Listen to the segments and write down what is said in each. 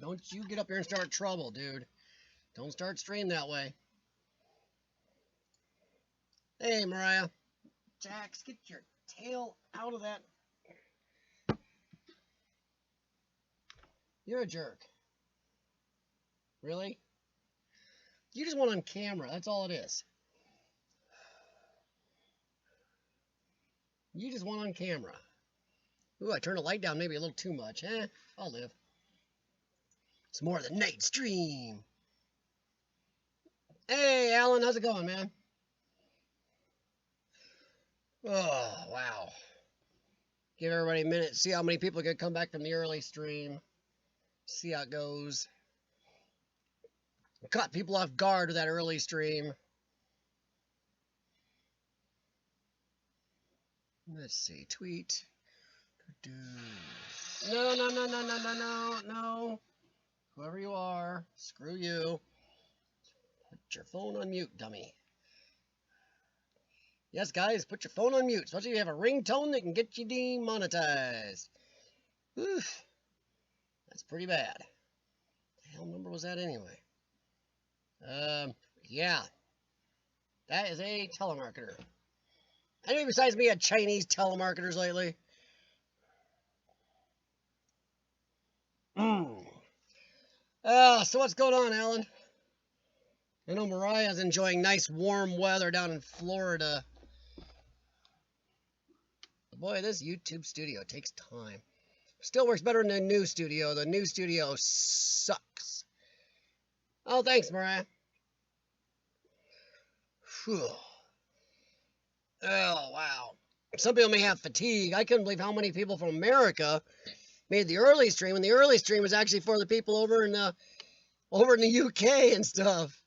Don't you get up here and start trouble, dude. Don't start stream that way. Hey, Mariah. Jax, get your tail out of that. You're a jerk. Really? You just want on camera. That's all it is. You just want on camera. Ooh, I turned the light down maybe a little too much. I'll live. It's more of the night stream. Hey, Alan, how's it going, man? Oh, wow. Give everybody a minute. See how many people can come back from the early stream. See how it goes. Caught people off guard with that early stream. Let's see. Tweet. No. Whoever you are, screw you. Put your phone on mute, dummy. Yes, guys, put your phone on mute, especially if you have a ringtone that can get you demonetized. Oof. That's pretty bad. What the hell number was that anyway? Yeah. That is a telemarketer. Anybody besides me had Chinese telemarketers lately? So what's going on, Alan? I know Mariah's enjoying nice warm weather down in Florida. Boy, this YouTube studio takes time. Still works better than the new studio. The new studio sucks. Oh, thanks, Mariah. Whew. Oh, wow. Some people may have fatigue. I couldn't believe how many people from America made the early stream, and the early stream was actually for the people over in the UK and stuff.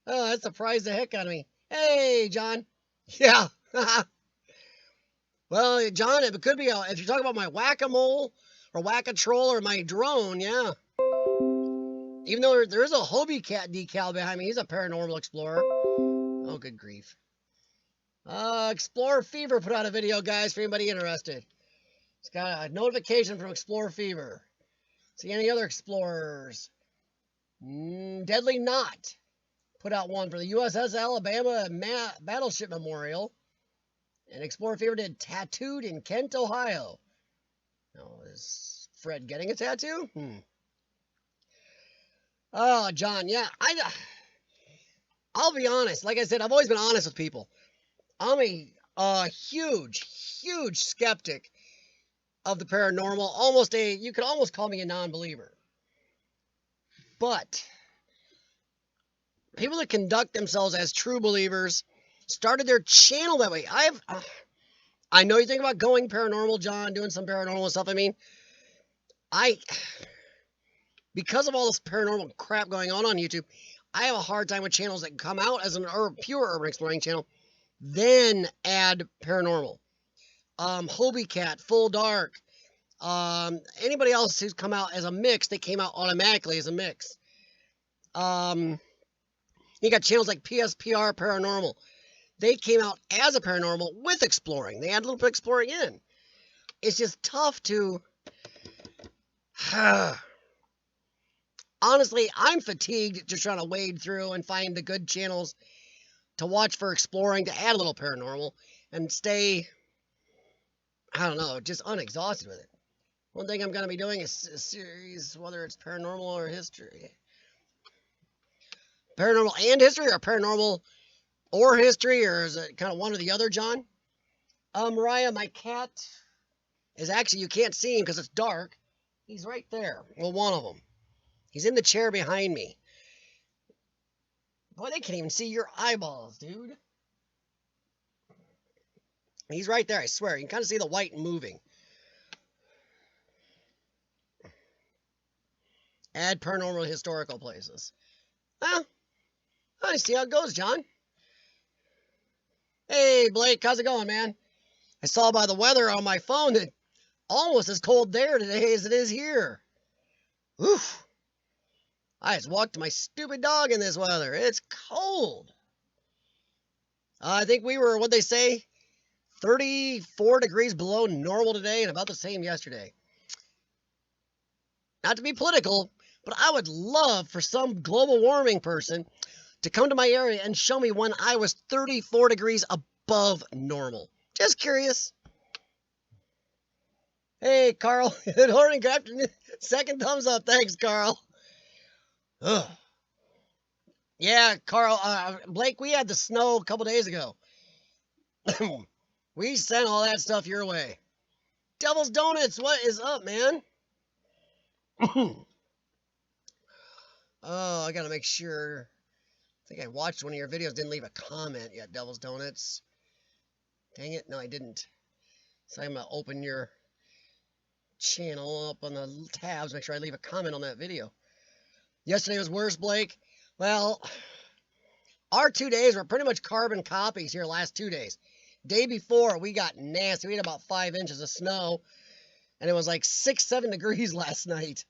Oh, that surprised the heck out of me. Hey, John. Yeah. Well, John, it could be, if you're talking about my whack-a-mole or whack-a-troll or my drone, yeah. Even though there is a Hobie Cat decal behind me. He's a paranormal explorer. Oh, good grief. Explorer Fever put out a video, guys, for anybody interested. It's got a notification from Explorer Fever. See any other explorers? Deadly Knot put out one for the USS Alabama Battleship Memorial. And Explorer Fever did Tattooed in Kent, Ohio. Now, is Fred getting a tattoo? Oh, John, yeah. I'll be honest. Like I said, I've always been honest with people. I'm a huge skeptic of the paranormal. You could almost call me a non-believer. But people that conduct themselves as true believers started their channel that way. I know you think about going paranormal, John, doing some paranormal stuff. I mean, because of all this paranormal crap going on YouTube, I have a hard time with channels that come out as a pure urban exploring channel, then add paranormal. Hobie Cat, Full Dark, anybody else who's come out as a mix, they came out automatically as a mix. You got channels like PSPR Paranormal. They came out as a paranormal with exploring. They add a little bit of exploring in. It's just tough to... Honestly, I'm fatigued just trying to wade through and find the good channels to watch for exploring, to add a little paranormal, and stay, I don't know, just unexhausted with it. One thing I'm going to be doing is a series, whether it's paranormal or history. Paranormal and history, or paranormal or history, or is it kind of one or the other, John? Mariah, my cat is actually, you can't see him because it's dark. He's right there. Well, one of them. He's in the chair behind me. Boy, they can't even see your eyeballs, dude. He's right there, I swear. You can kind of see the white moving. Add paranormal historical places. Well, I see how it goes, John. Hey, Blake, how's it going, man? I saw by the weather on my phone that almost as cold there today as it is here. Oof. I just walked my stupid dog in this weather. It's cold. I think we were, what'd they say, 34 degrees below normal today and about the same yesterday. not to be political, but I would love for some global warming person to come to my area and show me when I was 34 degrees above normal. Just curious. Hey, Carl. Good morning, good afternoon. Second thumbs up. Thanks, Carl. Ugh. Yeah, Carl. Blake, we had the snow a couple days ago. We sent all that stuff your way. Devil's Donuts, what is up, man? Oh, I gotta make sure. I think I watched one of your videos, didn't leave a comment yet, Devil's Donuts. Dang it, no, I didn't. So I'm gonna open your channel up on the tabs, make sure I leave a comment on that video. Yesterday was worse, Blake. Well, our 2 days were pretty much carbon copies here last 2 days. Day before, we got nasty. We had about 5 inches of snow, and it was like 6, 7 degrees last night.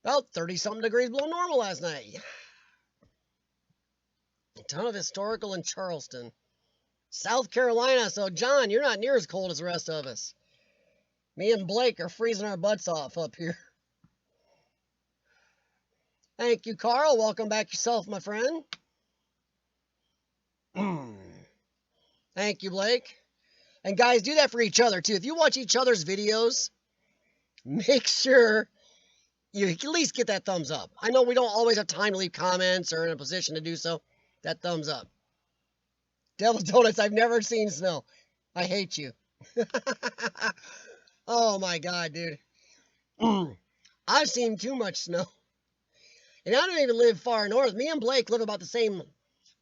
About 30-something degrees below normal last night. A ton of historical in Charleston. South Carolina, so John, you're not near as cold as the rest of us. Me and Blake are freezing our butts off up here. Thank you, Carl. Welcome back yourself, my friend. Thank you, Blake. And guys, do that for each other, too. If you watch each other's videos, make sure you at least get that thumbs up. I know we don't always have time to leave comments or in a position to do so. That thumbs up. Devil's Donuts, I've never seen snow. I hate you. Oh, my God, dude. I've seen too much snow. And I don't even live far north. Me and Blake live about the same,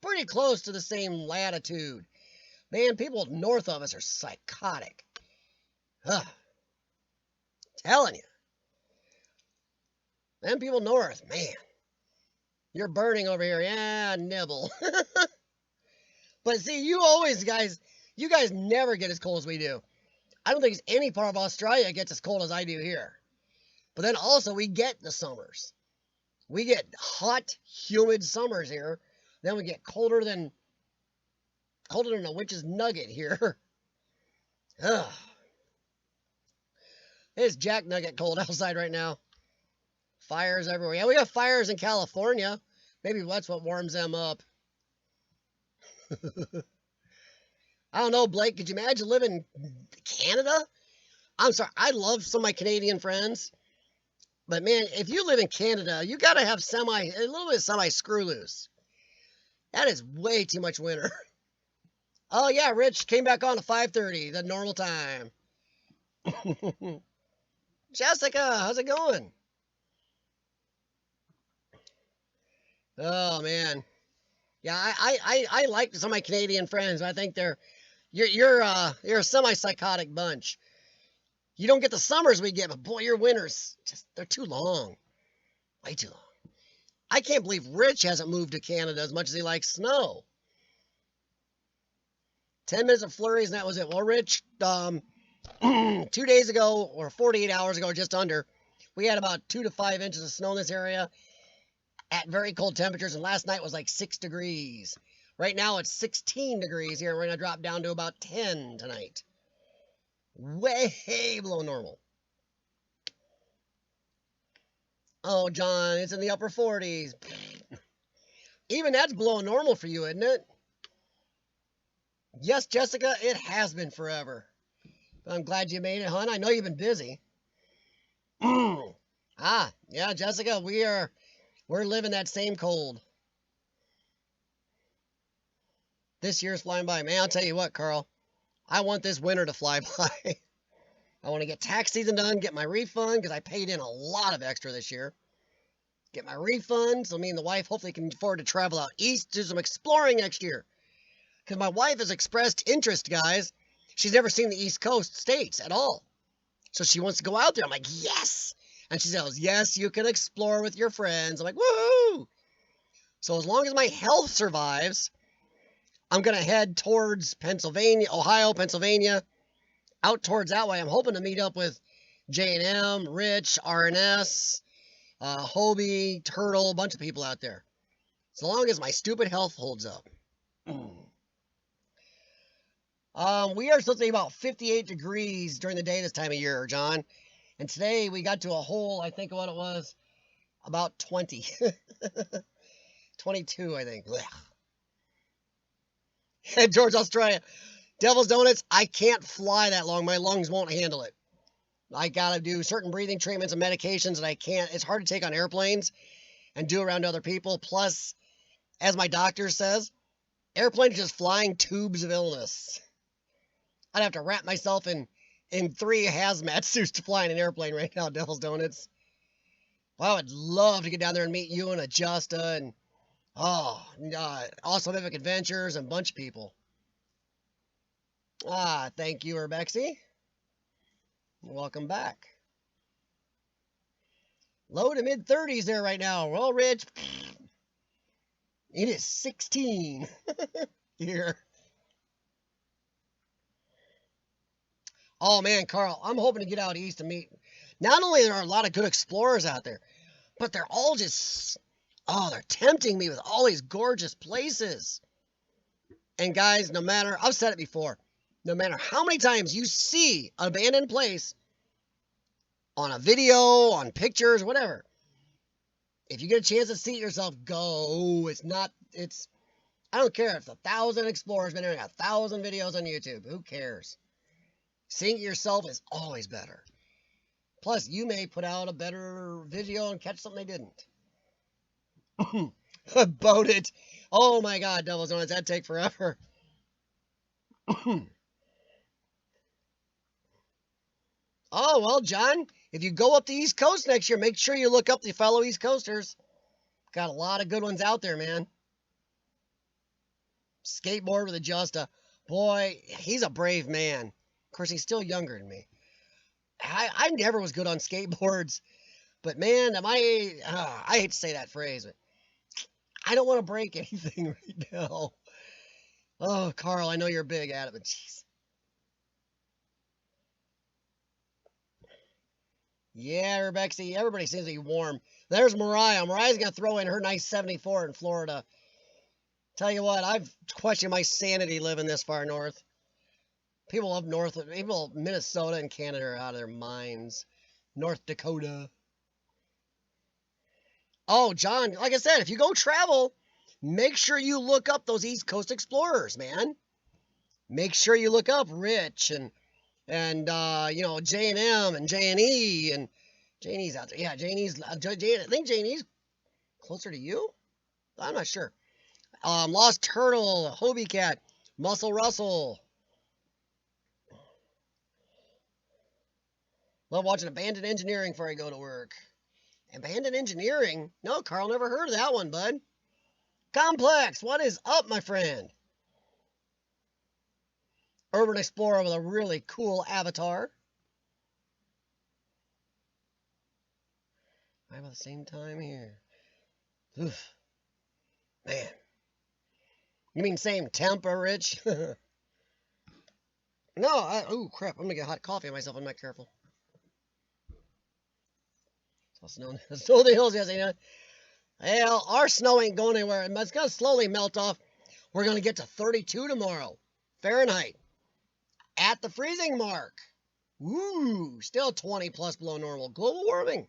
pretty close to the same latitude. Man, people north of us are psychotic. Ugh. Telling you. Them people north, man. You're burning over here. Yeah, nibble. But see, you always, guys, you guys never get as cold as we do. I don't think there's any part of Australia gets as cold as I do here. But then also, we get the summers. We get hot, humid summers here. Then we get colder than a witch's nugget here. Ugh. It's jack nugget cold outside right now. Fires everywhere. Yeah, we have fires in California. Maybe that's what warms them up. I don't know, Blake. Could you imagine living in Canada? I'm sorry. I love some of my Canadian friends. But, man, if you live in Canada, you got to have a little bit of semi-screw loose. That is way too much winter. Oh, yeah, Rich came back on at 5:30, the normal time. Jessica, how's it going? Oh, man. Yeah, I like some of my Canadian friends. I think you're a semi-psychotic bunch. You don't get the summers we get, but boy, your winters, they're too long. Way too long. I can't believe Rich hasn't moved to Canada as much as he likes snow. 10 minutes of flurries, and that was it. Well, Rich, 2 days ago, or 48 hours ago, just under, we had about 2 to 5 inches of snow in this area at very cold temperatures, and last night was like 6 degrees. Right now, it's 16 degrees here. We're going to drop down to about 10 tonight. Way below normal. Oh, John, it's in the upper 40s. Even that's below normal for you, isn't it? Yes, Jessica, it has been forever. But I'm glad you made it, hon. I know you've been busy. Yeah, Jessica, we're living that same cold. This year's flying by. Man, I'll tell you what, Carl. I want this winter to fly by. I want to get tax season done, get my refund, because I paid in a lot of extra this year. Get my refund, so me and the wife hopefully can afford to travel out east, do some exploring next year. Because my wife has expressed interest, guys. She's never seen the East Coast states at all. So she wants to go out there. I'm like, yes! And she says, yes, you can explore with your friends. I'm like, woohoo! So as long as my health survives, I'm going to head towards Pennsylvania, Ohio, Pennsylvania, out towards that way. I'm hoping to meet up with J&M, Rich, RNS, Hobie, Turtle, a bunch of people out there. So long as my stupid health holds up. We are supposed to be about 58 degrees during the day this time of year, John. And today we got to a hole, I think what it was, about 20. 22, I think. George, Australia. Devil's Donuts, I can't fly that long. My lungs won't handle it. I got to do certain breathing treatments and medications, and I can't. It's hard to take on airplanes and do around other people. Plus, as my doctor says, airplanes are just flying tubes of illness. I'd have to wrap myself in 3 hazmat suits to fly in an airplane right now, Devil's Donuts. Well, I would love to get down there and meet you and Adjusta and, Awesome Epic Adventures and a bunch of people. Thank you, Urbexy. Welcome back. Low to mid-30s there right now. Well, Rich, it is 16 here. Oh, man, Carl, I'm hoping to get out east and meet. Not only are there a lot of good explorers out there, but they're all just, they're tempting me with all these gorgeous places. And guys, no matter, I've said it before, no matter how many times you see an abandoned place on a video, on pictures, whatever, if you get a chance to see it yourself, go. I don't care if 1,000 explorers been doing 1,000 videos on YouTube. Who cares? Seeing it yourself is always better. Plus, you may put out a better video and catch something they didn't. Boat it. Oh my God, Devil's Donuts, that'd take forever. Oh, well, John, if you go up the East Coast next year, make sure you look up the fellow East Coasters. Got a lot of good ones out there, man. Skateboard with Adjusta. Boy, he's a brave man. Of course, he's still younger than me. I never was good on skateboards. But, man, I hate to say that phrase, but I don't want to break anything right now. Oh, Carl, I know you're big at it, but jeez. Yeah, Urbexy, everybody seems to be warm. There's Mariah. Mariah's going to throw in her nice 74 in Florida. Tell you what, I've questioned my sanity living this far north. People up north, people Minnesota and Canada are out of their minds. North Dakota. Oh, John, like I said, if you go travel, make sure you look up those East Coast explorers, man. Make sure you look up Rich and J&M and J&E and J&E's out there. Yeah, J&E's, I think J&E's closer to you? I'm not sure. Lost Turtle, Hobie Cat, Muscle Russell. Love watching Abandoned Engineering before I go to work. Abandoned Engineering? No, Carl, never heard of that one, bud. Complex, what is up, my friend? Urban Explorer with a really cool avatar. Right about the same time here. Oof. Man. You mean same temper, Rich? No, oh crap, I'm gonna get hot coffee on myself. I'm not careful. Snow the hills, yes, well, our snow ain't going anywhere. It's gonna slowly melt off. We're gonna get to 32 tomorrow. Fahrenheit. At the freezing mark. Woo! Still 20 plus below normal. Global warming.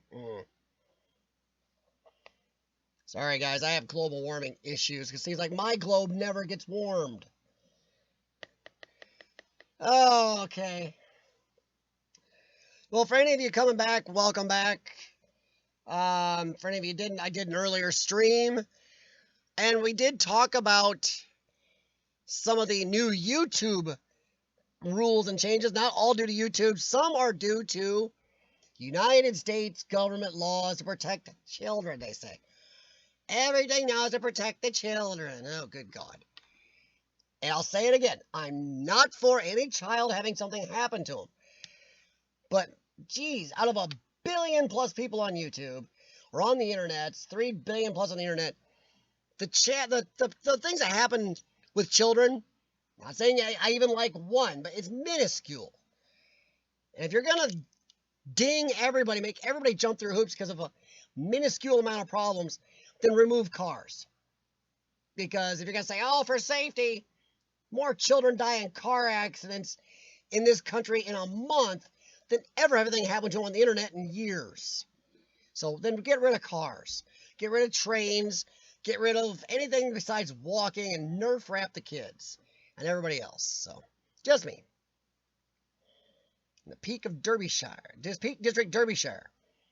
Sorry, guys. I have global warming issues. It seems like my globe never gets warmed. Oh, okay. Well, for any of you coming back, welcome back. For any of you didn't, I did an earlier stream. And we did talk about some of the new YouTube rules and changes. Not all due to YouTube. Some are due to United States government laws to protect children, they say. Everything now is to protect the children. Oh, good God. And I'll say it again. I'm not for any child having something happen to them. But, geez, out of 1 billion plus people on YouTube, or on the internet, 3 billion plus on the internet, the things that happen with children, I'm not saying I even like one, but it's minuscule. And if you're going to ding everybody, make everybody jump through hoops because of a minuscule amount of problems, then remove cars. Because if you're going to say, oh, for safety, more children die in car accidents in this country in a month than ever everything happened to them on the internet in years. So then get rid of cars. Get rid of trains. Get rid of anything besides walking and nerf wrap the kids and everybody else. So, just me. The peak of Derbyshire. Peak District Derbyshire.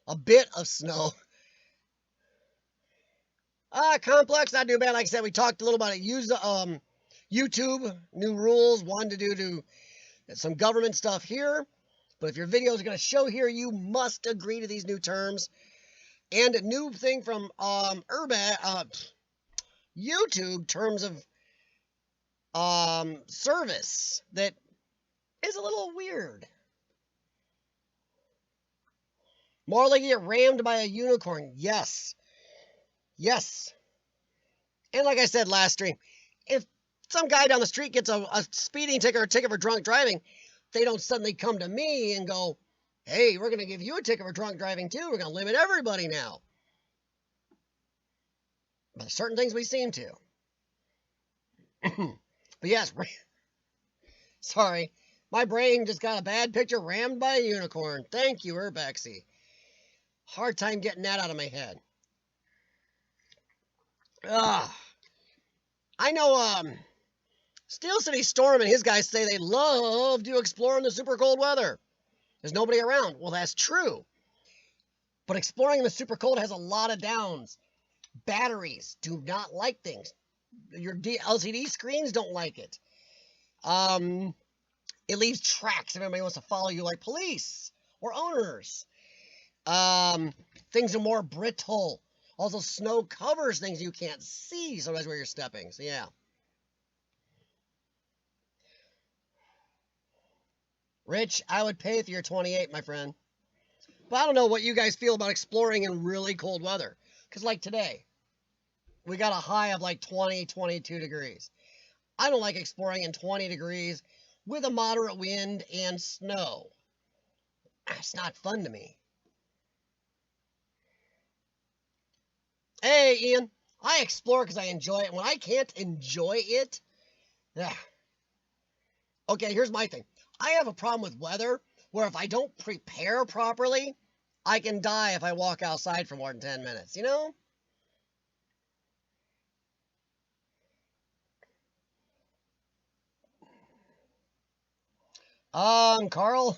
A bit of snow. Complex, not too bad. Like I said, we talked a little about it. Use the YouTube, new rules. One to do some government stuff here. But if your video is going to show here, you must agree to these new terms. And a new thing from Urbex, YouTube, terms of service that is a little weird. More likely to get rammed by a unicorn. Yes. Yes. And like I said last stream, if some guy down the street gets a speeding ticket or a ticket for drunk driving, they don't suddenly come to me and go, hey, we're going to give you a ticket for drunk driving too. We're going to limit everybody now. But there's certain things we seem to. But yes, sorry. My brain just got a bad picture rammed by a unicorn. Thank you, Urbexy. Hard time getting that out of my head. I know Steel City Storm and his guys say they love to explore in the super cold weather. There's nobody around. Well, that's true. But exploring in the super cold has a lot of downs. Batteries do not like things. Your LCD screens don't like it. It leaves tracks if anybody wants to follow you, like police or owners. Things are more brittle. Also, snow covers things you can't see sometimes where you're stepping. So, yeah. Rich, I would pay for your 28, my friend. But I don't know what you guys feel about exploring in really cold weather. Because, like today, we got a high of like 20, 22 degrees. I don't like exploring in 20 degrees with a moderate wind and snow. It's not fun to me. Hey, Ian, I explore because I enjoy it. When I can't enjoy it, okay, here's my thing. I have a problem with weather where if I don't prepare properly, I can die if I walk outside for more than 10 minutes, you know? Carl,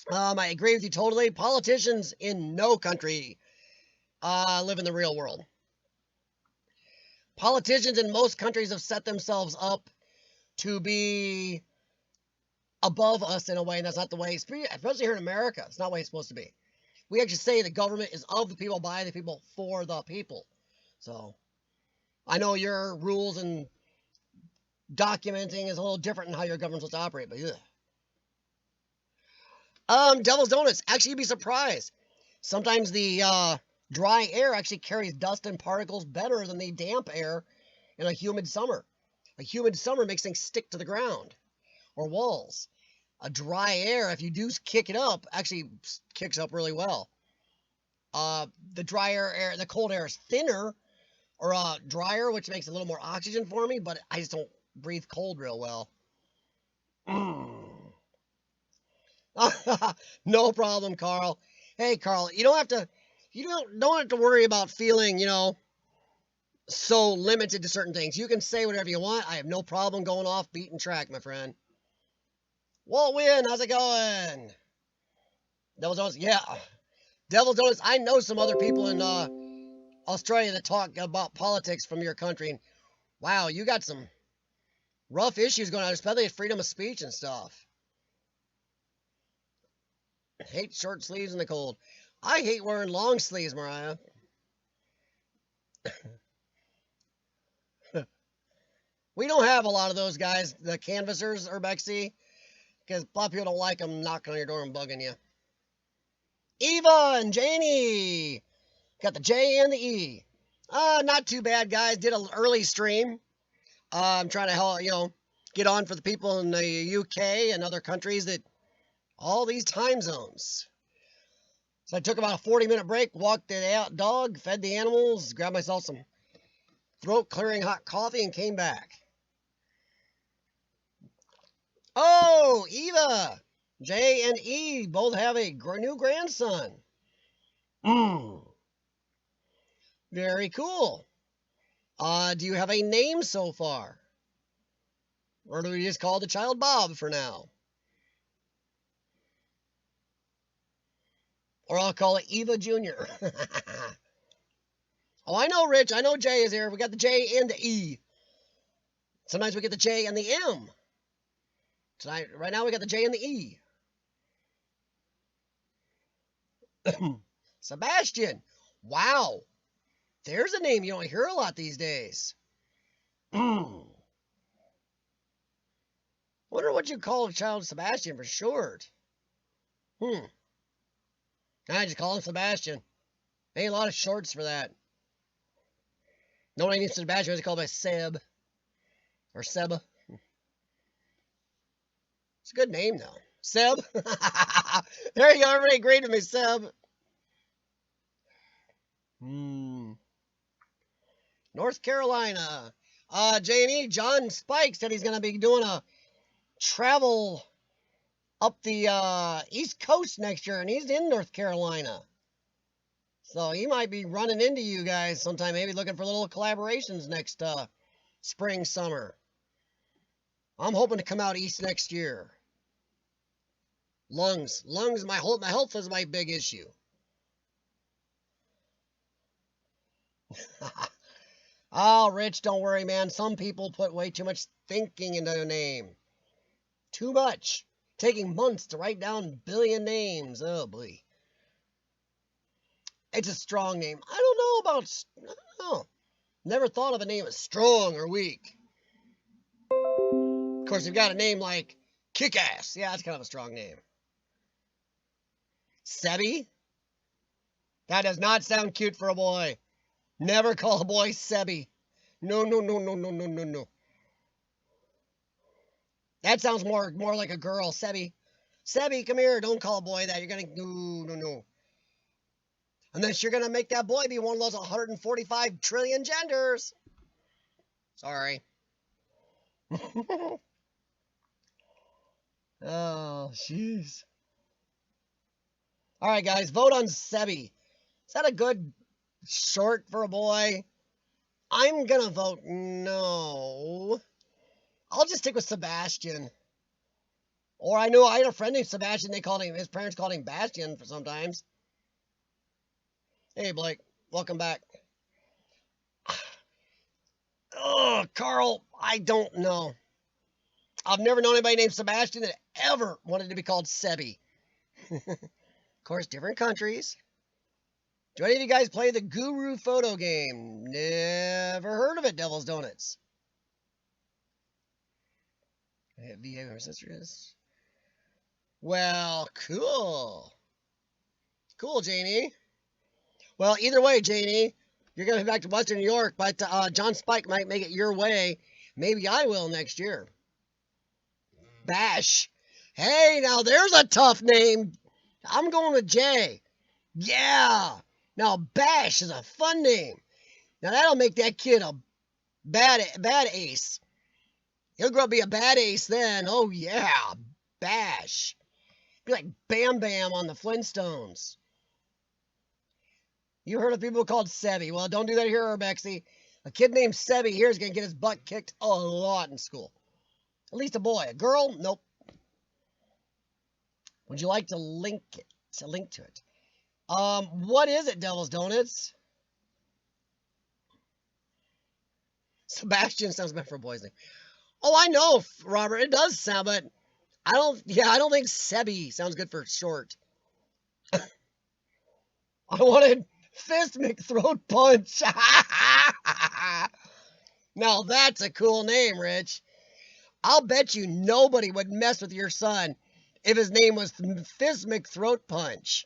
I agree with you totally. Politicians in no country live in the real world. Politicians in most countries have set themselves up to be above us in a way, and that's not the way, especially here in America. It's not the way it's supposed to be. We actually say the government is of the people, by the people, for the people. So, I know your rules and documenting is a little different in how your government's supposed to operate, but Devil's Donuts, actually you'd be surprised. Sometimes the dry air actually carries dust and particles better than the damp air in a humid summer. A humid summer makes things stick to the ground or walls. A dry air, if you do kick it up, actually kicks up really well. The drier air, the cold air is thinner or drier, which makes a little more oxygen for me, but I just don't breathe cold real well. No problem, Carl. Hey, Carl, you don't have to worry about feeling, so limited to certain things. You can say whatever you want. I have no problem going off beaten track, my friend. Walt Win, how's it going? Devil's Donuts, yeah. Devil's Donuts, I know some other people in Australia that talk about politics from your country. And wow, you got some rough issues going on, especially with freedom of speech and stuff. I hate short sleeves in the cold. I hate wearing long sleeves, Mariah. We don't have a lot of those guys, the canvassers, Urbexy, because a lot of people don't like them knocking on your door and bugging you. Eva and Janie. Got the J and the E. Not too bad, guys. Did an early stream. I'm trying to help, get on for the people in the UK and other countries that all these time zones. So I took about a 40-minute break, walked the dog, fed the animals, grabbed myself some throat-clearing hot coffee, and came back. Oh, Eva. J and E both have a new grandson. Very cool. Do you have a name so far? Or do we just call the child Bob for now? Or I'll call it Eva Jr. Oh, I know, Rich. I know J is here. We got the J and the E. Sometimes we get the J and the M. Tonight, right now, we got the J and the E. Sebastian. Wow. There's a name you don't hear a lot these days. Wonder what you call a child Sebastian for short. I just call him Sebastian. Ain't a lot of shorts for that. Nobody needs Sebastian. It's called by Seb. Or Seba. It's a good name, though. Seb. There you go. Everybody agreed with me, Seb. North Carolina. J&E, John Spike said he's going to be doing a travel up the East Coast next year, and he's in North Carolina. So he might be running into you guys sometime, maybe looking for little collaborations next spring, summer. I'm hoping to come out east next year. Lungs, my health is my big issue. Oh, Rich, don't worry, man. Some people put way too much thinking into their name. Too much. Taking months to write down a billion names. Oh, boy. It's a strong name. I don't know. Never thought of a name as strong or weak. Of course, you've got a name like Kick-Ass. Yeah, that's kind of a strong name. Sebby? That does not sound cute for a boy. Never call a boy Sebby. No. That sounds more like a girl. Sebby, come here. Don't call a boy that. You're going to... No. Unless you're going to make that boy be one of those 145 trillion genders. Sorry. Oh, jeez. All right, guys. Vote on Sebby. Is that a good short for a boy? I'm going to vote no. I'll just stick with Sebastian. Or I had a friend named Sebastian. His parents called him Bastian for sometimes. Hey, Blake. Welcome back. Oh, Carl, I don't know. I've never known anybody named Sebastian that ever wanted to be called Sebby. Of course, different countries. Do any of you guys play the Guru photo game? Never heard of it, Devil's Donuts. VA or sister is. Well, cool. Cool, Janie. Well, either way, Janie, you're going to be back to Western New York, but John Spike might make it your way. Maybe I will next year. Bash. Hey, now there's a tough name. I'm going with J. Yeah. Now, Bash is a fun name. Now, that'll make that kid a bad ace. He'll grow up to be a bad ace then. Oh, yeah. Bash. Be like Bam Bam on the Flintstones. You heard of people called Sebby. Well, don't do that here, Urbexy. A kid named Sebby here is going to get his butt kicked a lot in school. At least a boy. A girl? Nope. Would you like to link to it? What is it, Devil's Donuts? Sebastian sounds better for a boy's name. Oh, I know, Robert. It does sound, but I don't think Sebby sounds good for short. I wanted Fist McThroat Punch. Now that's a cool name, Rich. I'll bet you nobody would mess with your son if his name was Fist McThroat Punch.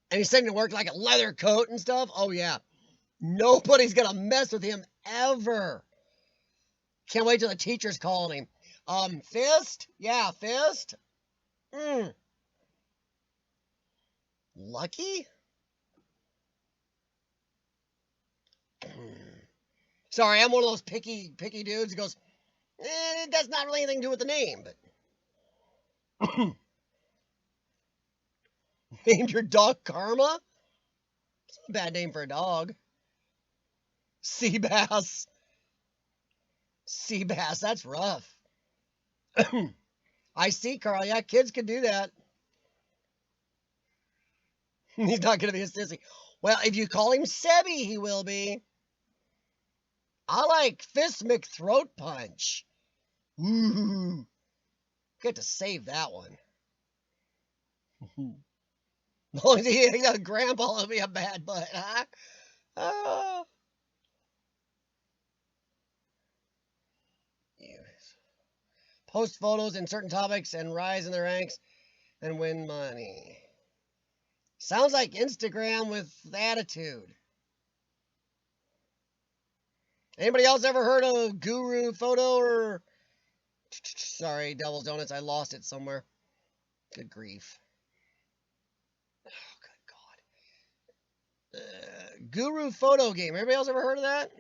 And he's sitting to work like a leather coat and stuff. Oh, yeah. Nobody's going to mess with him ever. Can't wait till the teacher's calling him. Fist? Yeah, Fist. Lucky? Sorry, I'm one of those picky dudes who goes, that's not really anything to do with the name, but Named your dog Karma? Bad name for a dog. Sea bass. Sea bass, that's rough. I see, Carl. Yeah, kids can do that. He's not going to be a sissy. Well, if you call him Sebby, he will be. I like Fist McThroat Punch. Ooh. Get to save that one. No, he's a grandpa will be a bad butt, huh? Oh. Post photos in certain topics and rise in the ranks and win money. Sounds like Instagram with attitude. Anybody else ever heard of Guru Photo or... Sorry, Devil's Donuts, I lost it somewhere. Good grief. Oh, good God. Guru Photo Game. Everybody else ever heard of that?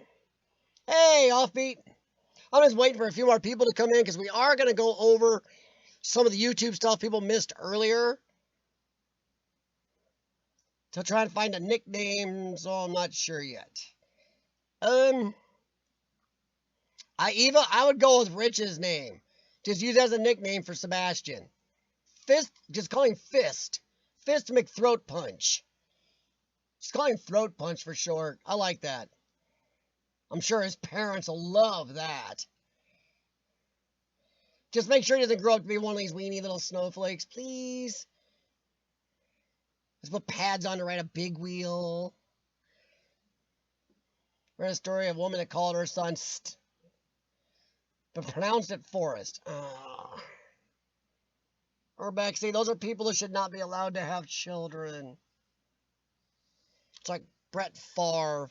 Hey, Offbeat. I'm just waiting for a few more people to come in because we are going to go over some of the YouTube stuff people missed earlier. To try to find a nickname, so I'm not sure yet. I would go with Rich's name. Just use as a nickname for Sebastian. Fist, just call him Fist. Fist McThroat Punch. Just call him Throat Punch for short. I like that. I'm sure his parents will love that. Just make sure he doesn't grow up to be one of these weenie little snowflakes, please. Let's put pads on to ride a big wheel. Read a story of a woman that called her son but pronounced it Forrest. Urbexy, those are people who should not be allowed to have children. It's like Brett Favre.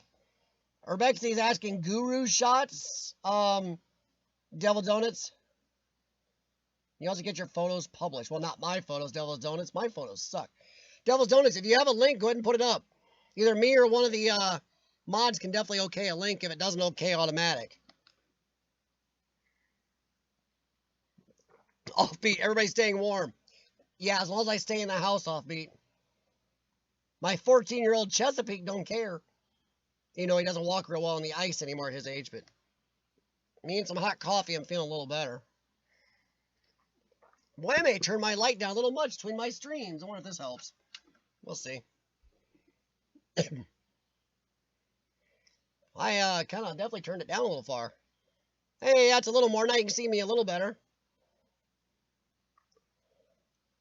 Urbexy is asking Guru shots. Devil Donuts. You also get your photos published. Well, not my photos, Devil's Donuts. My photos suck. Devil's Donuts, if you have a link, go ahead and put it up. Either me or one of the mods can definitely okay a link if it doesn't okay automatic. Offbeat, everybody's staying warm. Yeah, as long as I stay in the house, Offbeat. My 14-year-old Chesapeake don't care. You know, he doesn't walk real well on the ice anymore at his age, but me and some hot coffee, I'm feeling a little better. Boy, I may turn my light down a little much between my streams. I wonder if this helps. We'll see. I kind of definitely turned it down a little far. Hey, that's a little more. Now you can see me a little better.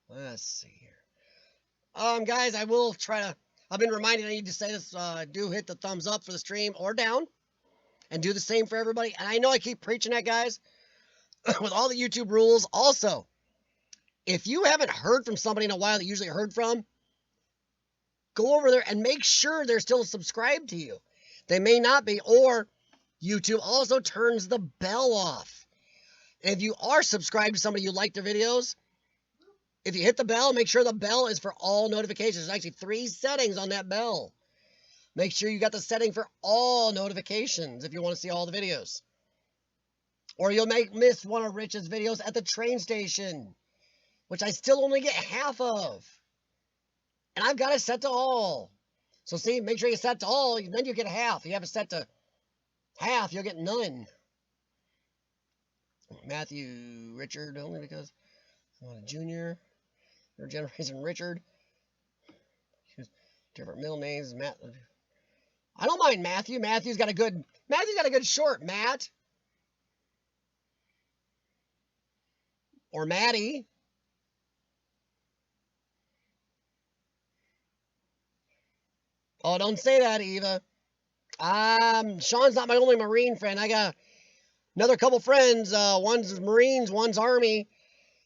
Let's see here. Guys, I will try to... I've been reminded I need to say this. Do hit the thumbs up for the stream or down. And do the same for everybody. And I know I keep preaching that, guys. With all the YouTube rules. Also, if you haven't heard from somebody in a while that you usually heard from, go over there and make sure they're still subscribed to you. They may not be, or YouTube also turns the bell off. And if you are subscribed to somebody you like their videos, if you hit the bell, make sure the bell is for all notifications. There's actually 3 settings on that bell. Make sure you got the setting for all notifications if you want to see all the videos. Or you'll miss one of Rich's videos at the train station, which I still only get half of. And I've got it set to all. So see, make sure you set to all, then you get half. If you have it set to half, you'll get none. Matthew, Richard, only because I'm a junior. Third generation Richard. Different middle names. Matt. I don't mind Matthew. Matthew's got a good short, Matt. Or Maddie. Oh, don't say that, Eva. Sean's not my only Marine friend. I got another couple friends. One's Marines, one's Army.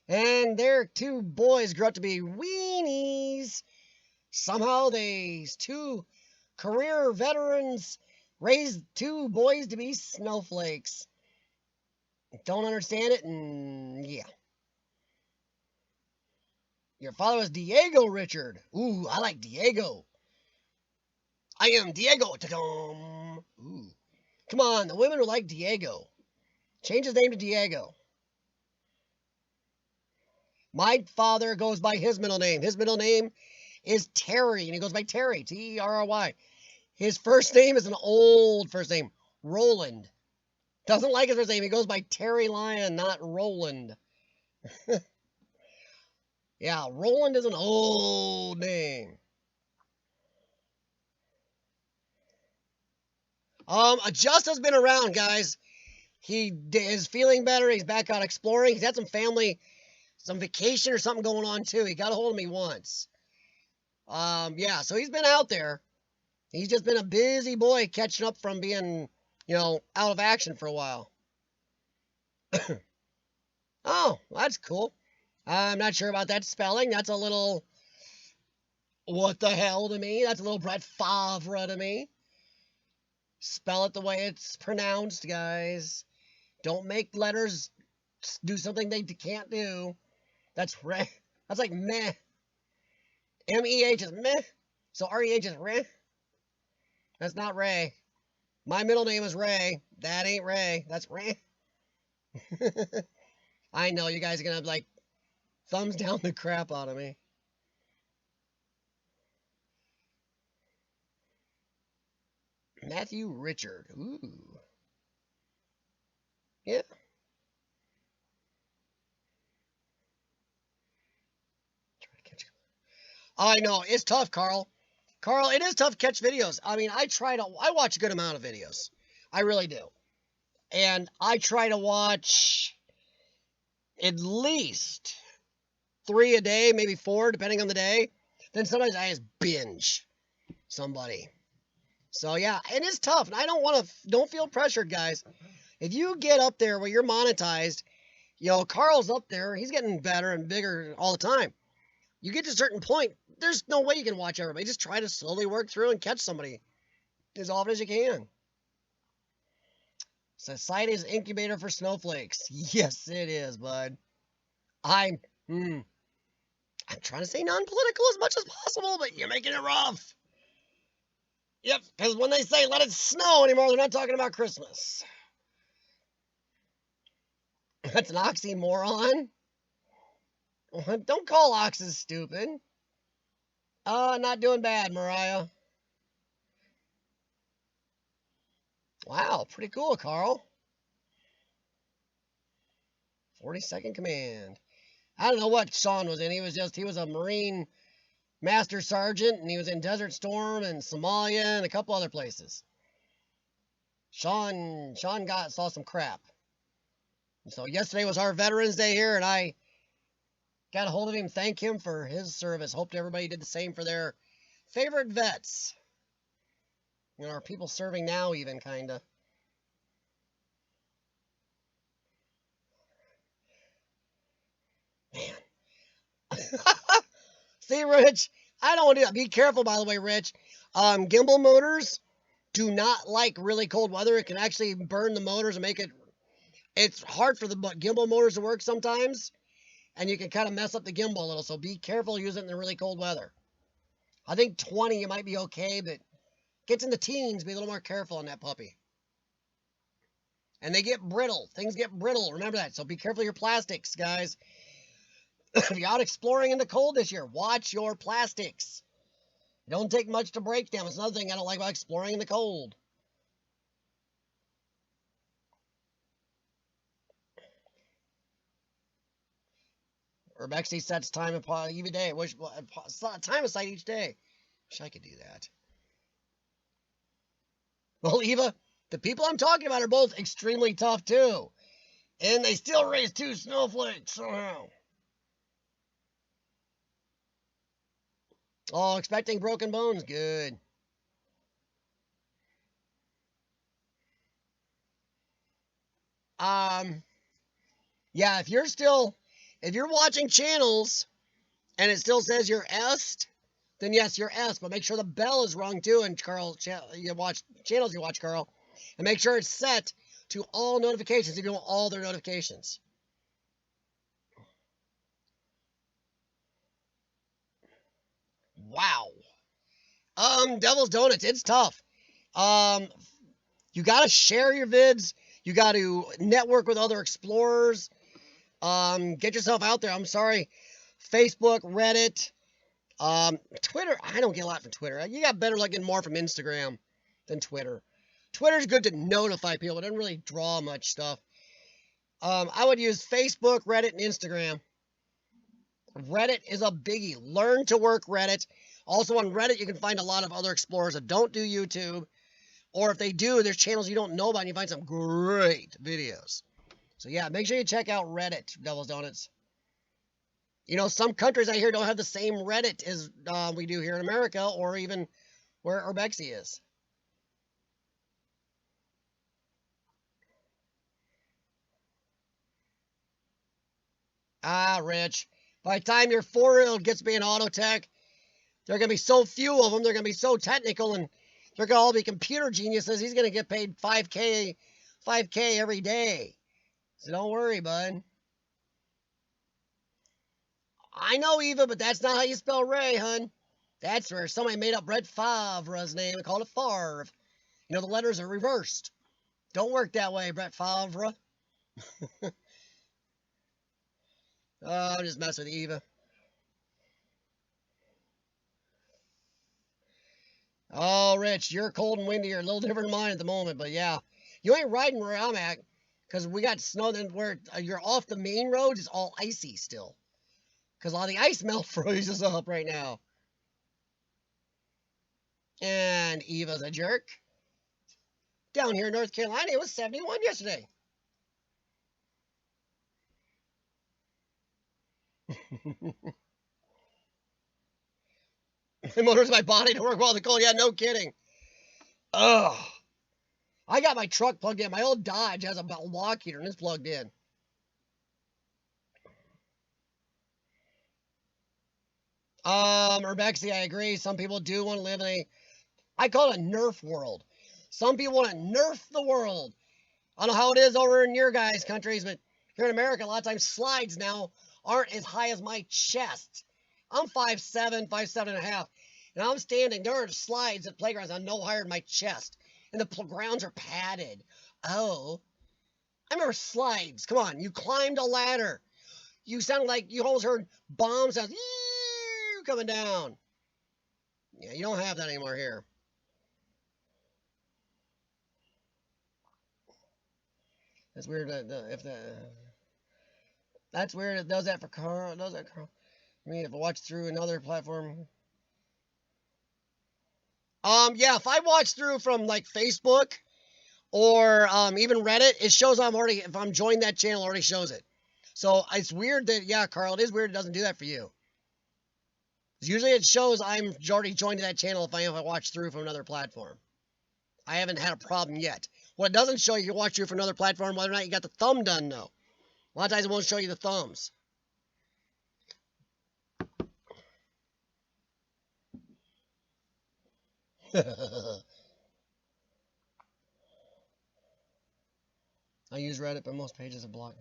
And their 2 boys grew up to be weenies. Somehow these 2 career veterans raised 2 boys to be snowflakes. Don't understand it, and yeah. Your father was Diego Richard. Ooh, I like Diego. I am Diego. Ooh. Come on, the women are like Diego. Change his name to Diego. My father goes by his middle name. His middle name is Terry, and he goes by Terry, Terry. His first name is an old first name, Roland. Doesn't like his first name. He goes by Terry Lion, not Roland. Yeah, Roland is an old name. Just has been around, guys. He is feeling better. He's back out exploring. He's had some family, some vacation or something going on too. He got a hold of me once. Yeah, so he's been out there. He's just been a busy boy catching up from being, out of action for a while. Oh, that's cool. I'm not sure about that spelling. That's a little, what the hell to me. That's a little Brett Favre to me. Spell it the way it's pronounced, guys. Don't make letters do something they can't do. That's Ray. That's like meh. M-E-H is meh. So R-E-H is Ray. That's not Ray. My middle name is Ray. That ain't Ray. That's Ray. I know you guys are going to like thumbs down the crap out of me. Matthew Richard. Ooh. Yeah. I know. It's tough, Carl. Carl, it is tough to catch videos. I mean, I watch a good amount of videos. I really do. And I try to watch at least 3 a day, maybe 4, depending on the day. Then sometimes I just binge somebody. So yeah, it is tough. And I don't feel pressured, guys. If you get up there where you're monetized, Carl's up there. He's getting better and bigger all the time. You get to a certain point, there's no way you can watch everybody. Just try to slowly work through and catch somebody as often as you can. Society is incubator for snowflakes. Yes, it is, bud. I'm trying to say non-political as much as possible, but you're making it rough. Yep, because when they say let it snow anymore, they're not talking about Christmas. That's an oxymoron. Don't call oxes stupid. Not doing bad, Mariah. Wow, pretty cool, Carl. 42nd Command. I don't know what Sean was in. He was a Marine Master Sergeant, and he was in Desert Storm and Somalia and a couple other places. Sean saw some crap. And so yesterday was our Veterans Day here, and I got a hold of him, thank him for his service. Hoped everybody did the same for their favorite vets. Our people serving now even, kind of. Man. See, Rich, I don't want to do that. Be careful, by the way, Rich. Gimbal motors do not like really cold weather. It can actually burn the motors and make it... It's hard for the gimbal motors to work sometimes, and you can kind of mess up the gimbal a little, so be careful using it in the really cold weather. I think 20 you might be okay, but gets in the teens, be a little more careful on that puppy. And they get brittle. Things get brittle. Remember that. So be careful of your plastics, guys. If you're out exploring in the cold this year, watch your plastics. It don't take much to break them. It's another thing I don't like about exploring in the cold. Urbexy sets time upon every day. Time aside each day. Wish I could do that. Well, Eva, the people I'm talking about are both extremely tough too. And they still raise 2 snowflakes somehow. Oh, expecting broken bones. Good. Yeah, if you're watching channels and it still says you're S'd, then yes, you're S, but make sure the bell is rung too. And Carl, you watch channels, Carl, and make sure it's set to all notifications if you want all their notifications. Wow. Devil's Donuts, it's tough. You gotta share your vids. You gotta network with other explorers. Get yourself out there. I'm sorry. Facebook, Reddit, Twitter, I don't get a lot from Twitter. You got better luck getting more from Instagram than Twitter. Twitter's good to notify people. It doesn't really draw much stuff. I would use Facebook, Reddit, and Instagram. Reddit is a biggie. Learn to work Reddit. Also on Reddit, you can find a lot of other explorers that don't do YouTube. Or if they do, there's channels you don't know about and you find some great videos. So yeah, make sure you check out Reddit, Devil's Donuts. You know, some countries I hear don't have the same Reddit as we do here in America, or even where Urbexy is. Ah, Rich. By the time your 4-year-old gets to be an auto tech, there are going to be so few of them, they're going to be so technical, and they're going to all be computer geniuses. He's going to get paid $5K every day. So don't worry, bud. I know, Eva, but that's not how you spell Ray, hun. That's where somebody made up Brett Favre's name and called it Favre. You know, the letters are reversed. Don't work that way, Brett Favre. Oh, I'm just messing with Eva. Oh, Rich, you're cold and windy. You're a little different than mine at the moment, but yeah. You ain't riding where I'm at, because we got snow. Then where you're off the main roads, it's all icy still. Because a lot of the ice melt freezes up right now. And Eva's a jerk. Down here in North Carolina, it was 71 yesterday. It motors my body to work well in the cold. Yeah, no kidding. Ugh. I got my truck plugged in. My old Dodge has a walk heater and it's plugged in. Urbexy, I agree. Some people do want to live in I call it a nerf world. Some people want to nerf the world. I don't know how it is over in your guys' countries, but here in America, a lot of times slides now aren't as high as my chest. I'm 5'7", 5'7.5", and I'm standing. There are slides at playgrounds that are no higher than my chest, and the grounds are padded. Oh, I remember slides. Come on, you climbed a ladder. You sounded like you almost heard bomb sounds coming down. Yeah, you don't have that anymore here. That's weird. That's weird. It does that for Carl. Does that Carl? I mean, if I watch through another platform. Yeah, if I watch through from like Facebook or even Reddit, it shows if I'm joined that channel, it already shows it. So it's weird that, yeah, Carl, it is weird it doesn't do that for you. Usually it shows I'm already joined to that channel if I watch through from another platform. I haven't had a problem yet. What it doesn't show you watch through from another platform, whether or not you got the thumb done, though. A lot of times it won't show you the thumbs. I use Reddit, but most pages are blocked.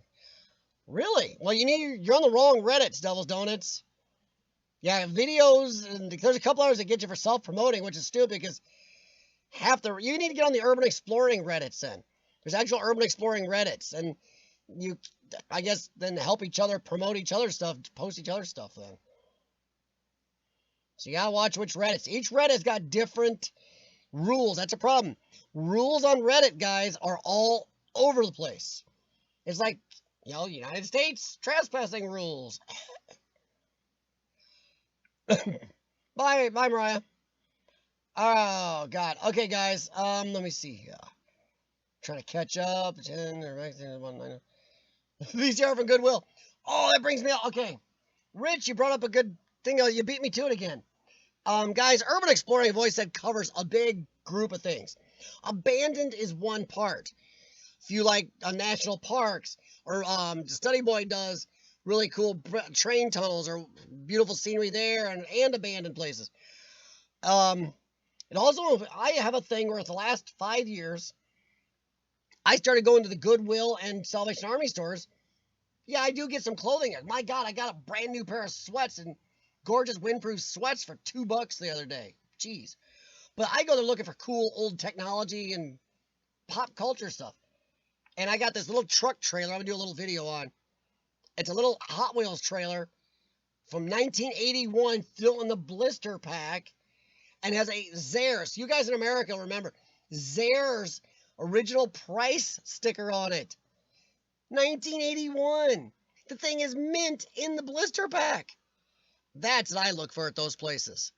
Really? Well, you're on the wrong Reddits, Devil's Donuts. Yeah, videos, and there's a couple others that get you for self-promoting, which is stupid because you need to get on the urban exploring Reddits then. There's actual urban exploring Reddits, and you, I guess, then help each other promote each other's stuff, post each other's stuff then. So you gotta watch which Reddits. Each Reddit's got different rules. That's a problem. Rules on Reddit, guys, are all over the place. It's like, United States trespassing rules. Bye, Mariah. Oh, God. Okay, guys. Let me see. Trying to catch up. 10, VCR from Goodwill. Oh, that brings me up. Okay. Rich, you brought up a good thing. You beat me to it again. Guys, urban exploring, I've always said, covers a big group of things. Abandoned is one part. If you like national parks, or Study Boy does really cool train tunnels or beautiful scenery there, and abandoned places. And also, I have a thing where the last 5 years, I started going to the Goodwill and Salvation Army stores. Yeah, I do get some clothing. My God, I got a brand new pair of sweats and gorgeous windproof sweats for $2 the other day. Jeez. But I go there looking for cool old technology and pop culture stuff. And I got this little truck trailer I'm going to do a little video on. It's a little Hot Wheels trailer from 1981 still in the blister pack and has a Zehrs. You guys in America remember Zehrs original price sticker on it. 1981. The thing is mint in the blister pack. That's what I look for at those places.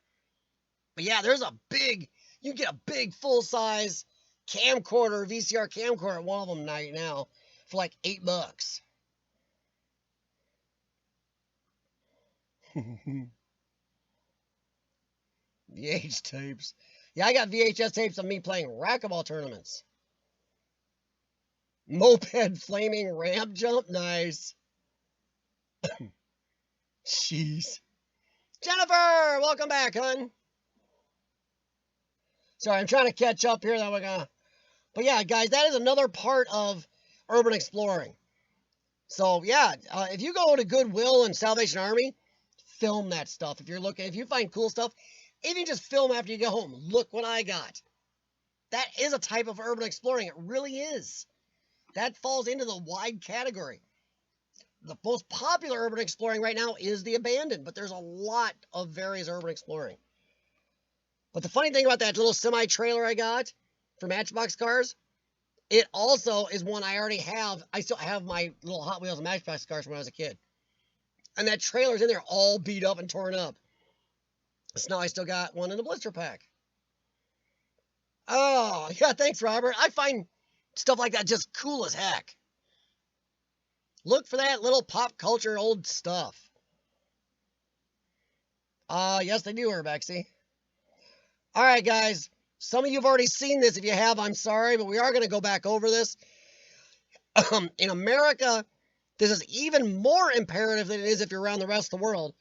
But yeah, there's a big, you get a big full-size camcorder, VCR camcorder at one of them right now for like $8. VH tapes. Yeah, I got VHS tapes of me playing racquetball tournaments. Moped flaming ramp jump. Nice. Jeez. Jennifer, welcome back, hun. Sorry, I'm trying to catch up here. That we're gonna. But yeah, guys, that is another part of urban exploring. So yeah, if you go to Goodwill and Salvation Army, film that stuff. If you're looking, if you find cool stuff, even just film after you get home. Look what I got. That is a type of urban exploring. It really is. That falls into the wide category. The most popular urban exploring right now is the abandoned, but there's a lot of various urban exploring. But the funny thing about that little semi-trailer I got for Matchbox cars, it also is one I already have. I still have my little Hot Wheels and Matchbox cars from when I was a kid. And that trailer's in there all beat up and torn up. So now I still got one in the blister pack. Oh, yeah, thanks, Robert. I find stuff like that just cool as heck. Look for that little pop culture old stuff. Yes, they do, Urbexy. All right, guys. Some of you have already seen this. If you have, I'm sorry, but we are going to go back over this. In America, this is even more imperative than it is if you're around the rest of the world.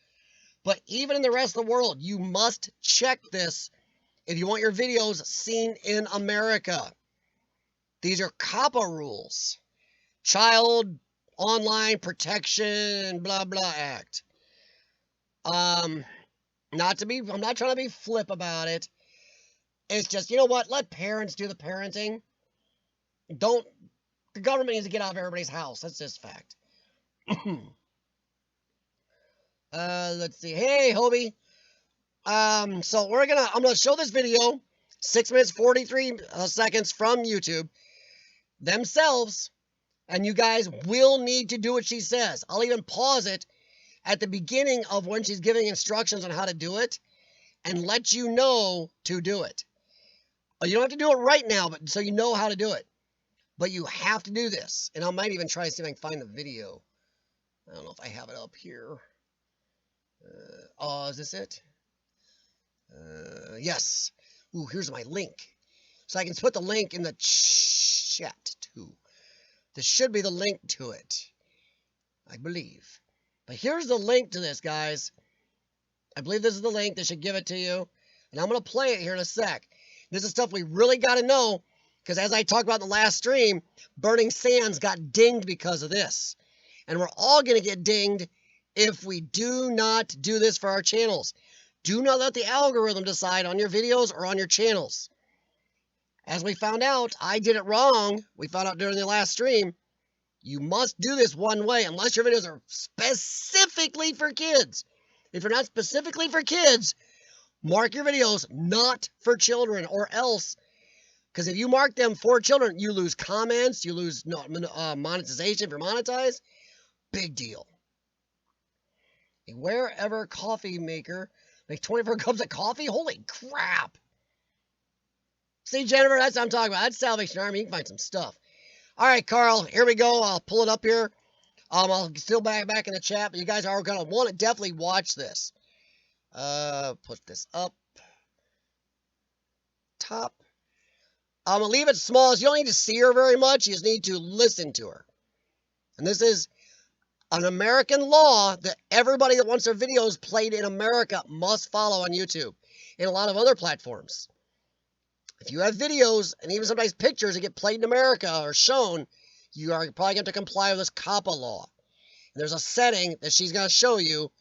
But even in the rest of the world, you must check this if you want your videos seen in America. These are COPPA rules. Child Online Protection, blah, blah, Act. I'm not trying to be flip about it. It's just, you know what? Let parents do the parenting. The government needs to get out of everybody's house. That's just fact. Let's see. Hey, Hobie. So I'm gonna show this video, 6 minutes 43 seconds from YouTube themselves, and you guys will need to do what she says. I'll even pause it at the beginning of when she's giving instructions on how to do it, and let you know to do it. You don't have to do it right now, but so you know how to do it. But you have to do this, and I might even try to see if I can find the video. I don't know if I have it up here. Is this it? Yes. Ooh, here's my link. So I can put the link in the chat too. This should be the link to it, I believe. But here's the link to this, guys. I believe this is the link. They should give it to you. And I'm going to play it here in a sec. This is stuff we really got to know, because as I talked about in the last stream, Burning Sands got dinged because of this. And we're all going to get dinged if we do not do this for our channels. Do not let the algorithm decide on your videos or on your channels. As we found out, I did it wrong. We found out during the last stream. You must do this one way unless your videos are specifically for kids. If you're not specifically for kids, mark your videos not for children, or else, because if you mark them for children, you lose comments, you lose monetization if you're monetized. Big deal. A wherever coffee maker makes 24 cups of coffee? Holy crap. See, Jennifer, that's what I'm talking about. That's Salvation Army. You can find some stuff. All right, Carl, here we go. I'll pull it up here. I'll still back in the chat, but you guys are going to want to definitely watch this. Put this up. Top. I'm going to leave it small. So you don't need to see her very much. You just need to listen to her. And this is an American law that everybody that wants their videos played in America must follow on YouTube and a lot of other platforms. If you have videos and even sometimes pictures that get played in America or shown, you are probably going to comply with this COPPA law. And there's a setting that she's going to show you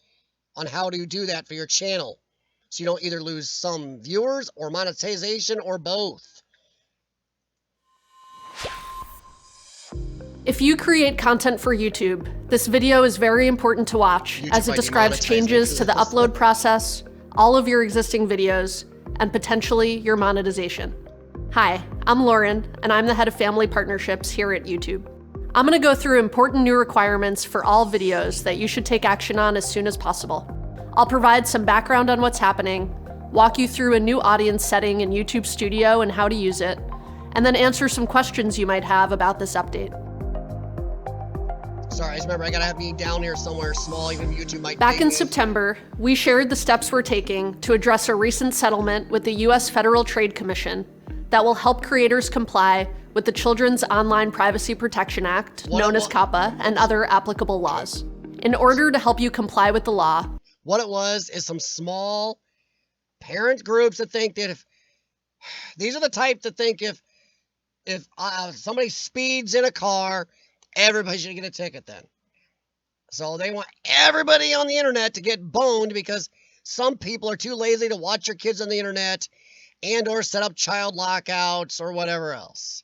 on how to do that for your channel, so you don't either lose some viewers or monetization or both. If you create content for YouTube, this video is very important to watch as it describes changes to the upload process, all of your existing videos, and potentially your monetization. Hi, I'm Lauren, and I'm the head of family partnerships here at YouTube. I'm gonna go through important new requirements for all videos that you should take action on as soon as possible. I'll provide some background on what's happening, walk you through a new audience setting in YouTube Studio and how to use it, and then answer some questions you might have about this update. Sorry, I just remember I gotta have me down here somewhere small, even YouTube might. Back in September, we shared the steps we're taking to address a recent settlement with the US Federal Trade Commission that will help creators comply with the Children's Online Privacy Protection Act, known as COPPA, and other applicable laws. In order to help you comply with the law, what it was is some small parent groups that think that if these are the type that think if somebody speeds in a car, everybody should get a ticket then. So they want everybody on the internet to get boned because some people are too lazy to watch your kids on the internet and or set up child lockouts or whatever else.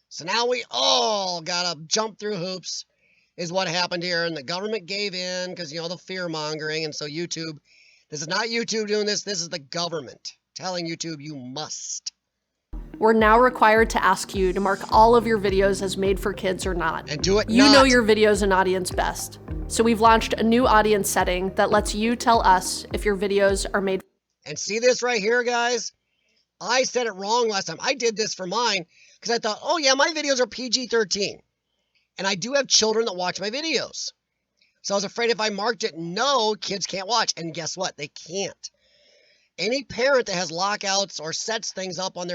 So now we all gotta jump through hoops is what happened here, and the government gave in because, you know, the fear mongering. And so YouTube, this is not YouTube doing this is the government telling YouTube you must. We're now required to ask you to mark all of your videos as made for kids or not. And do it You not. know your videos and audience best. So we've launched a new audience setting that lets you tell us if your videos are made. And see this right here, guys? I said it wrong last time. I did this for mine because I thought, oh yeah, my videos are PG-13. And I do have children that watch my videos. So I was afraid if I marked it, no, kids can't watch. And guess what? They can't. Any parent that has lockouts or sets things up on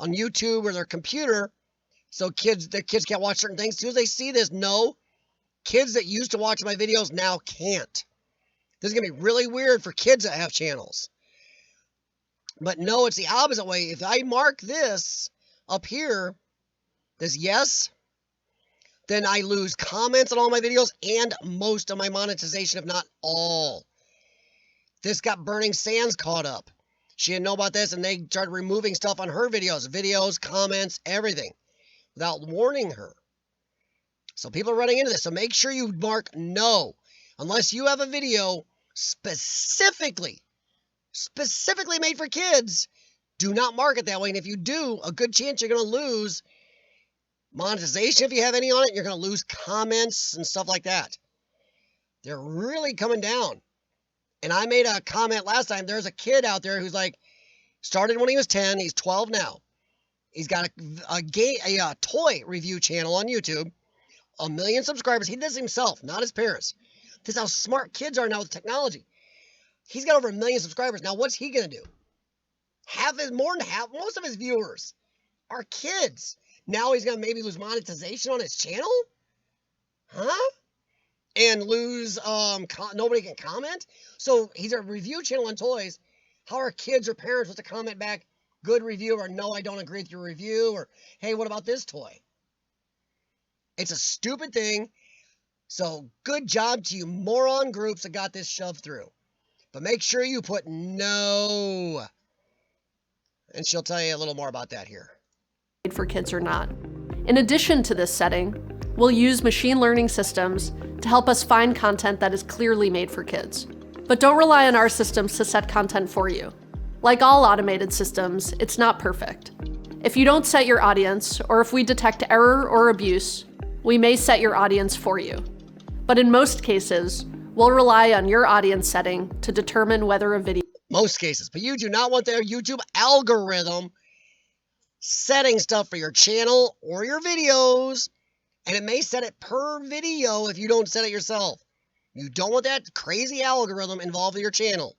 YouTube or their computer, so their kids can't watch certain things. As soon as they see this, no, kids that used to watch my videos now can't. This is going to be really weird for kids that have channels. But no, it's the opposite way. If I mark this up here, this yes, then I lose comments on all my videos and most of my monetization, if not all. This got Burning Sands caught up. She didn't know about this, and they started removing stuff on her videos, comments, everything, without warning her. So people are running into this. So make sure you mark no. Unless you have a video specifically made for kids, do not mark it that way. And if you do, a good chance you're going to lose monetization if you have any on it. You're going to lose comments and stuff like that. They're really coming down. And I made a comment last time. There's a kid out there who's like, started when he was 10. He's 12 now. He's got a toy review channel on YouTube. 1 million subscribers. He does himself, not his parents. This is how smart kids are now with technology. He's got over 1 million subscribers. Now, what's he going to do? More than half, most of his viewers are kids. Now he's going to maybe lose monetization on his channel? Huh? And lose, nobody can comment? So he's a review channel on toys. How are kids or parents supposed to comment back, good review, or no, I don't agree with your review, or hey, what about this toy? It's a stupid thing. So good job to you moron groups that got this shoved through. But make sure you put no. And she'll tell you a little more about that here. For kids or not. In addition to this setting, we'll use machine learning systems to help us find content that is clearly made for kids. But don't rely on our systems to set content for you. Like all automated systems, it's not perfect. If you don't set your audience, or if we detect error or abuse, we may set your audience for you. But in most cases, we'll rely on your audience setting to determine whether a video... Most cases, but you do not want their YouTube algorithm setting stuff for your channel or your videos, and it may set it per video if you don't set it yourself. You don't want that crazy algorithm involved in your channel.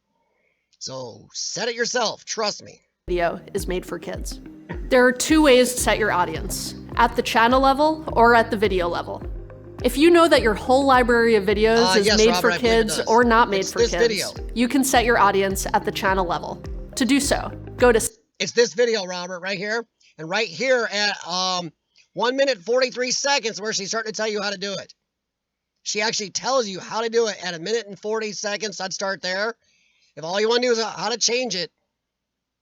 So set it yourself, trust me. Video is made for kids. There are 2 ways to set your audience, at the channel level or at the video level. If you know that your whole library of videos is made for kids or not made for kids, you can set your audience at the channel level. To do so, go to... It's this video, Robert, right here. And right here at 1 minute 43 seconds where she's starting to tell you how to do it. She actually tells you how to do it at 1 minute and 40 seconds. I'd start there. If all you want to do is how to change it,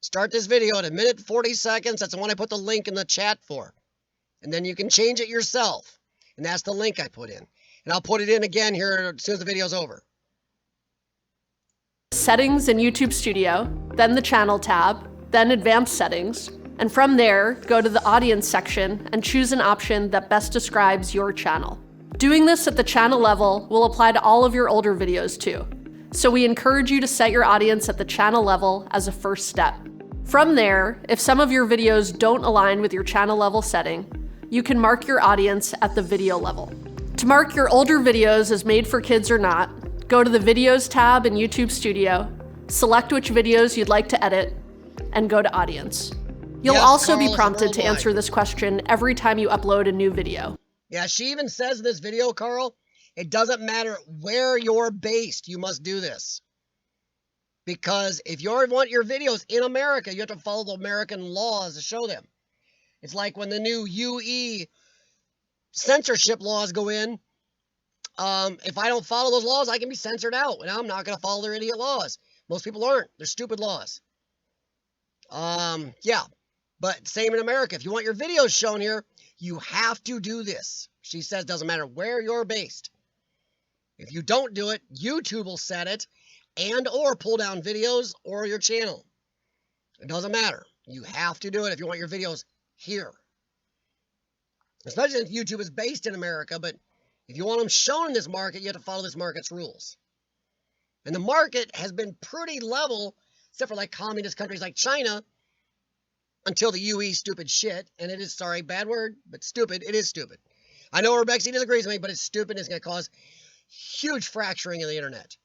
start this video at 1 minute 40 seconds. That's the one I put the link in the chat for. And then you can change it yourself. And that's the link I put in. And I'll put it in again here as soon as the video's over. Settings in YouTube Studio, then the Channel tab, then Advanced Settings, and from there, go to the Audience section and choose an option that best describes your channel. Doing this at the channel level will apply to all of your older videos too. So we encourage you to set your audience at the channel level as a first step. From there, if some of your videos don't align with your channel level setting, you can mark your audience at the video level. To mark your older videos as made for kids or not, go to the Videos tab in YouTube Studio, select which videos you'd like to edit, and go to Audience. You'll also be prompted to answer this question every time you upload a new video. Yeah, she even says in this video, Carl, it doesn't matter where you're based, you must do this. Because if you want your videos in America, you have to follow the American laws to show them. It's like when the new UE censorship laws go in. If I don't follow those laws, I can be censored out, and I'm not going to follow their idiot laws. Most people aren't. They're stupid laws. Yeah. But same in America. If you want your videos shown here, you have to do this. She says doesn't matter where you're based. If you don't do it, YouTube will set it and or pull down videos or your channel. It doesn't matter. You have to do it if you want your videos here. Especially if YouTube is based in America, but if you want them shown in this market, you have to follow this market's rules. And the market has been pretty level, except for like communist countries like China, until the UE stupid shit. And it is, sorry, bad word, but stupid. It is stupid. I know Urbexy disagrees with me, but it's stupid and it's going to cause huge fracturing of the internet.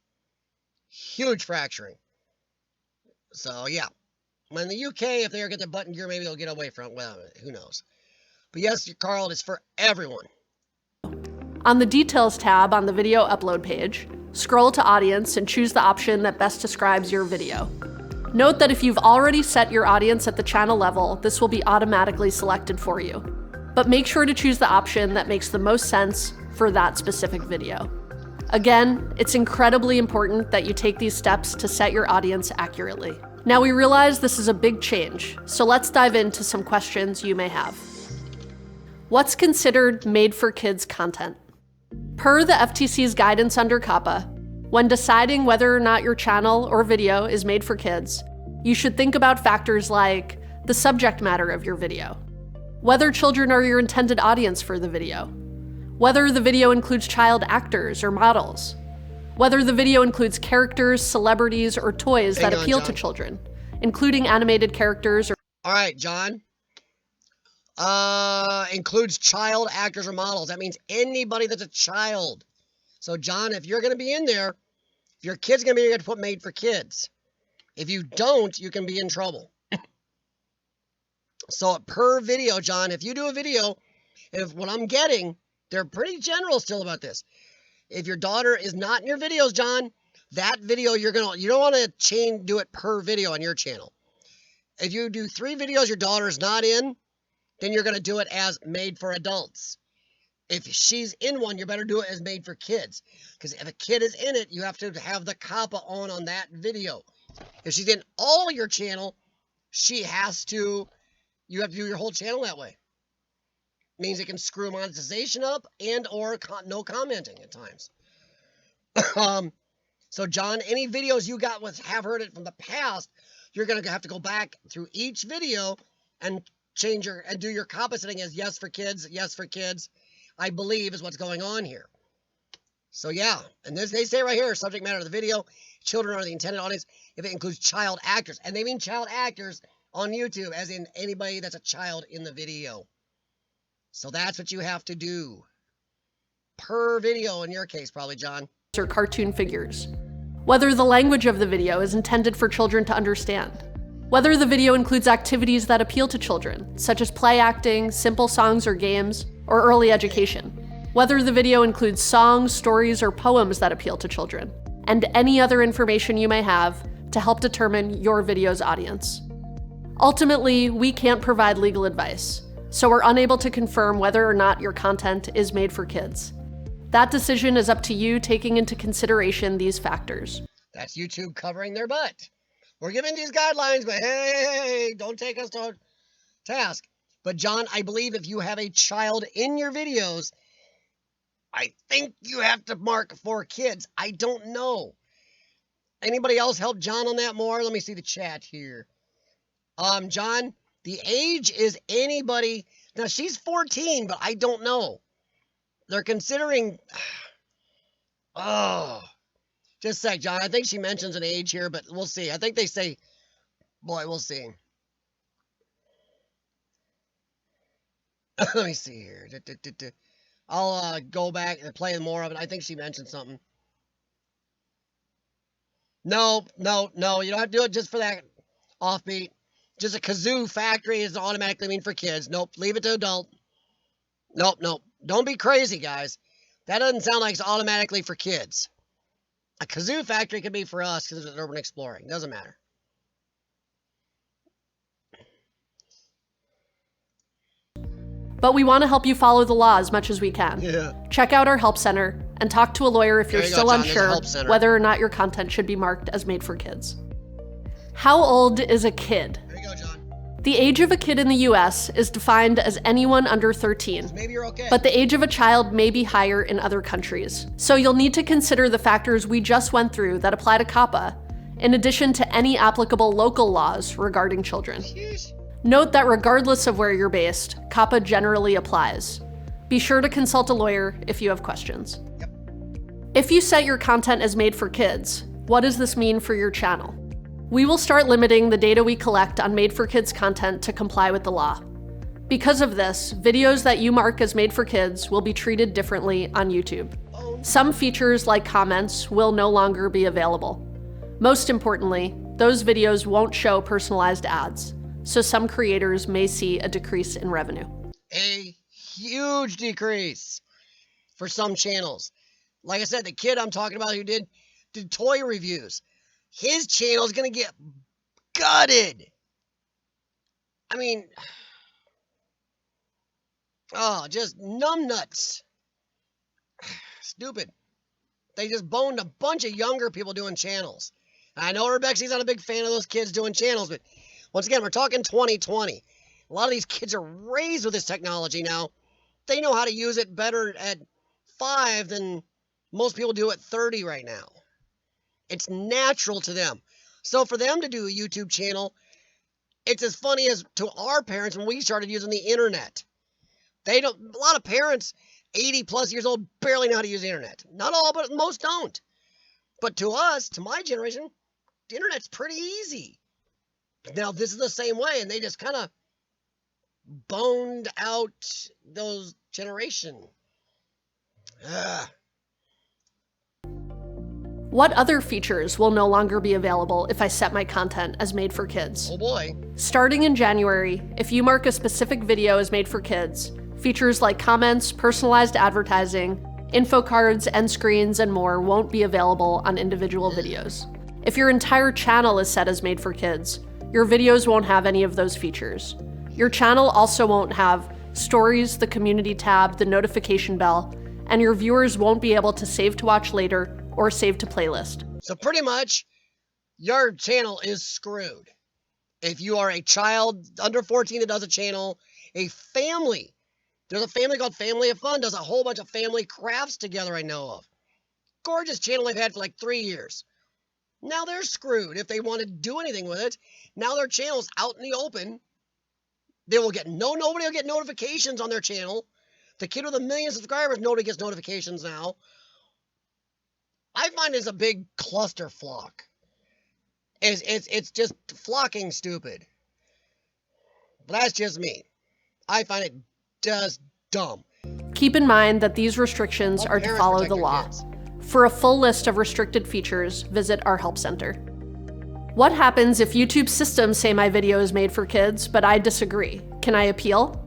Huge fracturing. So, yeah. When the UK, if they ever get their button gear, maybe they'll get away from it. Well, who knows. But yes, Carl, it's for everyone. On the Details tab on the video upload page, scroll to Audience and choose the option that best describes your video. Note that if you've already set your audience at the channel level, this will be automatically selected for you. But make sure to choose the option that makes the most sense for that specific video. Again, it's incredibly important that you take these steps to set your audience accurately. Now we realize this is a big change, so let's dive into some questions you may have. What's considered made for kids content? Per the FTC's guidance under COPPA, when deciding whether or not your channel or video is made for kids, you should think about factors like the subject matter of your video, whether children are your intended audience for the video, whether the video includes child actors or models, whether the video includes characters, celebrities, or toys that appeal to children, including animated characters or... All right, John. Includes child actors or models. That means anybody that's a child. So, John, if you're going to be in there, if your kid's going to be, you have to put made for kids. If you don't, you can be in trouble. So, per video, John, if you do a video, if what I'm getting, they're pretty general still about this. If your daughter is not in your videos, John, that video you don't want to do it per video on your channel. If you do 3 videos your daughter's not in, then you're going to do it as made for adults. If she's in one, you better do it as made for kids. Because if a kid is in it, you have to have the COPPA on that video. If she's in all your channel, you have to do your whole channel that way. Means it can screw monetization up and or no commenting at times. So, John, any videos you got have heard it from the past, you're going to have to go back through each video and change and do your COPPA setting as yes for kids, I believe is what's going on here. So yeah, and this, they say right here, subject matter of the video, children are the intended audience if it includes child actors. And they mean child actors on YouTube, as in anybody that's a child in the video. So that's what you have to do. Per video in your case, probably, John. Or cartoon figures. Whether the language of the video is intended for children to understand. Whether the video includes activities that appeal to children, such as play acting, simple songs or games, or early education. Whether the video includes songs, stories, or poems that appeal to children, and any other information you may have to help determine your video's audience. Ultimately, we can't provide legal advice, so we're unable to confirm whether or not your content is made for kids. That decision is up to you, taking into consideration these factors. That's YouTube covering their butt. We're giving these guidelines, but hey, don't take us to task. But John, I believe if you have a child in your videos, I think you have to mark for kids. I don't know. Anybody else help John on that more? Let me see the chat here. John, the age is anybody. Now, she's 14, but I don't know. They're considering... Oh, just a sec, John. I think she mentions an age here, but we'll see. I think they say... Boy, we'll see. Let me see here. I'll go back and play more of it. I think she mentioned something. No. You don't have to do it just for that offbeat. Just a kazoo factory is automatically mean for kids. Nope. Leave it to adult. Nope. Don't be crazy, guys. That doesn't sound like it's automatically for kids. A kazoo factory could be for us because it's urban exploring. Doesn't matter. But we want to help you follow the law as much as we can. Yeah. Check out our help center and talk to a lawyer if you're still unsure whether or not your content should be marked as made for kids. How old is a kid? There you go, John. The age of a kid in the US is defined as anyone under 13. So maybe you're okay. But the age of a child may be higher in other countries. So you'll need to consider the factors we just went through that apply to COPPA, in addition to any applicable local laws regarding children. Jeez. Note that regardless of where you're based, COPPA generally applies. Be sure to consult a lawyer if you have questions. Yep. If you set your content as made for kids, what does this mean for your channel? We will start limiting the data we collect on made for kids content to comply with the law. Because of this, videos that you mark as made for kids will be treated differently on YouTube. Some features like comments will no longer be available. Most importantly, those videos won't show personalized ads, so some creators may see a decrease in revenue. A huge decrease for some channels. Like I said, the kid I'm talking about who did toy reviews, his channel is going to get gutted. I mean, just numbnuts. Stupid. They just boned a bunch of younger people doing channels. I know Urbexy's not a big fan of those kids doing channels, but once again, we're talking 2020. A lot of these kids are raised with this technology now. They know how to use it better at 5 than most people do at 30 right now. It's natural to them. So for them to do a YouTube channel, it's as funny as to our parents when we started using the internet. A lot of parents, 80 plus years old, barely know how to use the internet. Not all, but most don't. But to us, to my generation, the internet's pretty easy. Now, this is the same way, and they just kind of boned out those generation. What other features will no longer be available if I set my content as made for kids? Oh boy. Starting in January, if you mark a specific video as made for kids, features like comments, personalized advertising, info cards, end screens, and more won't be available on individual videos. If your entire channel is set as made for kids, your videos won't have any of those features. Your channel also won't have stories, the community tab, the notification bell, and your viewers won't be able to save to watch later or save to playlist. So pretty much, your channel is screwed. If you are a child under 14 that does a channel, a family, there's a family called Family of Fun, does a whole bunch of family crafts together I know of. Gorgeous channel they've had for like 3 years. Now they're screwed if they want to do anything with it. Now their channel's out in the open. Nobody will get notifications on their channel. The kid with 1 million subscribers, nobody gets notifications now. I find it's a big cluster flock. It's just flocking stupid. But that's just me. I find it just dumb. Keep in mind that these restrictions are to follow the law. For a full list of restricted features, visit our help center. What happens if YouTube's systems say my video is made for kids, but I disagree? Can I appeal?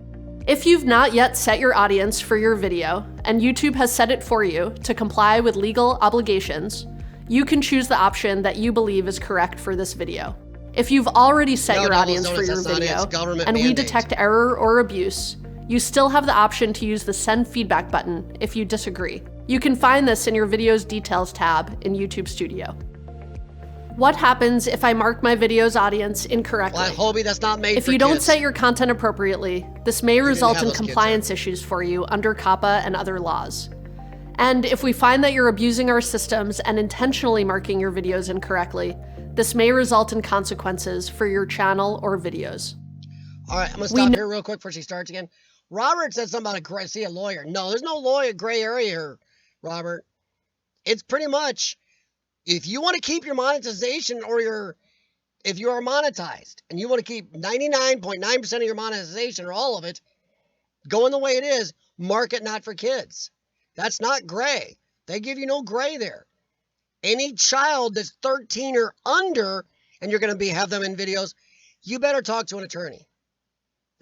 If you've not yet set your audience for your video, and YouTube has set it for you to comply with legal obligations, you can choose the option that you believe is correct for this video. If you've already set your audience for your video, and we detect error or abuse, you still have the option to use the Send Feedback button if you disagree. You can find this in your video's details tab in YouTube Studio. What happens if I mark my video's audience incorrectly? Well, Hobie, that's not made for If you don't set your content appropriately, this may result in compliance issues for you under COPPA and other laws. And if we find that you're abusing our systems and intentionally marking your videos incorrectly, this may result in consequences for your channel or videos. All right, I'm going to stop here real quick before she starts again. Robert said something about a lawyer. No, there's no gray area here, Robert. It's pretty much, if you want to keep your monetization if you are monetized and you want to keep 99.9% of your monetization or all of it going the way it is, market not for kids. That's not gray. They give you no gray there. Any child that's 13 or under, and you're going to have them in videos, you better talk to an attorney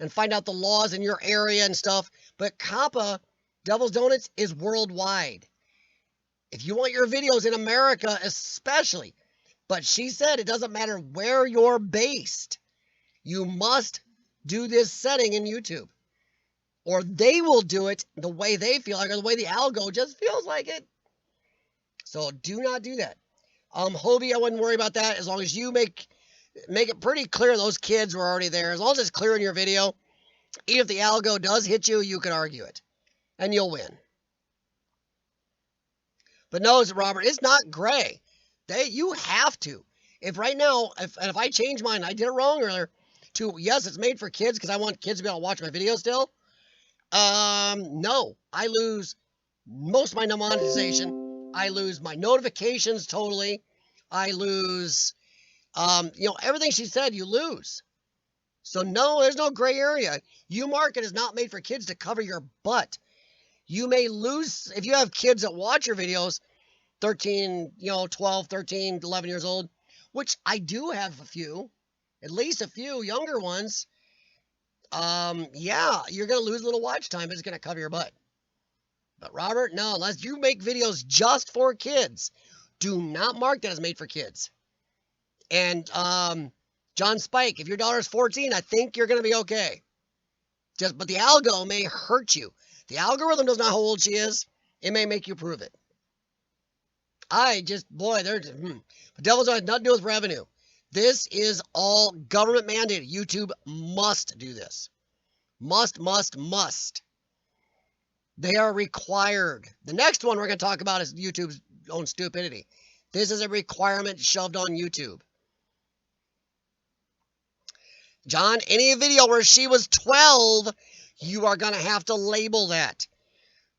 and find out the laws in your area and stuff. But COPPA, Devil's Donuts, is worldwide. If you want your videos in America especially, but she said it doesn't matter where you're based, you must do this setting in YouTube. Or they will do it the way they feel like, or the way the algo just feels like it. So do not do that. Hobie, I wouldn't worry about that as long as you make it pretty clear those kids were already there. As long as it's clear in your video, even if the algo does hit you, you can argue it. And you'll win. But no, Robert, it's not gray. You have to. If right now, if I change mine, I did it wrong earlier, to yes, it's made for kids because I want kids to be able to watch my videos still. No, I lose most of my monetization. I lose my notifications totally. I lose, everything she said, you lose. So no, there's no gray area. Market is not made for kids to cover your butt. You may lose, if you have kids that watch your videos, 13, 12, 13, 11 years old, which I do have a few, at least a few younger ones. Yeah, you're going to lose a little watch time. It's going to cover your butt. But Robert, no, unless you make videos just for kids, do not mark that as made for kids. And, John Spike, if your daughter's 14, I think you're going to be okay. But the algo may hurt you. The algorithm doesn't know how old she is. It may make you prove it. But Devil's Donuts has nothing to do with revenue. This is all government mandated. YouTube must do this. Must. They are required. The next one we're going to talk about is YouTube's own stupidity. This is a requirement shoved on YouTube. John, any video where she was 12, you are going to have to label that.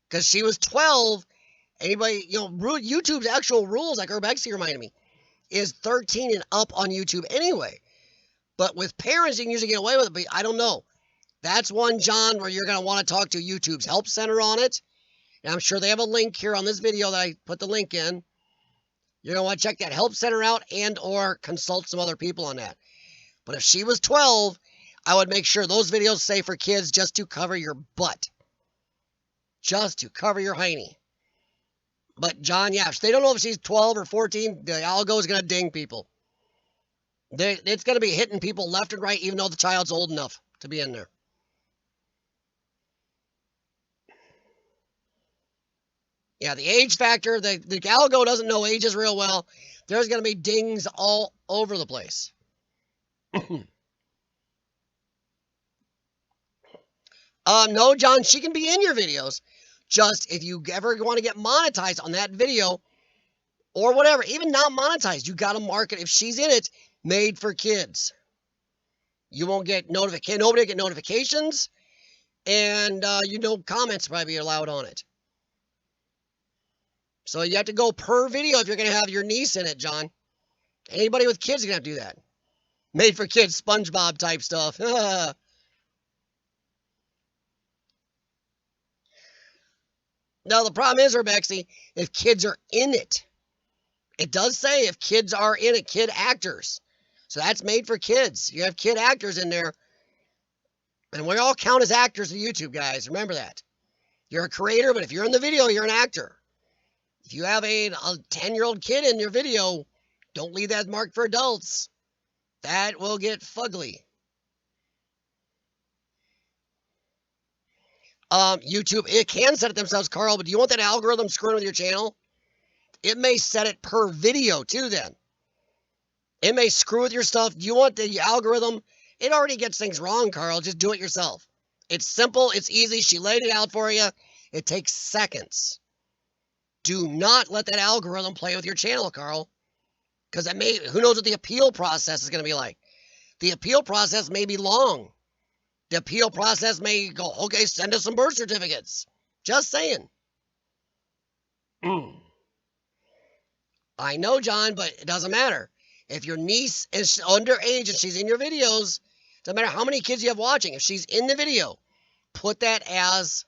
Because she was 12, YouTube's actual rules, like Urbexy reminded me, is 13 and up on YouTube anyway. But with parents, you can usually get away with it, but I don't know. That's one, John, where you're going to want to talk to YouTube's Help Center on it. And I'm sure they have a link here on this video that I put the link in. You're going to want to check that Help Center out and or consult some other people on that. But if she was 12, I would make sure those videos say for kids just to cover your butt. Just to cover your hiney. But John, yeah, if they don't know if she's 12 or 14, the algo is going to ding people. It's going to be hitting people left and right, even though the child's old enough to be in there. Yeah, the age factor, the algo doesn't know ages real well. There's going to be dings all over the place. No, John, she can be in your videos. Just if you ever want to get monetized on that video or whatever, even not monetized, you got to mark it. If she's in it, made for kids. You won't get nobody will get notifications, and comments probably be allowed on it. So you have to go per video if you're going to have your niece in it, John. Anybody with kids is going to have to do that. Made for kids, SpongeBob type stuff. Now, the problem is, Urbexy, if kids are in it, it does say if kids are in it, kid actors. So that's made for kids. You have kid actors in there. And we all count as actors in YouTube, guys. Remember that. You're a creator, but if you're in the video, you're an actor. If you have a 10-year-old kid in your video, don't leave that marked for adults. That will get fugly. YouTube, it can set it themselves, Carl, but do you want that algorithm screwing with your channel? It may set it per video, too, then. It may screw with your stuff. Do you want the algorithm? It already gets things wrong, Carl. Just do it yourself. It's simple. It's easy. She laid it out for you. It takes seconds. Do not let that algorithm play with your channel, Carl. Because who knows what the appeal process is going to be like. The appeal process may be long. The appeal process may go, okay, send us some birth certificates. Just saying. I know, John, but it doesn't matter. If your niece is underage and she's in your videos, doesn't matter how many kids you have watching. If she's in the video, put that as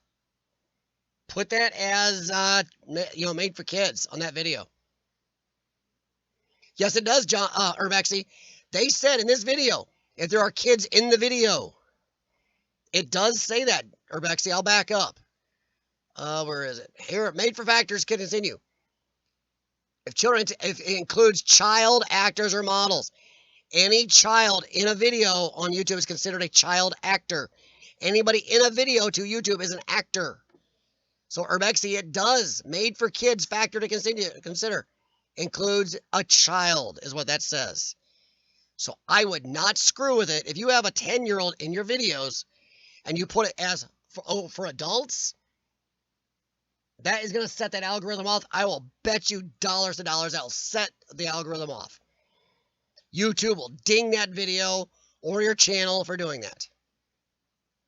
made for kids on that video. Yes, it does, John, Urbexy. They said in this video, if there are kids in the video, it does say that, Urbexy. I'll back up. Where is it? Here, made for factors can continue. If it includes child actors or models, any child in a video on YouTube is considered a child actor. Anybody in a video to YouTube is an actor. So Urbexy, it does made for kids factor to consider. Includes a child is what that says. So I would not screw with it. If you have a 10-year-old in your videos and you put it as for adults, that is going to set that algorithm off. I will bet you dollars to dollars that will set the algorithm off. YouTube will ding that video or your channel for doing that.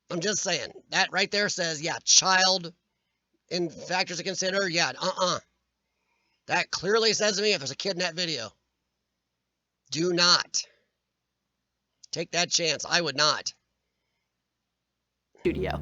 I'm just saying. That right there says, yeah, child in factors to consider. Yeah, That clearly says to me if there's a kid in that video. Do not take that chance. I would not. Studio.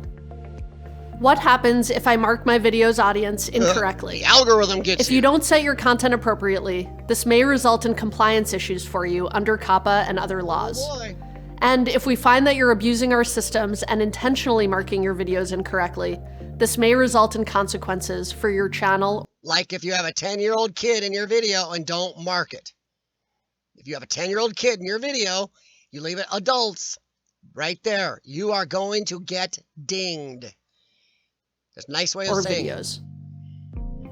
What happens if I mark my video's audience incorrectly? The algorithm gets If you don't set your content appropriately, this may result in compliance issues for you under COPPA and other laws. Oh boy. And if we find that you're abusing our systems and intentionally marking your videos incorrectly, this may result in consequences for your channel. Like if you have a 10-year-old kid in your video and don't mark it. If you have a 10-year-old kid in your video, you leave it adults right there. You are going to get dinged. That's a nice way of saying videos.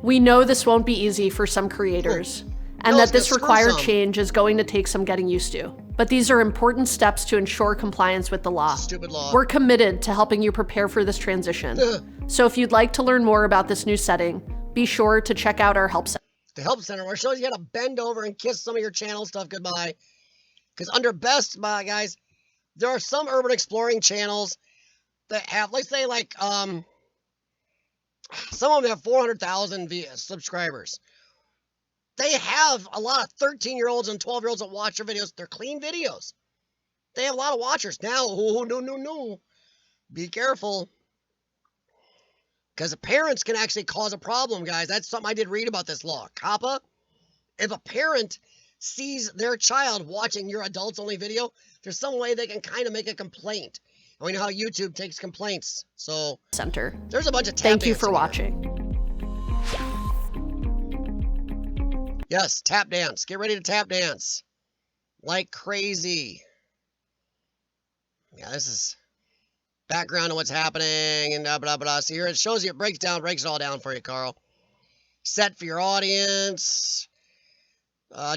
We know this won't be easy for some creators, and that this required change is going to take some getting used to. But these are important steps to ensure compliance with the law. Stupid law. We're committed to helping you prepare for this transition. So if you'd like to learn more about this new setting, be sure to check out our help center. The help center where it shows you how to bend over and kiss some of your channel stuff goodbye. Because under best, guys, there are some urban exploring channels that have, let's say like, some of them have 400,000 subscribers. They have a lot of 13-year-olds and 12-year-olds that watch their videos. They're clean videos. They have a lot of watchers. Now, no. Be careful. Because the parents can actually cause a problem, guys. That's something I did read about this law. COPPA, if a parent sees their child watching your adults-only video, there's some way they can kind of make a complaint. And we know how YouTube takes complaints. So, there's a bunch of tap Thank you for dancing watching. Yes, tap dance. Get ready to tap dance. Like crazy. Yeah, this is background of what's happening and blah, blah. So here it shows you, it breaks it all down for you, Carl. Set for your audience.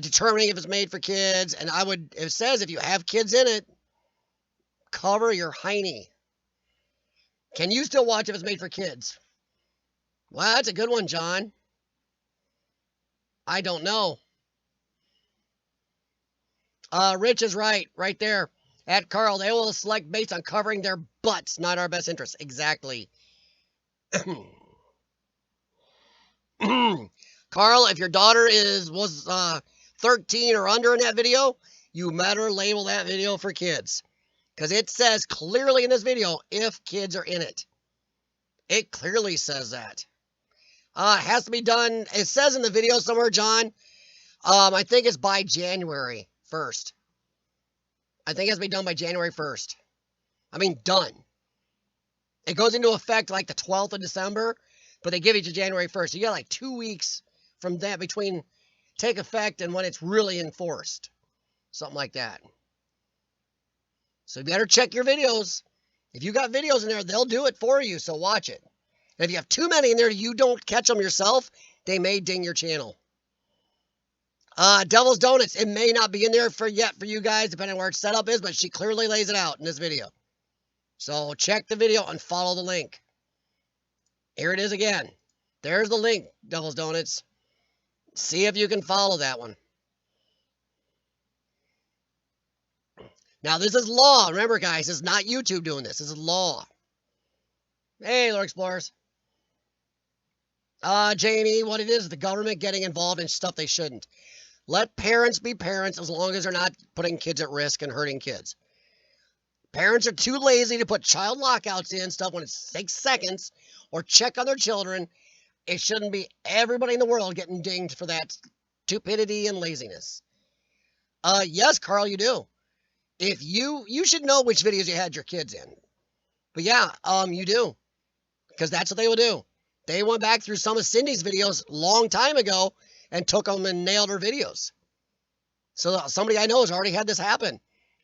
Determining if it's made for kids. And it says if you have kids in it, cover your hiney. Can you still watch if it's made for kids? Well, that's a good one, John. I don't know. Rich is right there. At Carl, they will select based on covering their butts, not our best interest. Exactly. Carl, if your daughter was 13 or under in that video, you better label that video for kids. Because it says clearly in this video, if kids are in it. It clearly says that. It has to be done, it says in the video somewhere, John, I think it's by January 1st. I think it has to be done by January 1st. I mean, done. It goes into effect like the 12th of December, but they give you to January 1st. You got like 2 weeks from that between take effect and when it's really enforced. Something like that. So you better check your videos. If you got videos in there, they'll do it for you, so watch it. And if you have too many in there, you don't catch them yourself, they may ding your channel. Devil's Donuts, it may not be in there for you guys, depending on where its setup is, but she clearly lays it out in this video. So check the video and follow the link. Here it is again. There's the link, Devil's Donuts. See if you can follow that one. Now, this is law. Remember, guys, this is not YouTube doing this. This is law. Hey, Lord Explorers. Jamie, what it is the government getting involved in stuff they shouldn't. Let parents be parents as long as they're not putting kids at risk and hurting kids. Parents are too lazy to put child lockouts in stuff when it takes seconds or check on their children. It shouldn't be everybody in the world getting dinged for that stupidity and laziness. Yes, Carl, you do. If you should know which videos you had your kids in. But yeah, you do. Because that's what they will do. They went back through some of Cindy's videos a long time ago and took them and nailed her videos. So somebody I know has already had this happen.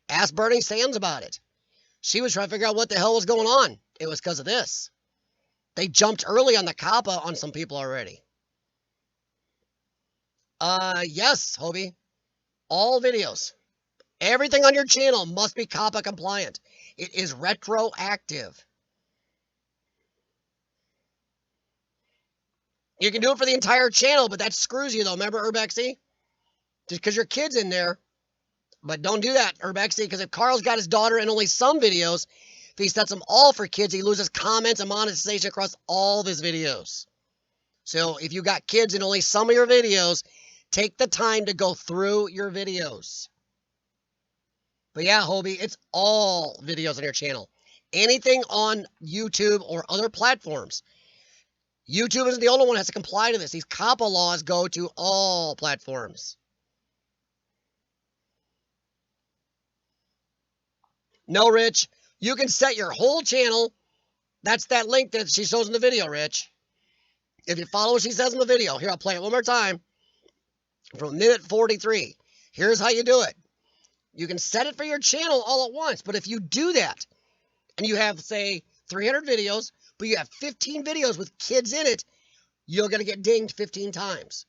Ask Bernie Sanders about it. She was trying to figure out what the hell was going on. It was because of this. They jumped early on the COPPA on some people already. Yes, Hobie. All videos. Everything on your channel must be COPPA compliant. It is retroactive. You can do it for the entire channel, but that screws you though. Remember Urbexy? Just because your kid's in there. But don't do that, Urbexy, because if Carl's got his daughter in only some videos, if he sets them all for kids, he loses comments and monetization across all of his videos. So if you got kids in only some of your videos, take the time to go through your videos. But yeah, Hobie, it's all videos on your channel. Anything on YouTube or other platforms. YouTube isn't the only one that has to comply to this. These COPPA laws go to all platforms. No, Rich. You can set your whole channel. That's that link that she shows in the video, Rich. If you follow what she says in the video. Here, I'll play it one more time. From minute 43. Here's how you do it. You can set it for your channel all at once. But if you do that, and you have, say, 300 videos, but you have 15 videos with kids in it, you're going to get dinged 15 times.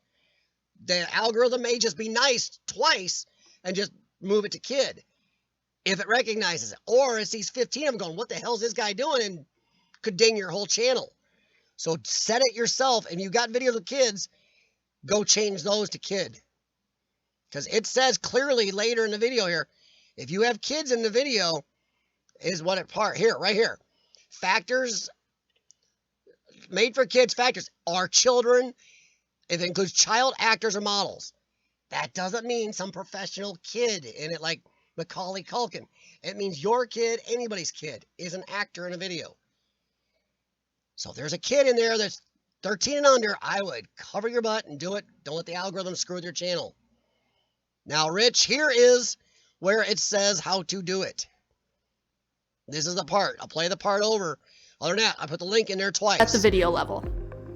The algorithm may just be nice twice and just move it to kid if it recognizes it. Or it sees 15 of them going, what the hell is this guy doing? And could ding your whole channel. So set it yourself. And you got videos of kids, go change those to kid. Because it says clearly later in the video here, if you have kids in the video, is what it part here, right here. Factors, made for kids factors are children. It includes child actors or models. That doesn't mean some professional kid in it like Macaulay Culkin. It means your kid, anybody's kid, is an actor in a video. So if there's a kid in there that's 13 and under, I would cover your butt and do it. Don't let the algorithm screw with your channel. Now, Rich, here is where it says how to do it. This is the part. I'll play the part over. Other than that, I put the link in there twice. At the video level.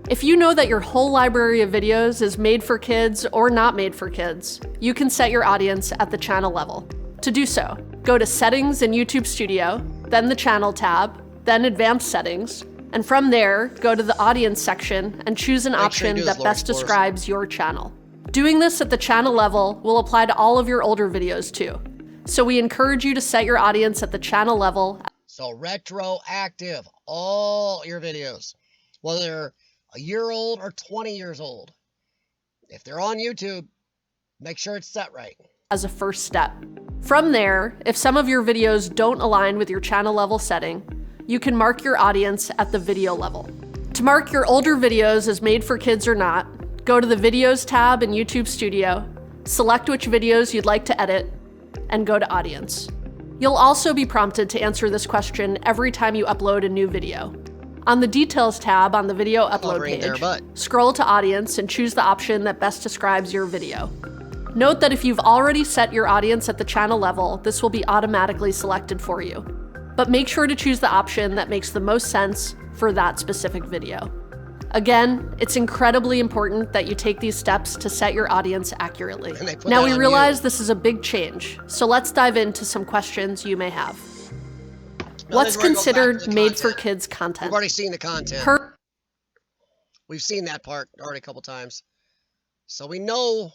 If you know that your whole library of videos is made for kids or not made for kids, you can set your audience at the channel level. To do so, go to Settings in YouTube Studio, then the Channel tab, then Advanced Settings, and from there, go to the Audience section and choose an option that best describes your channel. Doing this at the channel level will apply to all of your older videos too. So we encourage you to set your audience at the channel level. So retroactive, all your videos, whether they're a year old or 20 years old. If they're on YouTube, make sure it's set right. As a first step. From there, if some of your videos don't align with your channel level setting, you can mark your audience at the video level. To mark your older videos as made for kids or not, go to the Videos tab in YouTube Studio, select which videos you'd like to edit, and go to Audience. You'll also be prompted to answer this question every time you upload a new video. On the Details tab on the video upload page, scroll to Audience and choose the option that best describes your video. Note that if you've already set your audience at the channel level, this will be automatically selected for you. But make sure to choose the option that makes the most sense for that specific video. Again, it's incredibly important that you take these steps to set your audience accurately. Now we realize this is a big change, so let's dive into some questions you may have. What's considered made for kids content? We've already seen the content. We've seen that part already a couple times. So we know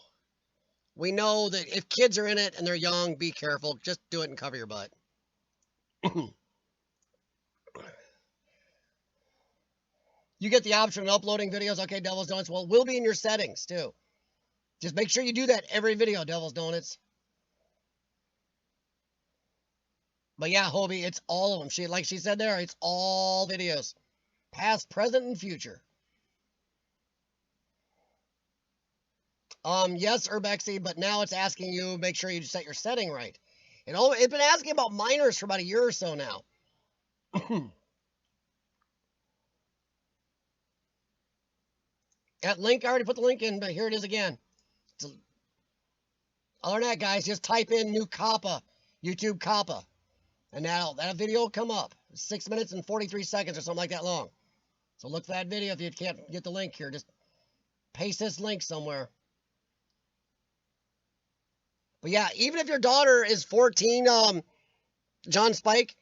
that if kids are in it and they're young, be careful. Just do it and cover your butt. You get the option of uploading videos. Okay, Devil's Donuts. Well, it will be in your settings, too. Just make sure you do that every video, Devil's Donuts. But yeah, Hobie, it's all of them. Like she said there, it's all videos. Past, present, and future. Yes, Urbexy, but now it's asking you, make sure you set your setting right. It's been asking about minors for about a year or so now. That link, I already put the link in, but here it is again. Other than that, guys, just type in new COPPA, YouTube COPPA, and that video will come up. 6 minutes and 43 seconds or something like that long. So look for that video if you can't get the link here. Just paste this link somewhere. But yeah, even if your daughter is 14, John Spike,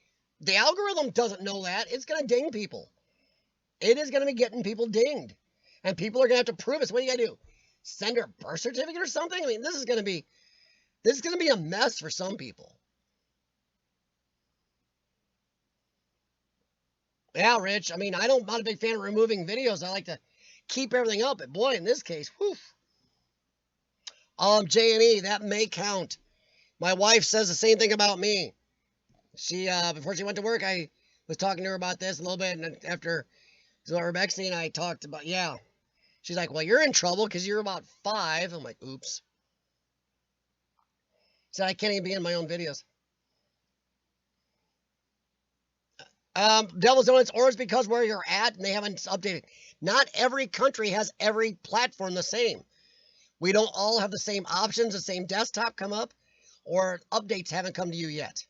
the algorithm doesn't know that. It's going to ding people. It is going to be getting people dinged. And people are going to have to prove it. So what do you got to do? Send her a birth certificate or something? I mean, this is going to be a mess for some people. Yeah, Rich. I mean, I'm not a big fan of removing videos. I like to keep everything up. But boy, in this case, whew. J&E, that may count. My wife says the same thing about me. She, before she went to work, I was talking to her about this a little bit, and after Urbexy and I talked about, yeah. She's like, well, you're in trouble because you're about 5. I'm like, oops. Said I can't even be in my own videos. Devil's Donuts, or it's because where you're at and they haven't updated. Not every country has every platform the same. We don't all have the same options, the same desktop come up, or updates haven't come to you yet.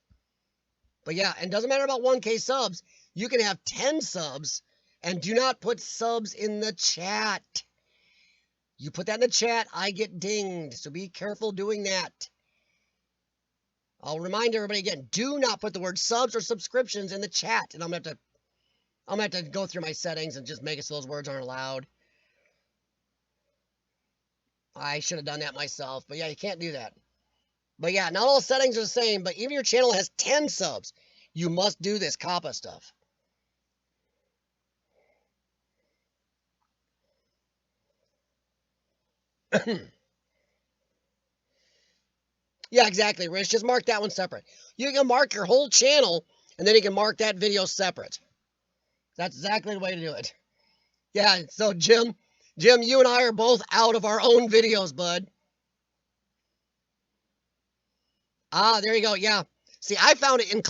But yeah, and it doesn't matter about 1K subs. You can have 10 subs, and do not put subs in the chat. You put that in the chat, I get dinged. So be careful doing that. I'll remind everybody again, do not put the word subs or subscriptions in the chat. And I'm gonna have to go through my settings and just make it so those words aren't allowed. I should have done that myself. But yeah, you can't do that. But yeah, not all settings are the same. But even your channel has 10 subs, you must do this COPPA stuff. Yeah, exactly, Rich. Just mark that one separate. You can mark your whole channel, and then you can mark that video separate. That's exactly the way to do it. Yeah, so Jim, you and I are both out of our own videos, bud. Ah, there you go. Yeah. See, I found it in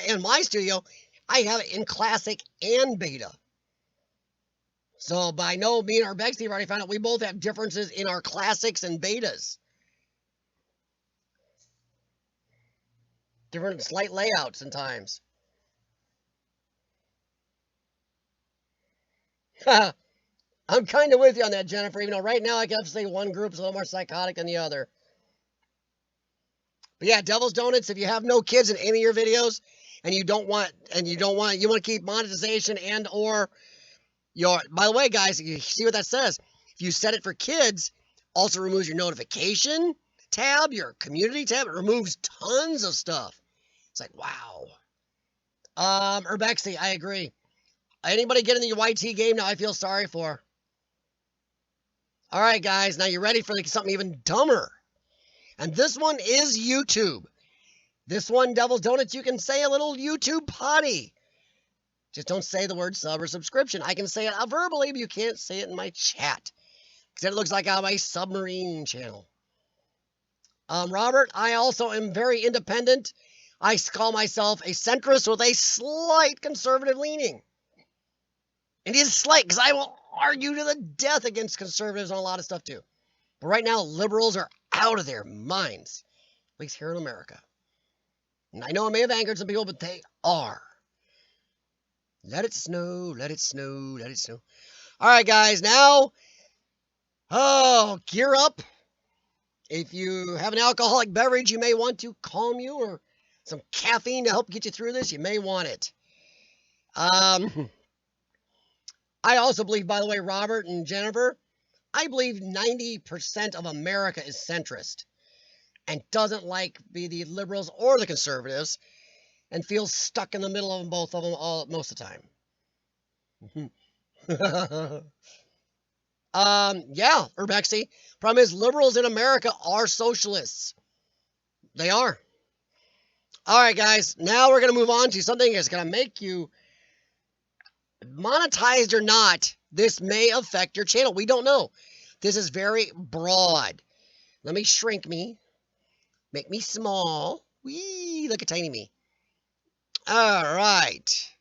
in my studio, I have it in classic and beta. So, but I know me and Urbexy have already found out we both have differences in our classics and betas. Different slight layouts sometimes. I'm kind of with you on that, Jennifer. Even though right now I can have to say one group's a little more psychotic than the other. But yeah, Devil's Donuts, if you have no kids in any of your videos and you want to keep monetization and or by the way, guys, you see what that says? If you set it for kids, also removes your notification tab, your community tab. It removes tons of stuff. It's like, wow. Urbexy, I agree. Anybody get in the YT game now, I feel sorry for. All right, guys, now you're ready for something even dumber. And this one is YouTube. This one, Devil's Donuts, you can say a little YouTube potty. Just don't say the word sub or subscription. I can say it verbally, but you can't say it in my chat. Because it looks like I'm a submarine channel. Robert, I also am very independent. I call myself a centrist with a slight conservative leaning. And it is slight, because I will argue to the death against conservatives on a lot of stuff too. But right now, liberals are out of their minds. At least here in America. And I know I may have angered some people, but they are. Let it snow, let it snow, let it snow. All right, guys, now, gear up. If you have an alcoholic beverage you may want to calm you, or some caffeine to help get you through this, you may want it. I also believe, by the way, Robert and Jennifer, I believe 90% of America is centrist and doesn't like be the liberals or the conservatives and feels stuck in the middle of both of them most of the time. Yeah, Urbexy. Problem is, liberals in America are socialists. They are. All right, guys. Now we're going to move on to something that's going to make you monetized or not. This may affect your channel. We don't know. This is very broad. Let me shrink me. Make me small. Wee, look at tiny me. All right.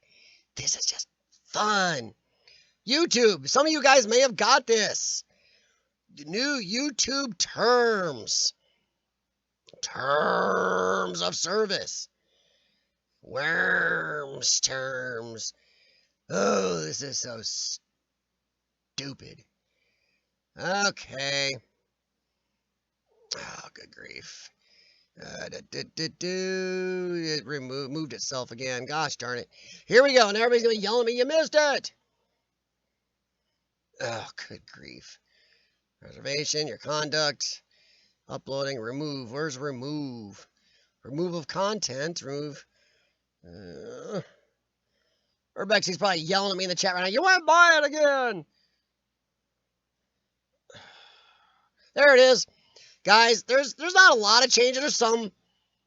This is just fun. YouTube. Some of you guys may have got this. New YouTube terms. Terms of service. Worms terms. Oh, this is so stupid. Okay. Oh, good grief. It moved itself again. Gosh darn it. Here we go. And everybody's going to yell at me. You missed it. Oh, good grief. Reservation, your conduct, uploading, remove. Where's remove? Remove of content. Remove. Urbexy's probably yelling at me in the chat right now. You went by it again. There it is. Guys, there's not a lot of changes. There's some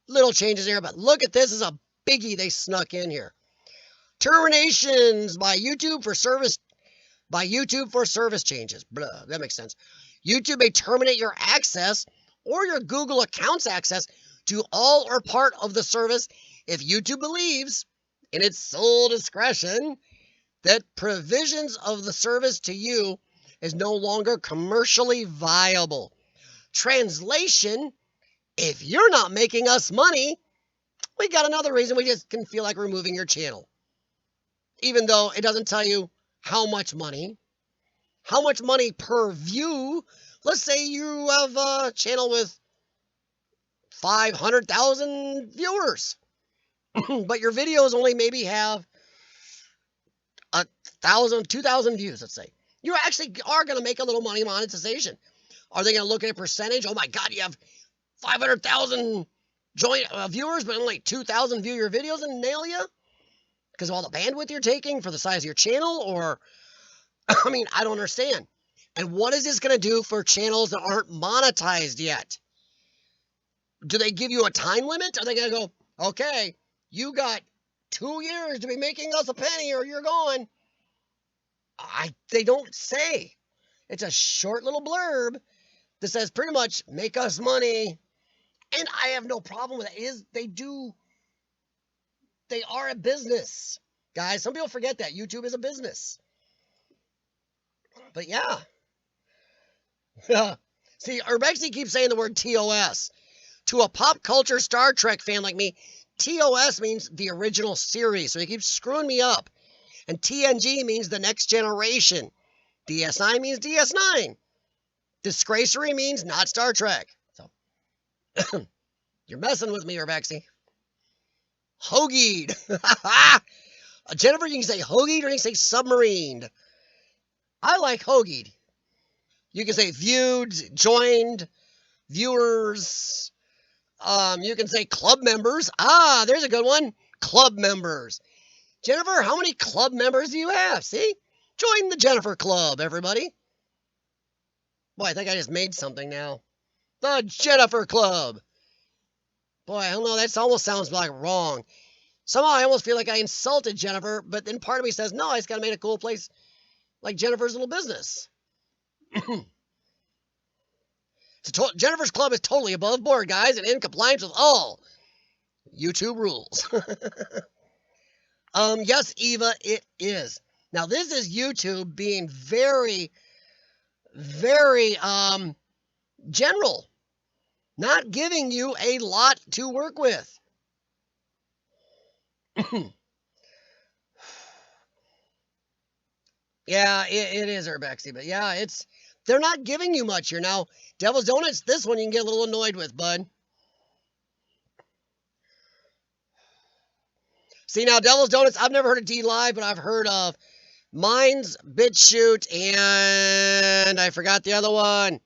little changes here, but look at this. This is a biggie they snuck in here. Terminations by YouTube for service changes. Blah, that makes sense. YouTube may terminate your access or your Google account's access to all or part of the service if YouTube believes, in its sole discretion, that provisions of the service to you is no longer commercially viable. Translation, if you're not making us money, we got another reason we just can feel like removing your channel. Even though it doesn't tell you how much money per view. Let's say you have a channel with 500,000 viewers, but your videos only maybe have 1,000, 2,000 views, let's say. You actually are going to make a little money monetization. Are they going to look at a percentage? Oh my God, you have 500,000 viewers, but only 2,000 view your videos and nail you? Because of all the bandwidth you're taking for the size of your channel? Or, I mean, I don't understand. And what is this going to do for channels that aren't monetized yet? Do they give you a time limit? Are they going to go, okay, you got 2 years to be making us a penny or you're going? They don't say. It's a short little blurb that says pretty much, make us money. And I have no problem with it. They are a business. Guys, some people forget that. YouTube is a business. But yeah. See, Urbexy keeps saying the word TOS. To a pop culture Star Trek fan like me, TOS means the original series. So he keeps screwing me up. And TNG means the next generation. DS9 means DS9. Disgracery means not Star Trek. So you're messing with me, Urbexy. Hoagied. Jennifer, you can say hoagied or you can say submarined. I like hoagied. You can say viewed, joined, viewers. You can say club members. Ah, there's a good one. Club members. Jennifer, how many club members do you have? See? Join the Jennifer Club, everybody. Boy, I think I just made something now. The Jennifer Club. Boy, I don't know. That almost sounds like wrong. Somehow I almost feel like I insulted Jennifer, but then part of me says, no, I just got to make a cool place like Jennifer's little business. Jennifer's Club is totally above board, guys, and in compliance with all YouTube rules. Yes, Eva, it is. Now, this is YouTube being very, very general. Not giving you a lot to work with. Yeah, it is Urbexy, but yeah, they're not giving you much here. Now, Devil's Donuts, this one you can get a little annoyed with, bud. See, now, Devil's Donuts, I've never heard of D-Live, but I've heard of Minds, BitChute, and I forgot the other one.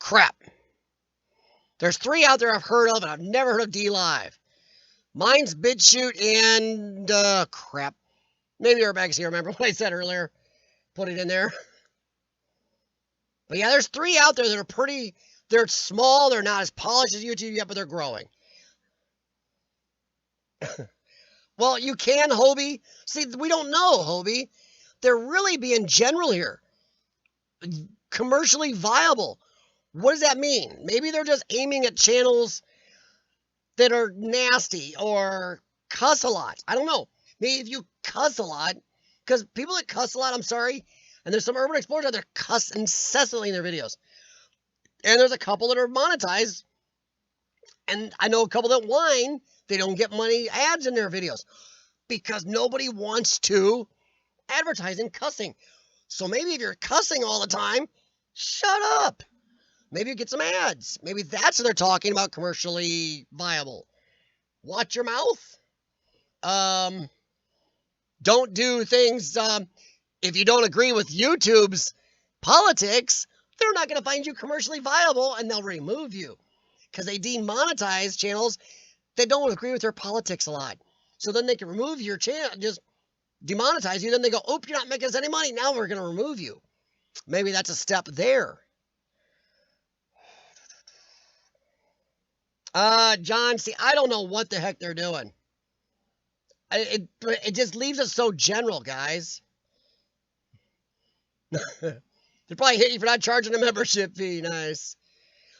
Crap. There's 3 out there I've heard of, and I've never heard of D-Live. Minds, BitChute, and crap. Maybe Urbexy, remember what I said earlier. put it in there. But yeah, there's 3 out there that are pretty, they're small, they're not as polished as YouTube yet, but they're growing. Well, you can, Hobie. See, we don't know, Hobie. They're really being general here. Commercially viable. What does that mean? Maybe they're just aiming at channels that are nasty or cuss a lot. I don't know. Maybe if you cuss a lot, because people that cuss a lot, I'm sorry, and there's some urban explorers out there cuss incessantly in their videos. And there's a couple that are monetized, and I know a couple that whine they don't get money ads in their videos because nobody wants to advertise in cussing. So maybe if you're cussing all the time, shut up. Maybe you get some ads. Maybe that's what they're talking about, commercially viable. Watch your mouth. Don't do things, if you don't agree with YouTube's politics, they're not going to find you commercially viable and they'll remove you because they demonetize channels that don't agree with their politics a lot. So then they can remove your channel, just demonetize you. Then they go, "Oop, you're not making us any money. Now we're going to remove you." Maybe that's a step there. John, see, I don't know what the heck they're doing. It just leaves us so general, guys. They probably hit you for not charging a membership fee. Nice.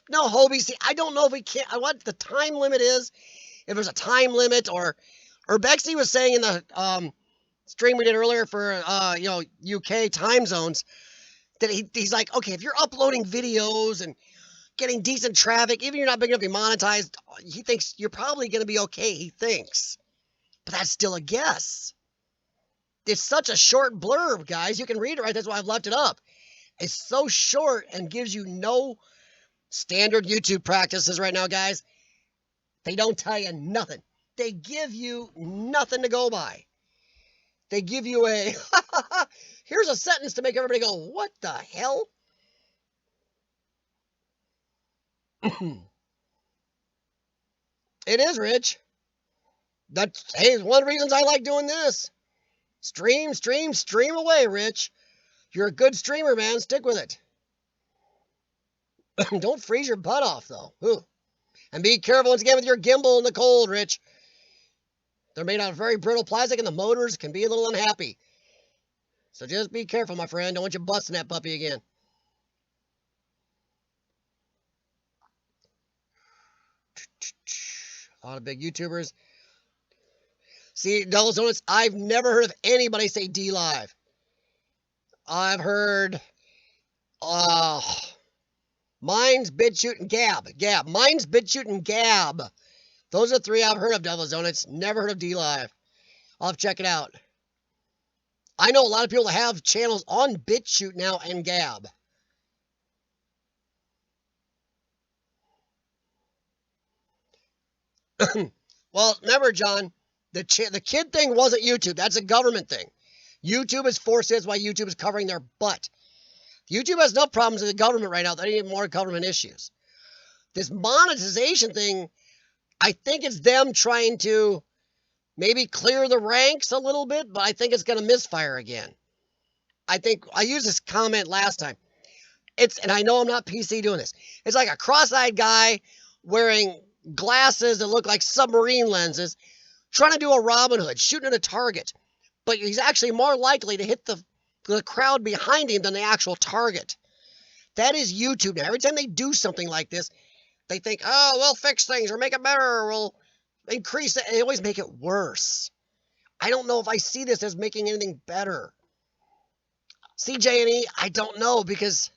No, Hobie, see, I don't know if we can't, what the time limit is. If there's a time limit, or Urbexy was saying in the stream we did earlier for, UK time zones, that he's like, okay, if you're uploading videos and getting decent traffic, even if you're not big enough to be monetized, he thinks you're probably going to be okay, he thinks. But that's still a guess. It's such a short blurb, guys. You can read it, right? That's why I've left it up. It's so short and gives you no standard YouTube practices right now, guys. They don't tell you nothing. They give you nothing to go by. They give you a, here's a sentence to make everybody go, what the hell? It is, Rich. That's, hey, it's one of the reasons I like doing this. Stream, stream, stream away, Rich. You're a good streamer, man. Stick with it. Don't freeze your butt off, though. Ooh. And be careful, once again, with your gimbal in the cold, Rich. They're made out of very brittle plastic, and the motors can be a little unhappy. So just be careful, my friend. Don't want you busting that puppy again. A lot of big YouTubers. See, Double Donuts, I've never heard of anybody say D Live. I've heard, Mine's, BitChute, and Gab. Mine's, BitChute, and Gab. Those are 3 I've heard of, Double Donuts. Never heard of D Live. I'll have to check it out. I know a lot of people that have channels on BitChute now and Gab. Well, remember, John, the kid thing wasn't YouTube. That's a government thing. YouTube is forced. That's why YouTube is covering their butt. YouTube has enough problems with the government right now. They need more government issues. This monetization thing, I think it's them trying to maybe clear the ranks a little bit, but I think it's going to misfire again. I think I used this comment last time. And I know I'm not PC doing this. It's like a cross-eyed guy wearing glasses that look like submarine lenses, trying to do a Robin Hood, shooting at a target. But he's actually more likely to hit the crowd behind him than the actual target. That is YouTube now. Every time they do something like this, they think, oh, we'll fix things or make it better, or we'll increase it. And they always make it worse. I don't know if I see this as making anything better. CJ&E, I don't know, because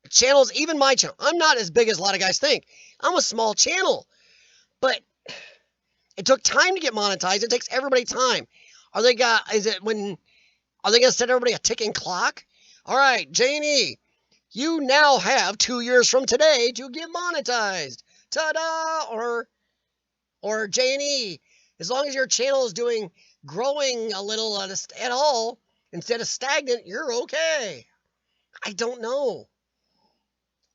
channels, even my channel, I'm not as big as a lot of guys think. I'm a small channel, but it took time to get monetized. It takes everybody time. Are they going to set everybody a ticking clock? All right, J&E, you now have 2 years from today to get monetized. Ta-da! Or J&E, as long as your channel is growing a little at all, instead of stagnant, you're okay. I don't know.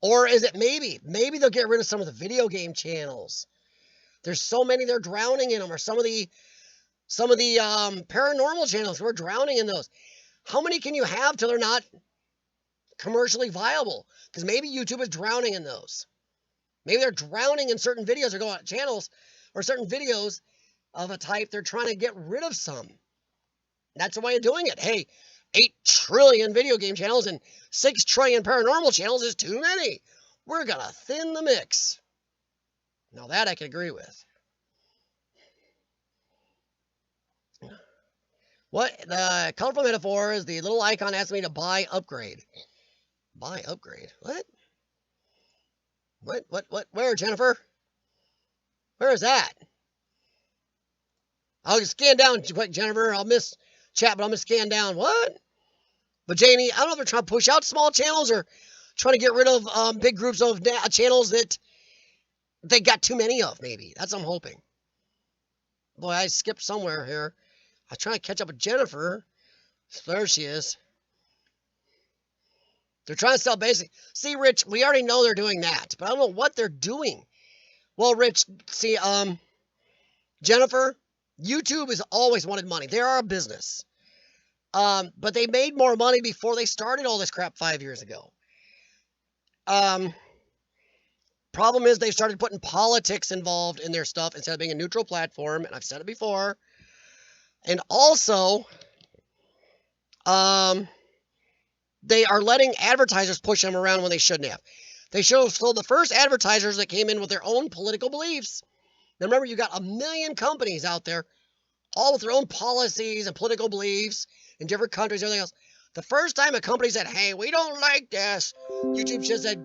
Or is it maybe they'll get rid of some of the video game channels. There's so many they're drowning in them, or some of the paranormal channels, we're drowning in those. How many can you have till they're not commercially viable? Because maybe YouTube is drowning in those. Maybe they're drowning in certain videos or going on channels or certain videos of a type. They're trying to get rid of some. That's the way of doing it. Hey, 8 trillion video game channels and 6 trillion paranormal channels is too many. We're going to thin the mix. Now that I can agree with. What the colorful metaphor is the little icon asking me to buy upgrade. Buy upgrade? What? What? Where, Jennifer? Where is that? I'll scan down quick, Jennifer. I'll miss chat, but I'm going to scan down. What? But Janie, I don't know if they're trying to push out small channels or trying to get rid of big groups of channels that they got too many of, maybe. That's what I'm hoping. Boy, I skipped somewhere here. I was trying to catch up with Jennifer. There she is. They're trying to sell basic. See, Rich, we already know they're doing that, but I don't know what they're doing. Well, Rich, see, Jennifer, YouTube has always wanted money. They are a business. But they made more money before they started all this crap 5 years ago. Problem is they started putting politics involved in their stuff instead of being a neutral platform, and I've said it before. And also, they are letting advertisers push them around when they shouldn't have. They should have sold the first advertisers that came in with their own political beliefs. Now remember, you got a million companies out there, all with their own policies and political beliefs in different countries and everything else. The first time a company said, hey, we don't like this, YouTube just said,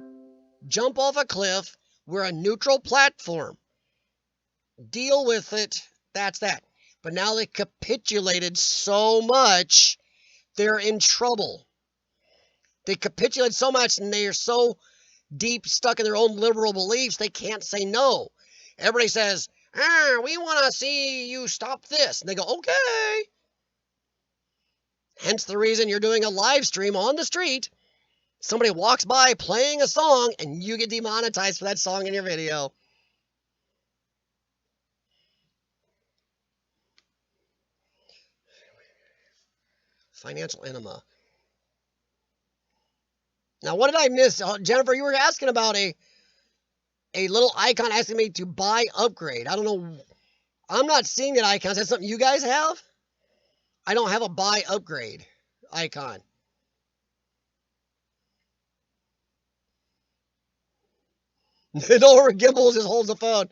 jump off a cliff. We're a neutral platform. Deal with it. That's that. But now they capitulated so much, they're in trouble. They capitulate so much and they are so deep stuck in their own liberal beliefs, they can't say no. Everybody says, we want to see you stop this. And they go, okay. Hence the reason you're doing a live stream on the street. Somebody walks by playing a song and you get demonetized for that song in your video. Financial enema. Now, what did I miss? Jennifer, you were asking about a little icon asking me to buy upgrade. I don't know. I'm not seeing that icon. Is that something you guys have? I don't have a buy upgrade icon. No, Gimbal just holds the phone.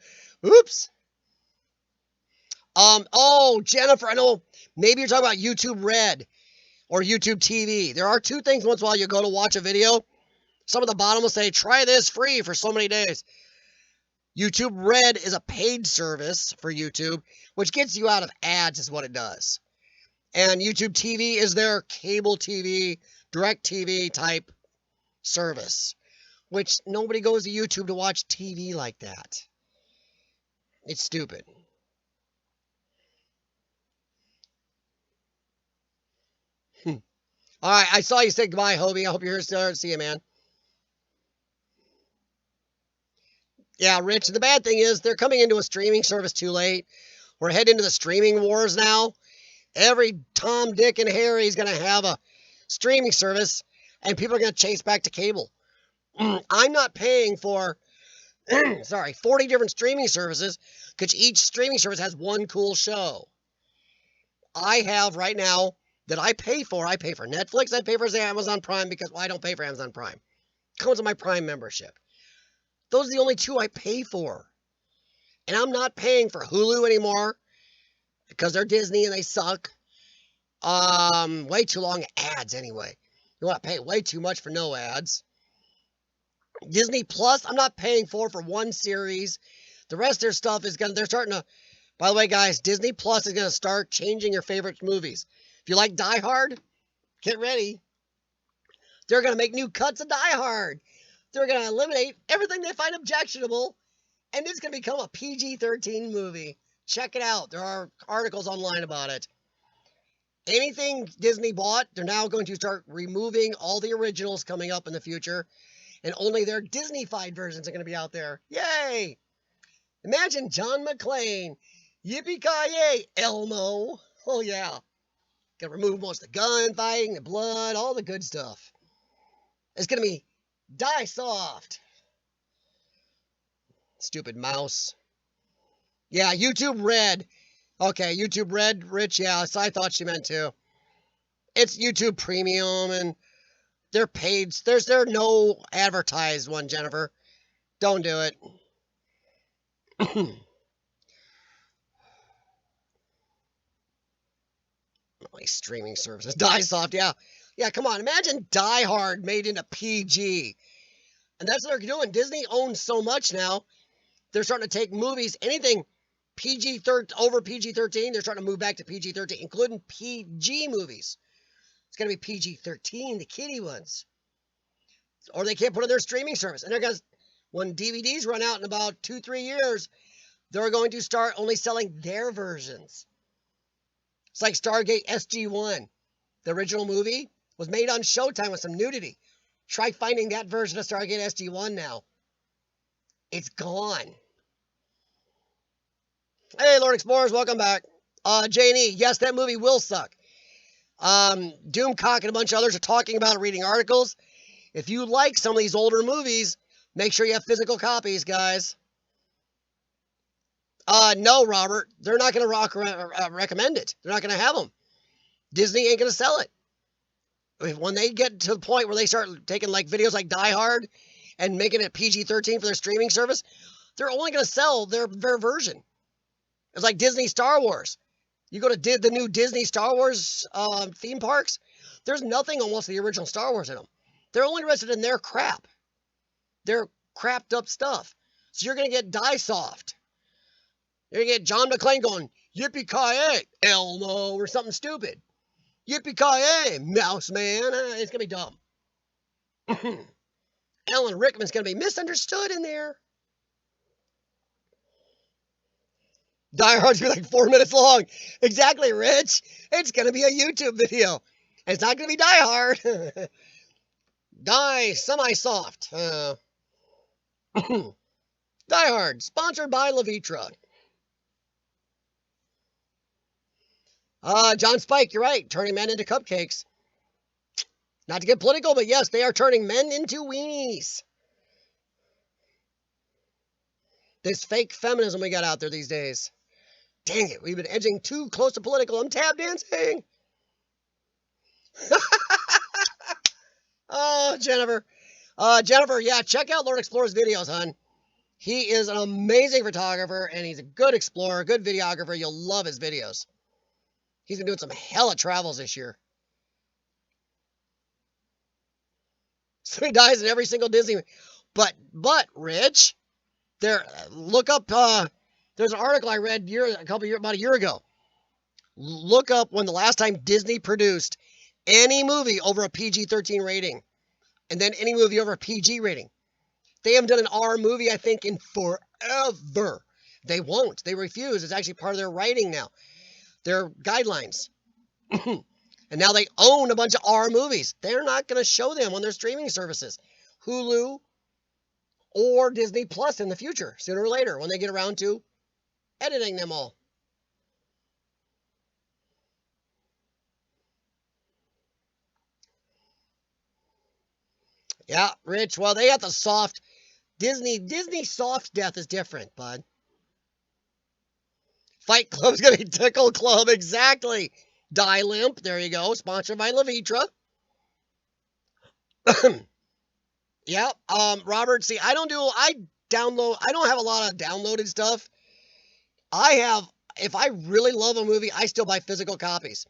Oops. Oh, Jennifer, I know. Maybe you're talking about YouTube Red or YouTube TV. There are two things once in a while you go to watch a video. Some of the bottom will say, try this free for so many days. YouTube Red is a paid service for YouTube, which gets you out of ads is what it does. And YouTube TV is their cable TV, direct TV type service, which nobody goes to YouTube to watch TV like that. It's stupid. All right, I saw you say goodbye, Hobie. I hope you're here still. See you, man. Yeah, Rich, the bad thing is they're coming into a streaming service too late. We're heading into the streaming wars now. Every Tom, Dick, and Harry is going to have a streaming service, and people are going to chase back to cable. I'm not paying for, 40 different streaming services because each streaming service has one cool show. I have right now that I pay for Netflix, I pay for Amazon Prime because I don't pay for Amazon Prime. It comes with my Prime membership. Those are the only two I pay for. And I'm not paying for Hulu anymore because they're Disney and they suck. Way too long ads anyway. You want to pay way too much for no ads. Disney Plus, I'm not paying for one series. The rest of their stuff is they're starting to, by the way, guys, Disney Plus is going to start changing your favorite movies. If you like Die Hard, get ready. They're going to make new cuts of Die Hard. They're going to eliminate everything they find objectionable, and it's going to become a PG-13 movie. Check it out. There are articles online about it. Anything Disney bought, they're now going to start removing all the originals coming up in the future, and only their Disney-fied versions are going to be out there. Yay! Imagine John McClane. Yippee-ki-yay, Elmo. Oh, yeah. Gonna remove most of the gunfighting, the blood, all the good stuff. It's gonna be die soft. Stupid mouse. Yeah, YouTube Red. Okay, YouTube Red, Rich, yeah, so I thought she meant too. It's YouTube Premium, and they're paid. There's no advertised one, Jennifer. Don't do it. My streaming services. Die soft, yeah. Yeah, come on. Imagine Die Hard made into PG. And that's what they're doing. Disney owns so much now. They're starting to take movies, anything over PG-13, they're starting to move back to PG-13, including PG movies. It's going to be PG-13, the kiddie ones. Or they can't put it in their streaming service. And they're going to, when DVDs run out in about 2-3 years, they're going to start only selling their versions. It's like Stargate SG-1. The original movie was made on Showtime with some nudity. Try finding that version of Stargate SG-1 now. It's gone. Hey, Lord Explorers, welcome back. J&E, yes, that movie will suck. Doomcock and a bunch of others are talking about it, reading articles. If you like some of these older movies, make sure you have physical copies, guys. No, Robert, they're not going to recommend it. They're not going to have them. Disney ain't going to sell it. When they get to the point where they start taking like videos like Die Hard and making it PG-13 for their streaming service, they're only going to sell their version. It's like Disney Star Wars. You go to the new Disney Star Wars theme parks, there's nothing almost the original Star Wars in them. They're only interested in their crap. Their crapped up stuff. So you're going to get Die Soft. You're going to get John McClane going, yippee-ki-yay, Elmo, or something stupid. Yippee-ki-yay, Mouse Man. It's going to be dumb. Alan Rickman's going to be misunderstood in there. Die Hard's going to be like 4 minutes long. Exactly, Rich. It's going to be a YouTube video. And it's not going to be Die Hard. Die Semi-Soft. Die Hard, sponsored by Levitra. John Spike, you're right. Turning men into cupcakes. Not to get political, but yes, they are turning men into weenies. This fake feminism we got out there these days. Dang it, we've been edging too close to political. I'm tap dancing. Oh, Jennifer. Jennifer, yeah, check out Lord Explorer's videos, hon. He is an amazing photographer, and he's a good explorer, good videographer. You'll love his videos. He's been doing some hella travels this year. So he dies in every single Disney. But Rich, look up, there's an article I read about a year ago. Look up when the last time Disney produced any movie over a PG-13 rating. And then any movie over a PG rating. They haven't done an R movie, I think, in forever. They won't. They refuse. It's actually part of their writing now. Their guidelines. And now they own a bunch of R movies. They're not going to show them on their streaming services. Hulu or Disney Plus in the future, sooner or later, when they get around to editing them all. Yeah, Rich. Well, they got the soft Disney soft death is different, bud. Fight Club's gonna be Tickle Club, exactly. Die Limp, there you go. Sponsored by Levitra. Yeah, Robert. See, I don't have a lot of downloaded stuff. If I really love a movie, I still buy physical copies.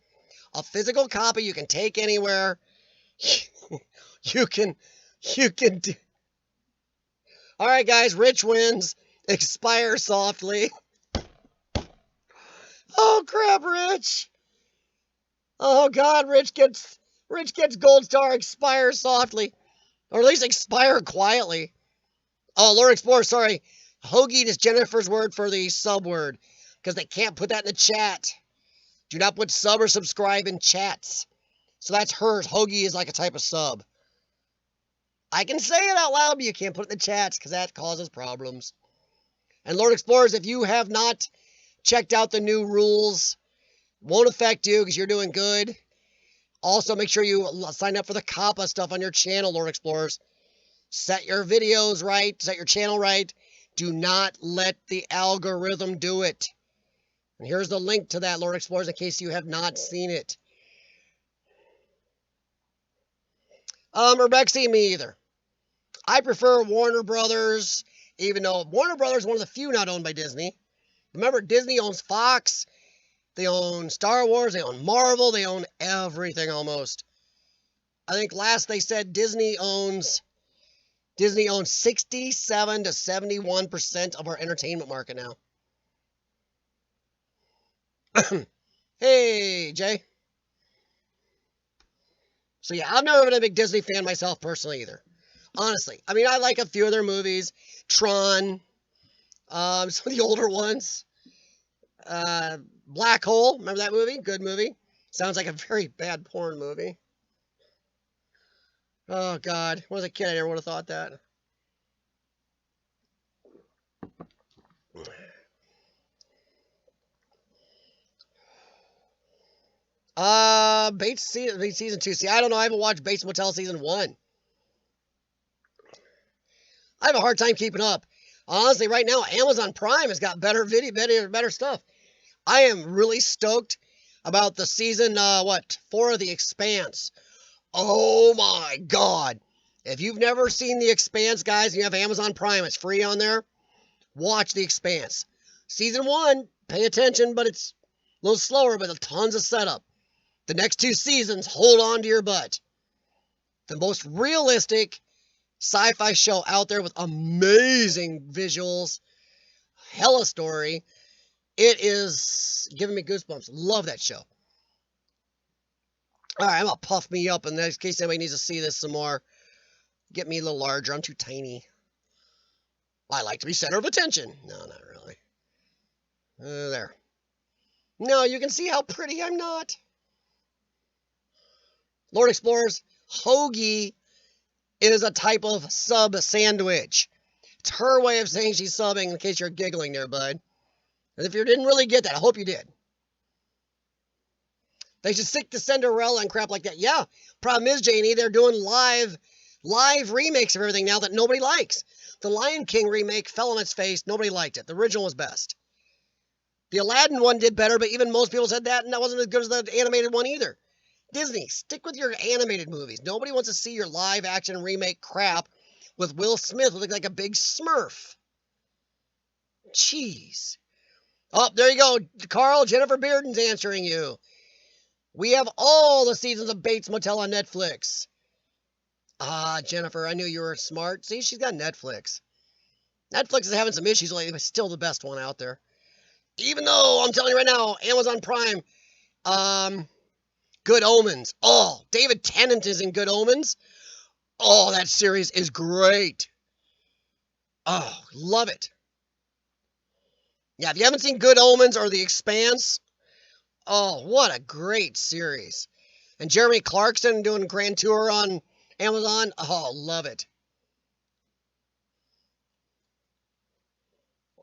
A physical copy you can take anywhere. You can do. All right, guys. Rich wins. Expire softly. Oh crap, Rich. Oh God, Rich gets gold star. Expire softly, or at least expire quietly. Oh, Lord Explorer, sorry. Hoagie is Jennifer's word for the sub word because they can't put that in the chat. Do not put sub or subscribe in chats. So that's hers. Hoagie is like a type of sub. I can say it out loud, but you can't put it in the chats because that causes problems. And Lord Explorers, if you have not checked out the new rules, Won't affect you because you're doing good. Also, make sure you sign up for the COPPA stuff on your channel, Lord Explorers. Set your videos right. Set your channel right. Do not let the algorithm do it. And here's the link to that, Lord Explorers, in case you have not seen it. Urbexy, me either. I prefer Warner Brothers, even though Warner Brothers is one of the few not owned by Disney. Remember, Disney owns Fox, they own Star Wars, they own Marvel, they own everything almost. I think last they said Disney owns 67 to 71% of our entertainment market now. Hey, Jay. So yeah, I've never been a big Disney fan myself personally either. Honestly. I mean, I like a few of their movies. Tron. Some of the older ones. Black Hole. Remember that movie? Good movie. Sounds like a very bad porn movie. Oh, God. When I was a kid, I never would have thought that. Bates season 2. See, I don't know. I haven't watched Bates Motel season 1. I have a hard time keeping up. Honestly, right now, Amazon Prime has got better stuff. I am really stoked about the season, 4 of The Expanse. Oh my God. If you've never seen The Expanse, guys, and you have Amazon Prime, it's free on there. Watch The Expanse. Season 1, pay attention, but it's a little slower, but tons of setup. The next 2 seasons, hold on to your butt. The most realistic sci-fi show out there with amazing visuals, hella story. It is giving me goosebumps. Love that show. All right, I'm going to puff me up in case anybody needs to see this some more. Get me a little larger. I'm too tiny. I like to be center of attention. No, not really. There. No, you can see how pretty I'm not. Lord Explorers, hoagie is a type of sub sandwich. It's her way of saying she's subbing in case you're giggling there, bud. And if you didn't really get that, I hope you did. They should stick to Cinderella and crap like that. Yeah, problem is, Janie, they're doing live remakes of everything now that nobody likes. The Lion King remake fell on its face. Nobody liked it. The original was best. The Aladdin one did better, but even most people said that, and that wasn't as good as the animated one either. Disney, stick with your animated movies. Nobody wants to see your live-action remake crap with Will Smith looking like a big Smurf. Jeez. Oh, there you go, Carl. Jennifer Bearden's answering you. We have all the seasons of Bates Motel on Netflix. Ah, Jennifer, I knew you were smart. See, she's got Netflix. Netflix is having some issues lately, but still the best one out there. Even though, I'm telling you right now, Amazon Prime, Good Omens. Oh, David Tennant is in Good Omens. Oh, that series is great. Oh, love it. Yeah, if you haven't seen Good Omens or The Expanse, oh, what a great series. And Jeremy Clarkson doing Grand Tour on Amazon. Oh, love it.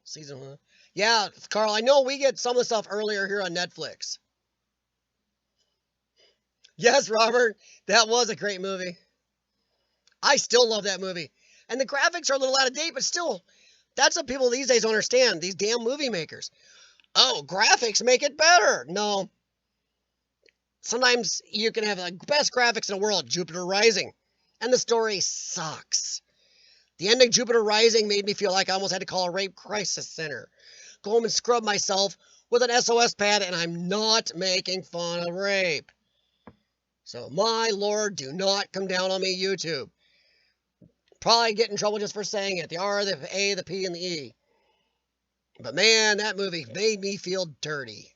Season 1. Yeah, Carl, I know we get some of the stuff earlier here on Netflix. Yes, Robert, that was a great movie. I still love that movie. And the graphics are a little out of date, but still, that's what people these days don't understand, these damn movie makers. Oh, graphics make it better. No. Sometimes you can have the best graphics in the world, Jupiter Rising, and the story sucks. The ending Jupiter Rising made me feel like I almost had to call a rape crisis center. Go home and scrub myself with an SOS pad, and I'm not making fun of rape. So, my Lord, do not come down on me, YouTube. Probably get in trouble just for saying it. The R, the A, the P, and the E. But man, that movie made me feel dirty.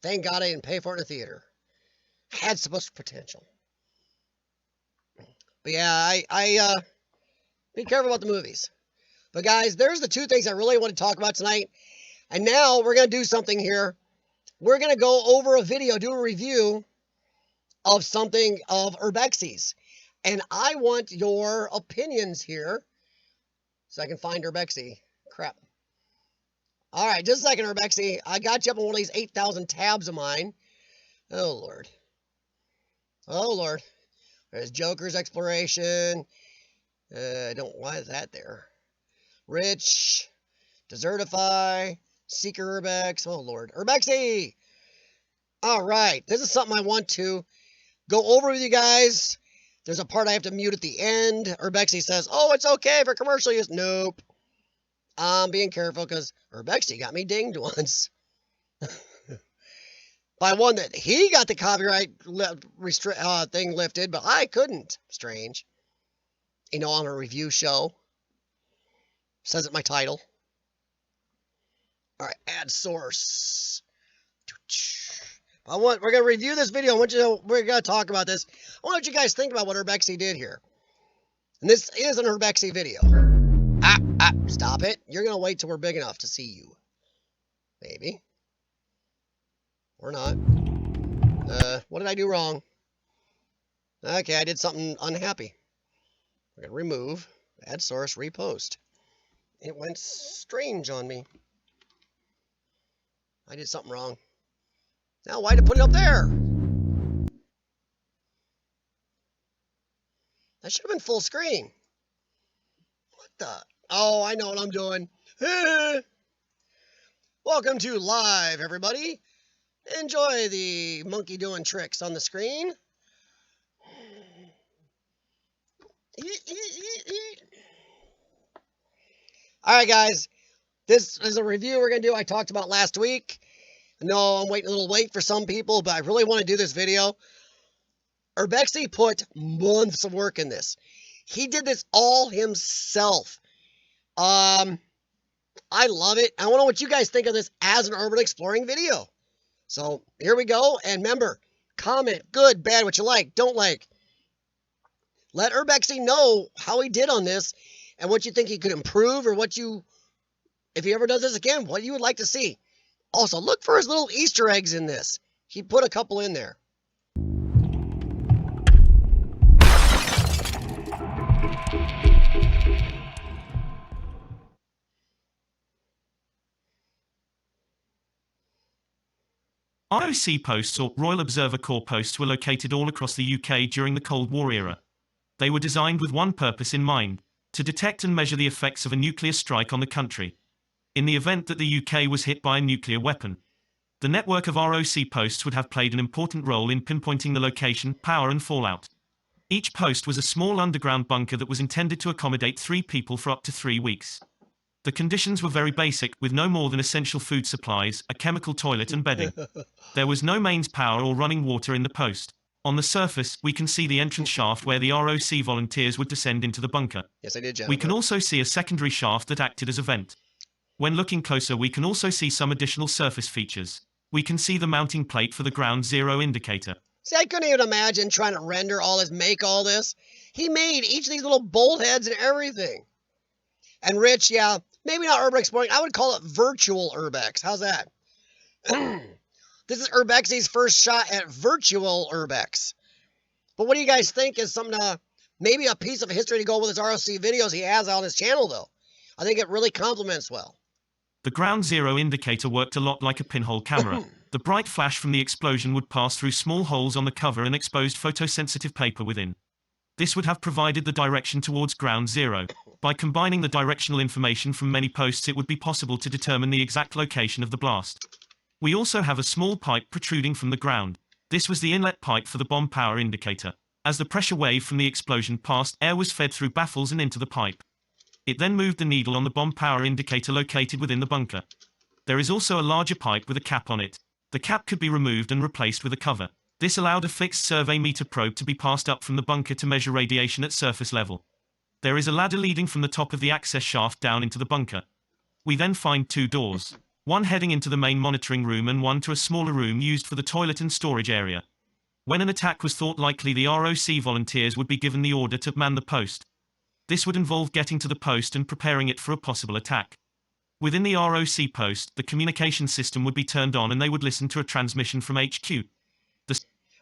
Thank God I didn't pay for it in the theater. Had supposed potential. But yeah, I be careful about the movies. But guys, there's the 2 things I really want to talk about tonight. And now we're going to do something here. We're going to go over a video, do a review of something of Urbexy's. And I want your opinions here. So I can find Urbexy. Crap. All right, just a second, Urbexy. I got you up on one of these 8,000 tabs of mine. Oh, Lord. Oh, Lord. There's Joker's Exploration. Why is that there? Rich. Desertify. Seeker Urbex. Oh, Lord. Urbexy! All right. This is something I want to go over with you guys. There's a part I have to mute at the end. Urbexy says, oh, it's okay for commercial use. Nope. I'm being careful because Urbexy got me dinged once. By one that he got the copyright thing lifted, but I couldn't. Strange. You know, on a review show. Says it in my title. All right, add source. We're going to review this video. We're going to talk about this. I want you guys think about what Urbexy did here. And this is an Urbexy video. Stop it. You're going to wait till we're big enough to see you. Maybe. Or not. What did I do wrong? Okay, I did something unhappy. We're going to remove, add source, repost. It went strange on me. I did something wrong. Now, why did I put it up there? That should have been full screen. What the? Oh, I know what I'm doing. Welcome to live, everybody. Enjoy the monkey doing tricks on the screen. All right, guys. This is a review we're going to do I talked about last week. I know I'm waiting a little late for some people, but I really want to do this video. Urbexy put months of work in this. He did this all himself. I love it. I want to know what you guys think of this as an urban exploring video. So here we go. And remember, comment, good, bad, what you like, don't like. Let Urbexy know how he did on this and what you think he could improve, or if he ever does this again, what you would like to see. Also, look for his little Easter eggs in this. He put a couple in there. ROC posts, or Royal Observer Corps posts, were located all across the UK during the Cold War era. They were designed with one purpose in mind: to detect and measure the effects of a nuclear strike on the country, in the event that the UK was hit by a nuclear weapon. The network of ROC posts would have played an important role in pinpointing the location, power, and fallout. Each post was a small underground bunker that was intended to accommodate 3 people for up to 3 weeks. The conditions were very basic, with no more than essential food supplies, a chemical toilet, and bedding. There was no mains power or running water in the post. On the surface, we can see the entrance shaft where the ROC volunteers would descend into the bunker. Yes, I did, Jennifer. We can also see a secondary shaft that acted as a vent. When looking closer, we can also see some additional surface features. We can see the mounting plate for the ground zero indicator. See, I couldn't even imagine trying to render all this, make all this. He made each of these little bolt heads and everything. And Rich, yeah, maybe not urban exploring. I would call it virtual Urbex. How's that? This is Urbexy's first shot at virtual Urbex. But what do you guys think is something maybe a piece of history to go with his ROC videos he has on his channel, though? I think it really complements well. The ground zero indicator worked a lot like a pinhole camera. The bright flash from the explosion would pass through small holes on the cover and exposed photosensitive paper within. This would have provided the direction towards ground zero. By combining the directional information from many posts, it would be possible to determine the exact location of the blast. We also have a small pipe protruding from the ground. This was the inlet pipe for the bomb power indicator. As the pressure wave from the explosion passed, air was fed through baffles and into the pipe. It then moved the needle on the bomb power indicator located within the bunker. There is also a larger pipe with a cap on it. The cap could be removed and replaced with a cover. This allowed a fixed survey meter probe to be passed up from the bunker to measure radiation at surface level. There is a ladder leading from the top of the access shaft down into the bunker. We then find 2 doors. One heading into the main monitoring room and one to a smaller room used for the toilet and storage area. When an attack was thought likely, the ROC volunteers would be given the order to man the post. This would involve getting to the post and preparing it for a possible attack. Within the ROC post, the communication system would be turned on and they would listen to a transmission from HQ.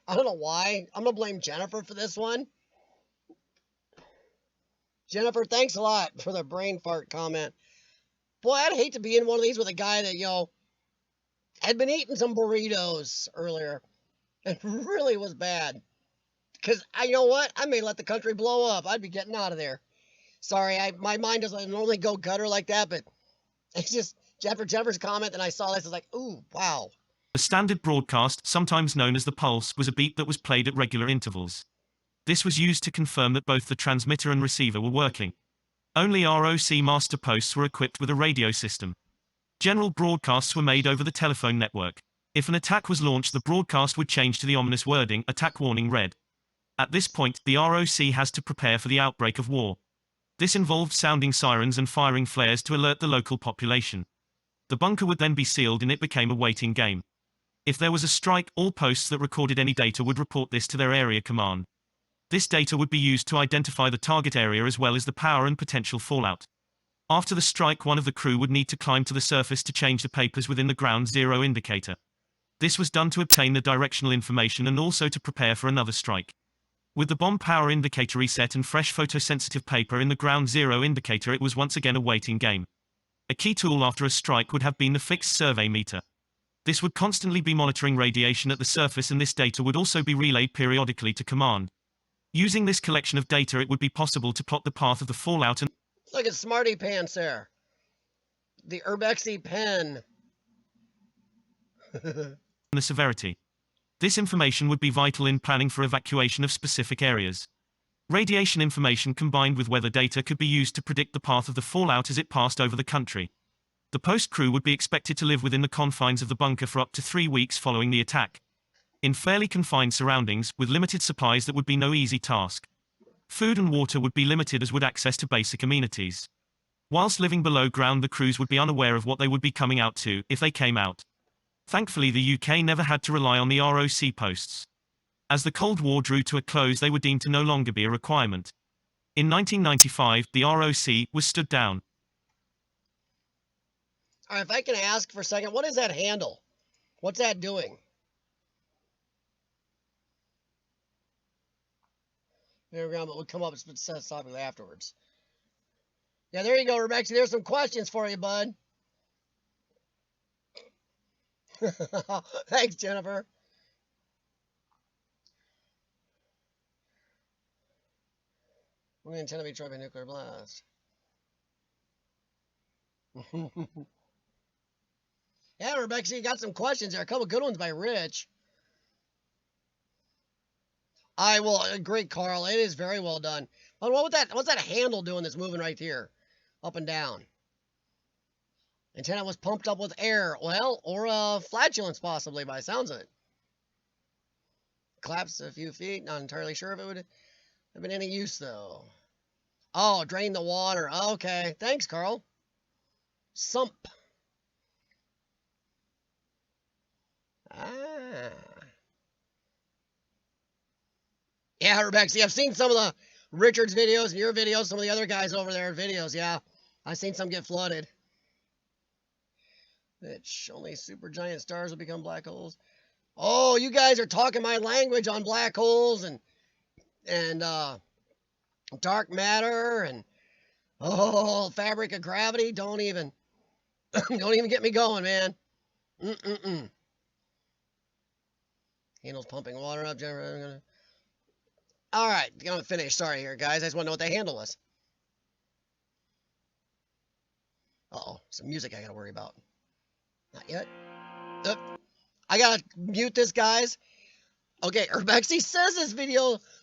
I don't know why. I'm going to blame Jennifer for this one. Jennifer, thanks a lot for the brain fart comment. Boy, I'd hate to be in one of these with a guy that, had been eating some burritos earlier. It really was bad. Because, you know what? I may let the country blow up. I'd be getting out of there. Sorry, my mind doesn't normally go gutter like that, but it's just after Jennifer's comment and I saw this, it's like, ooh, wow. The standard broadcast, sometimes known as the pulse, was a beat that was played at regular intervals. This was used to confirm that both the transmitter and receiver were working. Only ROC master posts were equipped with a radio system. General broadcasts were made over the telephone network. If an attack was launched, the broadcast would change to the ominous wording, "Attack warning red." At this point, the ROC has to prepare for the outbreak of war. This involved sounding sirens and firing flares to alert the local population. The bunker would then be sealed and it became a waiting game. If there was a strike, all posts that recorded any data would report this to their area command. This data would be used to identify the target area as well as the power and potential fallout. After the strike, one of the crew would need to climb to the surface to change the papers within the ground zero indicator. This was done to obtain the directional information and also to prepare for another strike. With the bomb power indicator reset and fresh photosensitive paper in the ground zero indicator, it was once again a waiting game. A key tool after a strike would have been the fixed survey meter. This would constantly be monitoring radiation at the surface, and this data would also be relayed periodically to command. Using this collection of data, it would be possible to plot the path of the fallout and Look at Smarty Pants there. The Urbexy pen. the severity. This information would be vital in planning for evacuation of specific areas. Radiation information combined with weather data could be used to predict the path of the fallout as it passed over the country. The post crew would be expected to live within the confines of the bunker for up to 3 weeks following the attack. In fairly confined surroundings, with limited supplies, that would be no easy task. Food and water would be limited, as would access to basic amenities. Whilst living below ground, the crews would be unaware of what they would be coming out to, if they came out. Thankfully, the UK never had to rely on the ROC posts. As the Cold War drew to a close, they were deemed to no longer be a requirement. In 1995, the ROC was stood down. All right, if I can ask for a second, what is that handle? What's that doing? There we go, but we'll come up and set up afterwards. Yeah, there you go, Urbex. There's some questions for you, bud. Thanks, Jennifer. We intend to be tried by nuclear blast. Yeah, Rebecca, you got some questions there. A couple good ones by Rich. I will agree, Carl. It is very well done. But what's that handle doing that's moving right here? Up and down. Antenna was pumped up with air. Well, or flatulence possibly, by the sounds of it. Collapsed a few feet. Not entirely sure if it would have been any use, though. Oh, drain the water. Okay. Thanks, Carl. Sump. Ah. Yeah, Rebecca. See, I've seen some of the Richard's videos and your videos, some of the other guys over there videos. Yeah, I've seen some get flooded. Which only supergiant stars will become black holes. Oh, you guys are talking my language on black holes and dark matter and fabric of gravity. Don't even get me going, man. Handle's pumping water up. All right, I'm gonna finish. Sorry here, guys. I just want to know what the handle was. Uh-oh, some music I gotta worry about. Not yet. I gotta mute this, guys. Okay, Urbexy says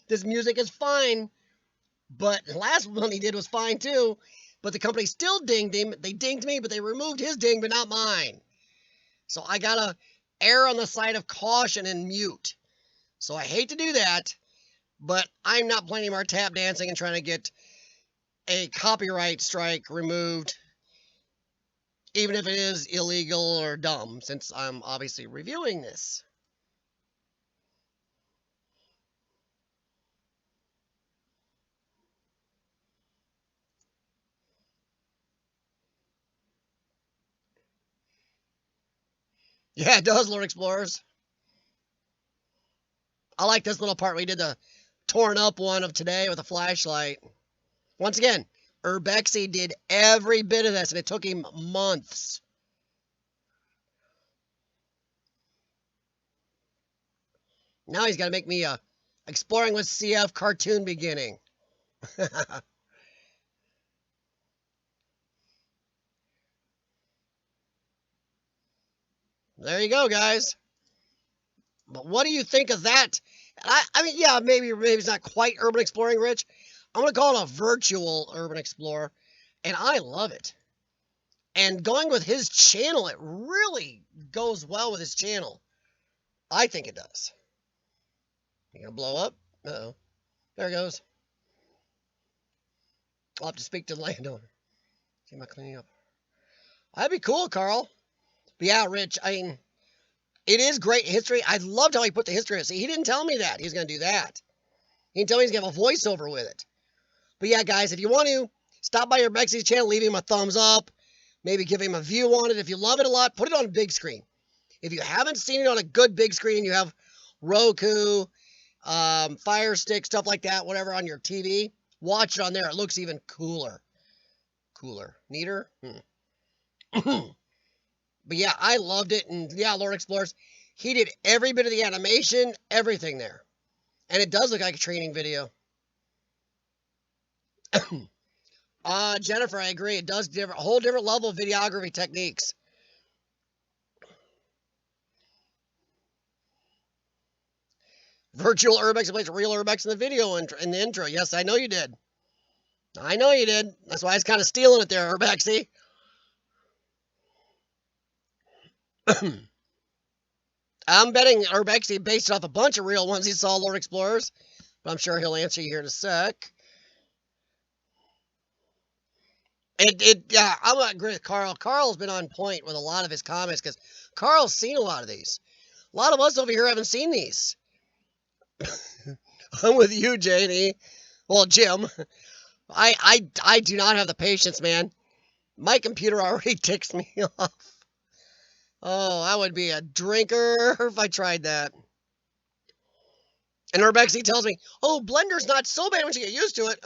this music is fine, but the last one he did was fine too, but the company still dinged him. They dinged me, but they removed his ding, but not mine. So I gotta err on the side of caution and mute. So I hate to do that, but I'm not playing any more tap dancing and trying to get a copyright strike removed, even if it is illegal or dumb, since I'm obviously reviewing this. Yeah, it does, Lord Explorers. I like this little part. We did the torn up one of today with a flashlight. Once again, Urbexy did every bit of this, and it took him months. Now he's got to make me a Exploring with CF cartoon beginning. There you go, guys. But what do you think of that? I mean, yeah, maybe it's not quite urban exploring, Rich. I'm going to call it a virtual urban explorer, and I love it. And going with his channel, it really goes well with his channel. I think it does. You gonna blow up? Uh-oh. There it goes. I'll have to speak to the landowner. See my cleaning up. That'd be cool, Carl. But yeah, Rich, I mean, it is great history. I loved how he put the history in. See, he didn't tell me that he was going to do that. He didn't tell me he's going to have a voiceover with it. But yeah, guys, if you want to, stop by Urbexy's channel, leave him a thumbs up. Maybe give him a view on it. If you love it a lot, put it on a big screen. If you haven't seen it on a good big screen, you have Roku, Fire Stick, stuff like that, whatever on your TV, watch it on there. It looks even cooler. Neater? But yeah, I loved it. And yeah, Lord Explorers, he did every bit of the animation, everything there. And it does look like a training video. Jennifer, I agree. It does a whole different level of videography techniques. Virtual Urbex replaced real Urbex in the video in the intro. Yes, I know you did. I know you did. That's why I was kind of stealing it there, Urbexy. I'm betting Urbexy based off a bunch of real ones he saw, Lord Explorers. But I'm sure he'll answer you here in a sec. Yeah, I'm not agree with Carl. Carl's been on point with a lot of his comments because Carl's seen a lot of these. A lot of us over here haven't seen these. I'm with you, JD. Well, Jim. I do not have the patience, man. My computer already ticks me off. Oh, I would be a drinker if I tried that. And Urbexy tells me, oh, Blender's not so bad once you get used to it.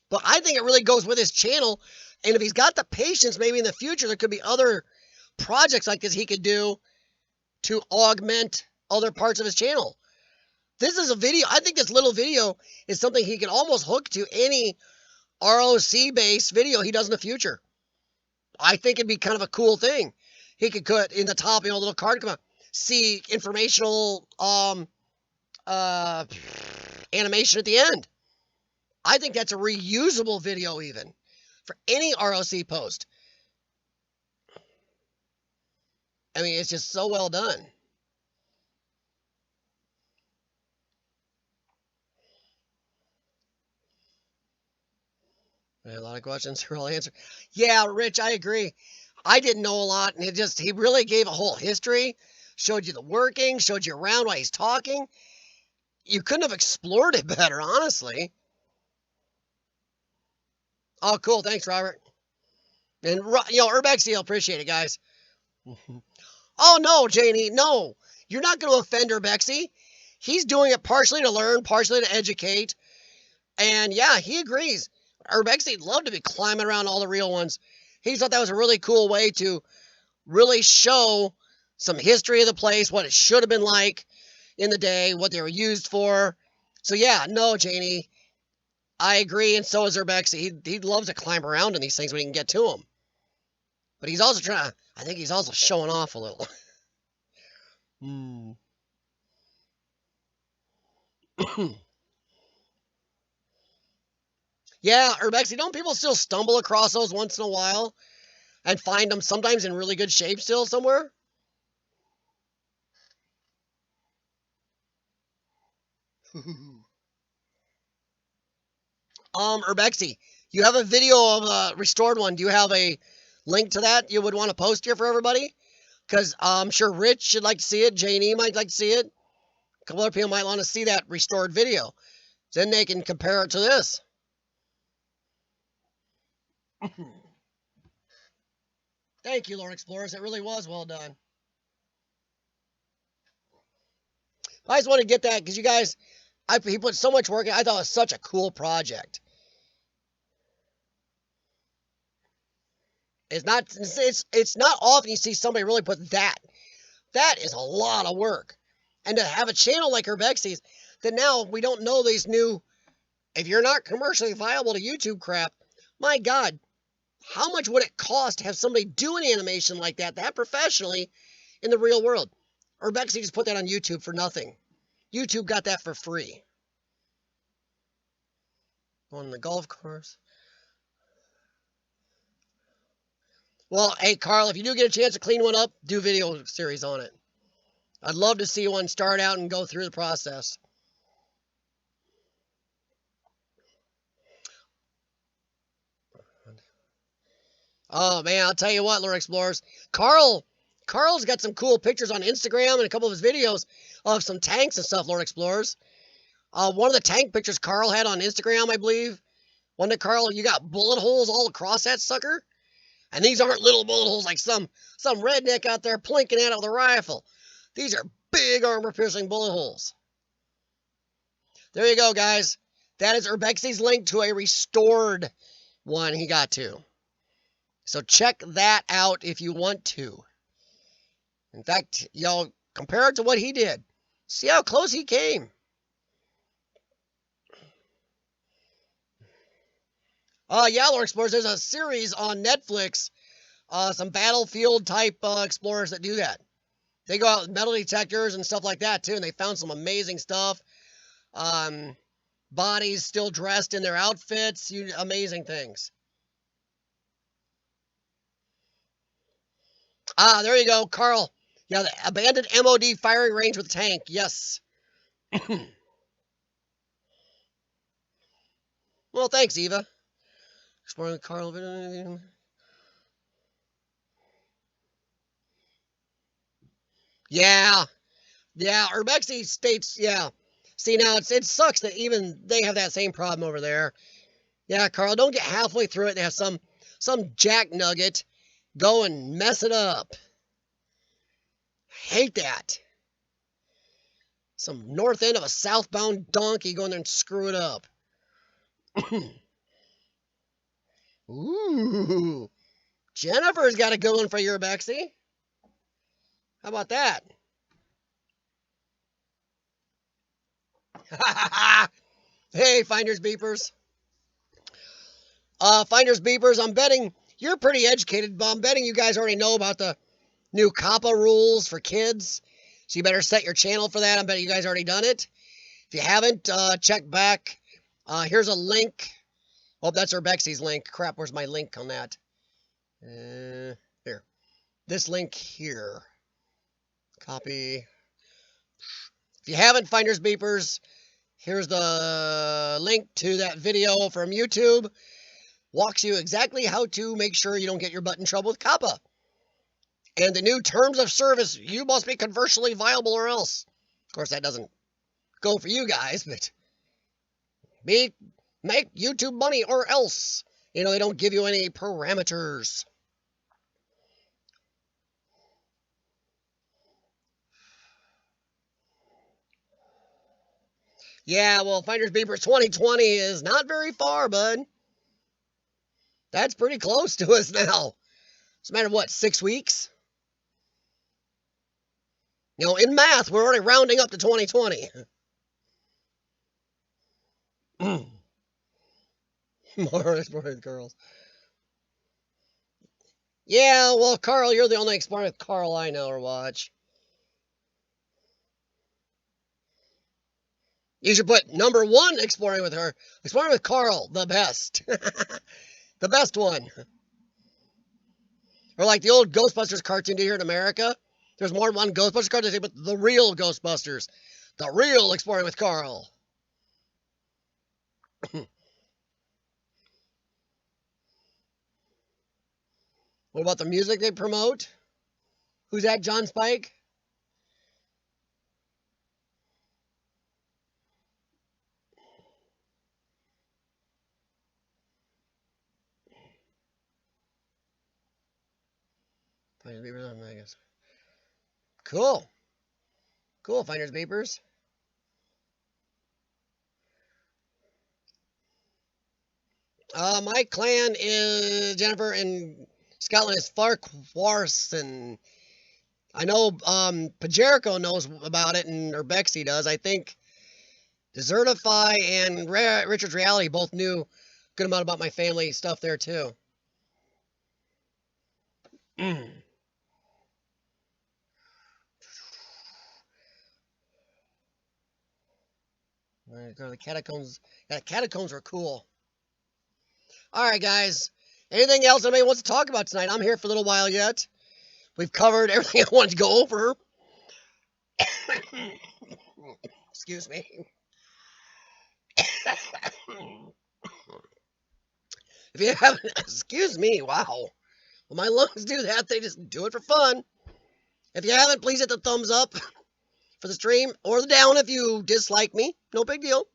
But I think it really goes with his channel. And if he's got the patience, maybe in the future, there could be other projects like this he could do to augment other parts of his channel. This is a video. I think this little video is something he can almost hook to any ROC-based video he does in the future. I think it'd be kind of a cool thing. He could put in the top, a little card come out. See informational animation at the end. I think that's a reusable video even for any ROC post. I mean, it's just so well done. A lot of questions for all answer. Yeah, Rich, I agree. I didn't know a lot, and he really gave a whole history, showed you the working, showed you around while he's talking. You couldn't have explored it better, honestly. Oh, cool. Thanks, Robert. And, Urbexy will appreciate it, guys. Oh, no, Janie, no. You're not going to offend Urbexy. He's doing it partially to learn, partially to educate. And, yeah, he agrees. Urbexy'd love to be climbing around all the real ones. He thought that was a really cool way to really show some history of the place, what it should have been like in the day, what they were used for. So, yeah, no, Janie, I agree, and so is Urbexy. He loves to climb around in these things when he can get to them. But he's also I think he's also showing off a little. Yeah, Urbexy, don't people still stumble across those once in a while and find them sometimes in really good shape still somewhere? Urbexy, you have a video of a restored one. Do you have a link to that you would want to post here for everybody? Because I'm sure Rich should like to see it. Janie might like to see it. A couple other people might want to see that restored video. Then they can compare it to this. Thank you, Lord Explorers. It really was well done. I just want to get that because you guys, he put so much work in. I thought it was such a cool project. It's not often you see somebody really put that That is a lot of work. And to have a channel like Urbexy's, that now we don't know these new, if you're not commercially viable to YouTube crap, my God, how much would it cost to have somebody do an animation like that professionally in the real world? Urbexy just put that on YouTube for nothing. YouTube got that for free. On the golf course. Well, hey, Carl, if you do get a chance to clean one up, do video series on it. I'd love to see one start out and go through the process. Oh, man, I'll tell you what, Lure Explorers. Carl's got some cool pictures on Instagram and a couple of his videos of some tanks and stuff, Lure Explorers. One of the tank pictures Carl had on Instagram, I believe. One that Carl, you got bullet holes all across that sucker. And these aren't little bullet holes like some redneck out there plinking at it with a rifle. These are big armor-piercing bullet holes. There you go, guys. That is Urbexy's link to a restored one he got to. So check that out if you want to. In fact, y'all compare it to what he did. See how close he came. Yeah, Lord Explorers, there's a series on Netflix, some battlefield-type explorers that do that. They go out with metal detectors and stuff like that, too, and they found some amazing stuff. Bodies still dressed in their outfits, amazing things. There you go, Carl. Yeah, the abandoned MOD firing range with tank, yes. Well, thanks, Eva. Exploring Carl. Yeah. Yeah, Urbexy states, yeah. See, now, it sucks that even they have that same problem over there. Yeah, Carl, don't get halfway through it and have some jack nugget go and mess it up. Hate that. Some north end of a southbound donkey going there and screw it up. Ooh. Jennifer's got a good one for you, Urbexy. How about that? Hey, Finders Beepers. Finders Beepers, I'm betting you're pretty educated, but I'm betting you guys already know about the new COPPA rules for kids. So you better set your channel for that. I bet you guys already done it. If you haven't, check back. Here's a link. Oh, that's Urbexy's link. Crap, where's my link on that? Here. This link here. Copy. If you haven't, Finders Beepers, here's the link to that video from YouTube. Walks you exactly how to make sure you don't get your butt in trouble with COPPA. And the new terms of service, you must be commercially viable or else. Of course, that doesn't go for you guys, but make YouTube money or else. You know, they don't give you any parameters. Yeah, well, Finders Beepers 2020 is not very far, bud. That's pretty close to us now. It's a matter of what, 6 weeks? You know, in math, we're already rounding up to 2020. More exploring with girls. Yeah, well, Carl, you're the only exploring with Carl I know or watch. You should put #1 exploring with her. Exploring with Carl, the best. The best one. Or like the old Ghostbusters cartoon here in America. There's more than one Ghostbusters cartoon, but the real Ghostbusters. The real Exploring with Carl. What about the music they promote? Who's that, John Spike? Cool. Cool, Finders Beepers. My clan is Jennifer, and Scotland is Farquharson. I know Pajerico knows about it, and Urbexy does. I think Desertify and Richard's Reality both knew a good amount about my family stuff there, too. Mm. Go to the catacombs. Yeah, the catacombs were cool. All right, guys. Anything else anybody wants to talk about tonight? I'm here for a little while yet. We've covered everything I wanted to go over. Excuse me. If you haven't, excuse me, wow. When my lungs do that, they just do it for fun. If you haven't, please hit the thumbs up for the stream, or the down if you dislike me. No big deal.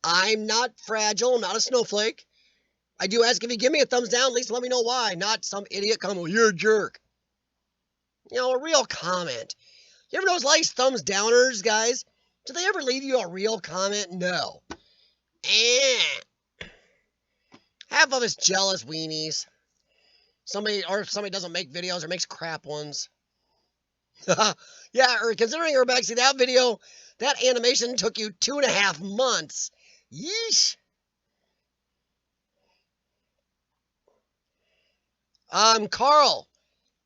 I'm not fragile. I'm not a snowflake. I do ask if you give me a thumbs down, at least let me know why. Not some idiot comment, well, you're a jerk. You know, a real comment. You ever notice a lot of these thumbs downers, guys? Do they ever leave you a real comment? No. Half of us jealous weenies. Somebody doesn't make videos or makes crap ones. Yeah, or considering Urbexy, that video, that animation took you 2.5 months. Yeesh. Carl,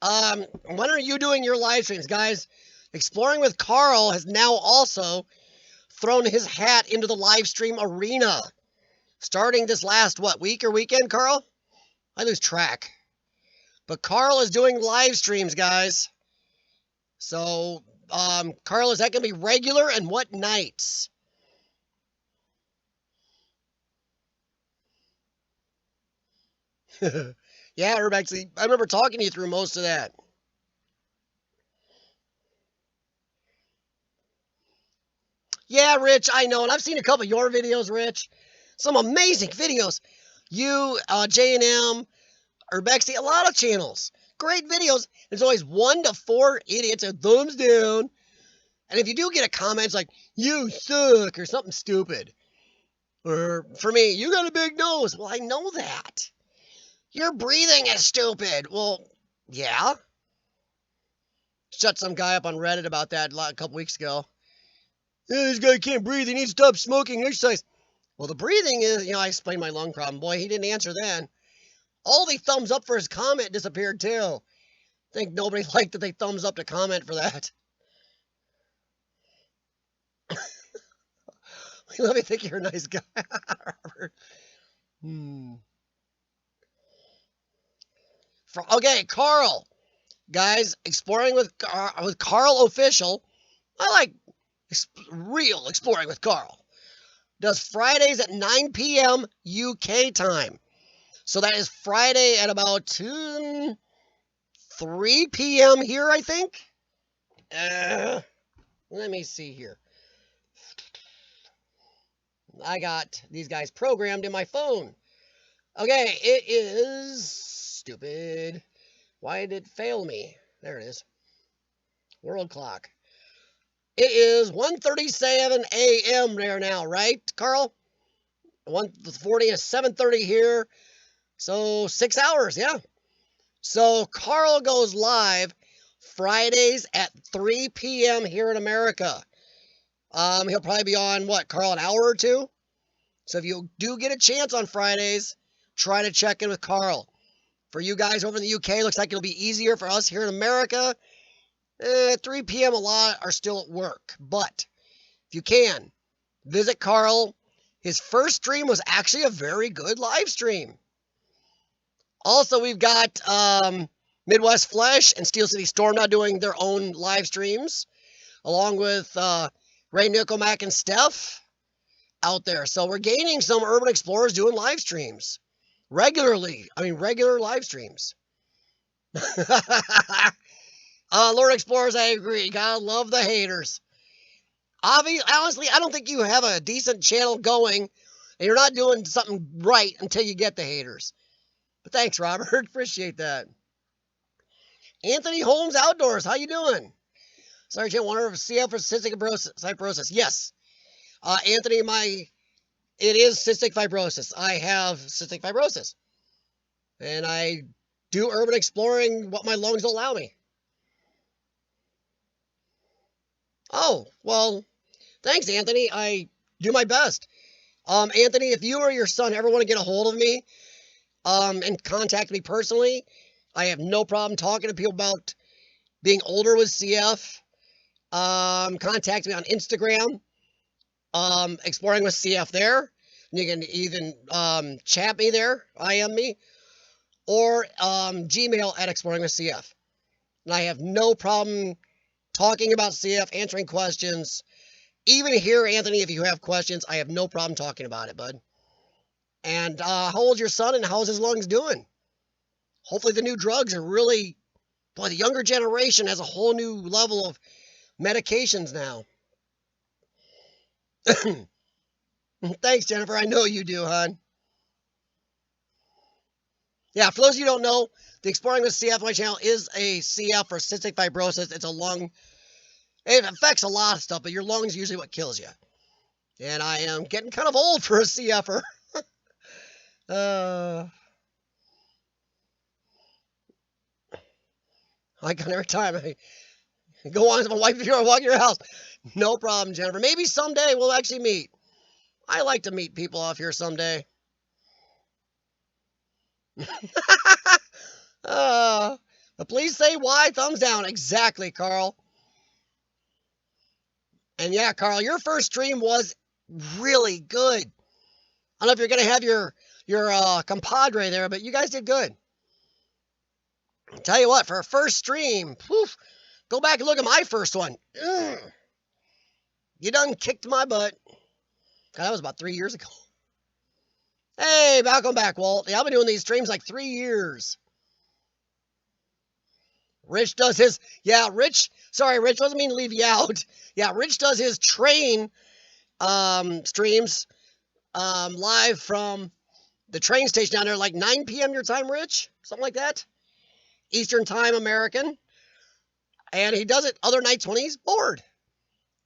when are you doing your live streams, guys? Exploring with Carl has now also thrown his hat into the live stream arena. Starting this last, week or weekend, Carl? I lose track. But Carl is doing live streams, guys. So, Carl, is that going to be regular, and what nights? Yeah, Urbexy, I remember talking to you through most of that. Yeah, Rich, I know, and I've seen a couple of your videos, Rich. Some amazing videos. You, J&M, Urbexy, a lot of channels. Great videos. There's always 1 to 4 idiots and thumbs down. And if you do get a comment, it's like, you suck, or something stupid. Or, for me, you got a big nose. Well, I know that. Your breathing is stupid. Well, yeah. Shut some guy up on Reddit about that a couple weeks ago. This guy can't breathe. He needs to stop smoking and exercise. Well, the breathing is, I explained my lung problem. Boy, he didn't answer then. All the thumbs up for his comment disappeared too. I think nobody liked that they thumbs up to comment for that. Let me think you're a nice guy, Robert. Okay, Carl. Guys, exploring with Carl Official. I like real exploring with Carl. Does Fridays at 9 p.m. UK time. So that is Friday at about 3 p.m. here, I think. Let me see here. I got these guys programmed in my phone. Okay, it is stupid. Why did it fail me? There it is. World clock. It is 1:37 a.m. there now, right, Carl? 1:40 is 7:30 here. So 6 hours, yeah. So Carl goes live Fridays at 3 p.m. here in America. He'll probably be on, Carl, an hour or two? So if you do get a chance on Fridays, try to check in with Carl. For you guys over in the UK, looks like it'll be easier for us here in America. 3 p.m. a lot are still at work. But if you can, visit Carl. His first stream was actually a very good live stream. Also, we've got Midwest Flesh and Steel City Storm now doing their own live streams, along with Ray Nickelmack and Steph out there. So we're gaining some urban explorers doing live streams regularly. Regular live streams. Lord Explorers, I agree. Gotta love the haters. Honestly, I don't think you have a decent channel going, and you're not doing something right until you get the haters. But thanks, Robert. Appreciate that. Anthony Holmes Outdoors, how you doing? Sergeant Wonder of CF for cystic fibrosis. Yes. Anthony, it is cystic fibrosis. I have cystic fibrosis. And I do urban exploring what my lungs allow me. Oh, well, thanks, Anthony. I do my best. Anthony, if you or your son ever want to get a hold of me, and contact me personally, I have no problem talking to people about being older with CF. Contact me on Instagram, exploring with CF there. You can even chat me there, IM me, or Gmail at exploring with CF. And I have no problem talking about CF, answering questions. Even here, Anthony, if you have questions, I have no problem talking about it, bud. And how old's your son and how's his lungs doing? Hopefully the new drugs are really, boy, the younger generation has a whole new level of medications now. Thanks, Jennifer. I know you do, hon. Yeah, for those of you who don't know, the Exploring with CF, my channel, is a CF for cystic fibrosis. It's a lung. It affects a lot of stuff, but your lungs are usually what kills you. And I am getting kind of old for a CFer. Like every time I go on with my wife, if you want to walk your house, no problem, Jennifer. Maybe someday we'll actually meet. I like to meet people off here someday. But please say why. Thumbs down. Exactly, Carl. And yeah, Carl, your first stream was really good. I don't know if you're going to have your compadre there, but you guys did good. I'll tell you what, for a first stream, poof, go back and look at my first one. You done kicked my butt. God, that was about 3 years ago. Hey, welcome back, Walt. Yeah, I've been doing these streams like 3 years. Rich does his, yeah, Rich, sorry, Rich, wasn't mean to leave you out. Yeah, Rich does his train streams live from the train station down there, like 9 p.m. your time, Rich? Something like that? Eastern time, American. And he does it other nights when he's bored.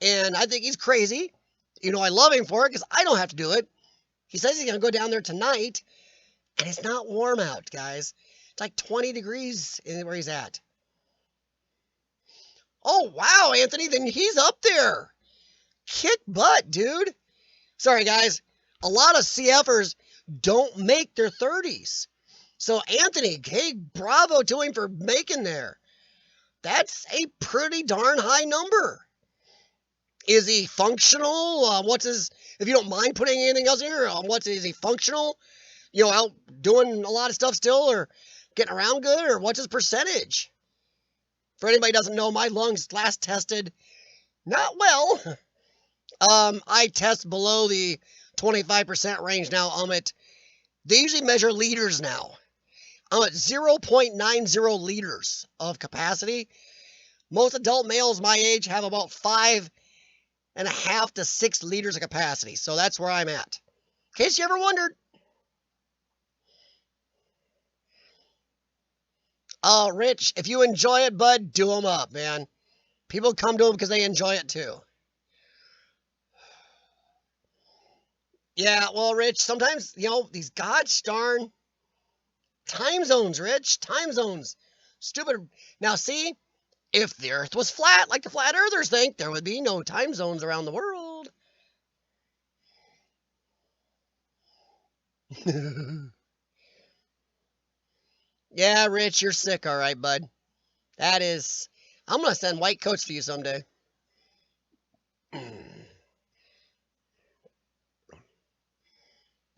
And I think he's crazy. You know, I love him for it because I don't have to do it. He says he's going to go down there tonight, and it's not warm out, guys. It's like 20 degrees where he's at. Oh, wow, Anthony, then he's up there. Kick butt, dude. Sorry, guys. A lot of CFers don't make their 30s. So, Anthony, hey, bravo to him for making there. That's a pretty darn high number. Is he functional? What's his, if you don't mind putting anything else in here, is he functional? You know, out doing a lot of stuff still or getting around good, or what's his percentage? For anybody who doesn't know, my lungs last tested not well. I test below the 25% range now. They usually measure liters now. I'm at 0.90 liters of capacity. Most adult males my age have about 5.5 to 6 liters of capacity. So that's where I'm at. In case you ever wondered. Rich, if you enjoy it, bud, do them up, man. People come to them because they enjoy it too. Yeah, well, Rich, sometimes, you know, these gosh darn time zones, Rich. Time zones. Stupid. Now, see, if the earth was flat, like the flat earthers think, there would be no time zones around the world. Yeah, Rich, you're sick, all right, bud. That is, I'm going to send white coats to you someday.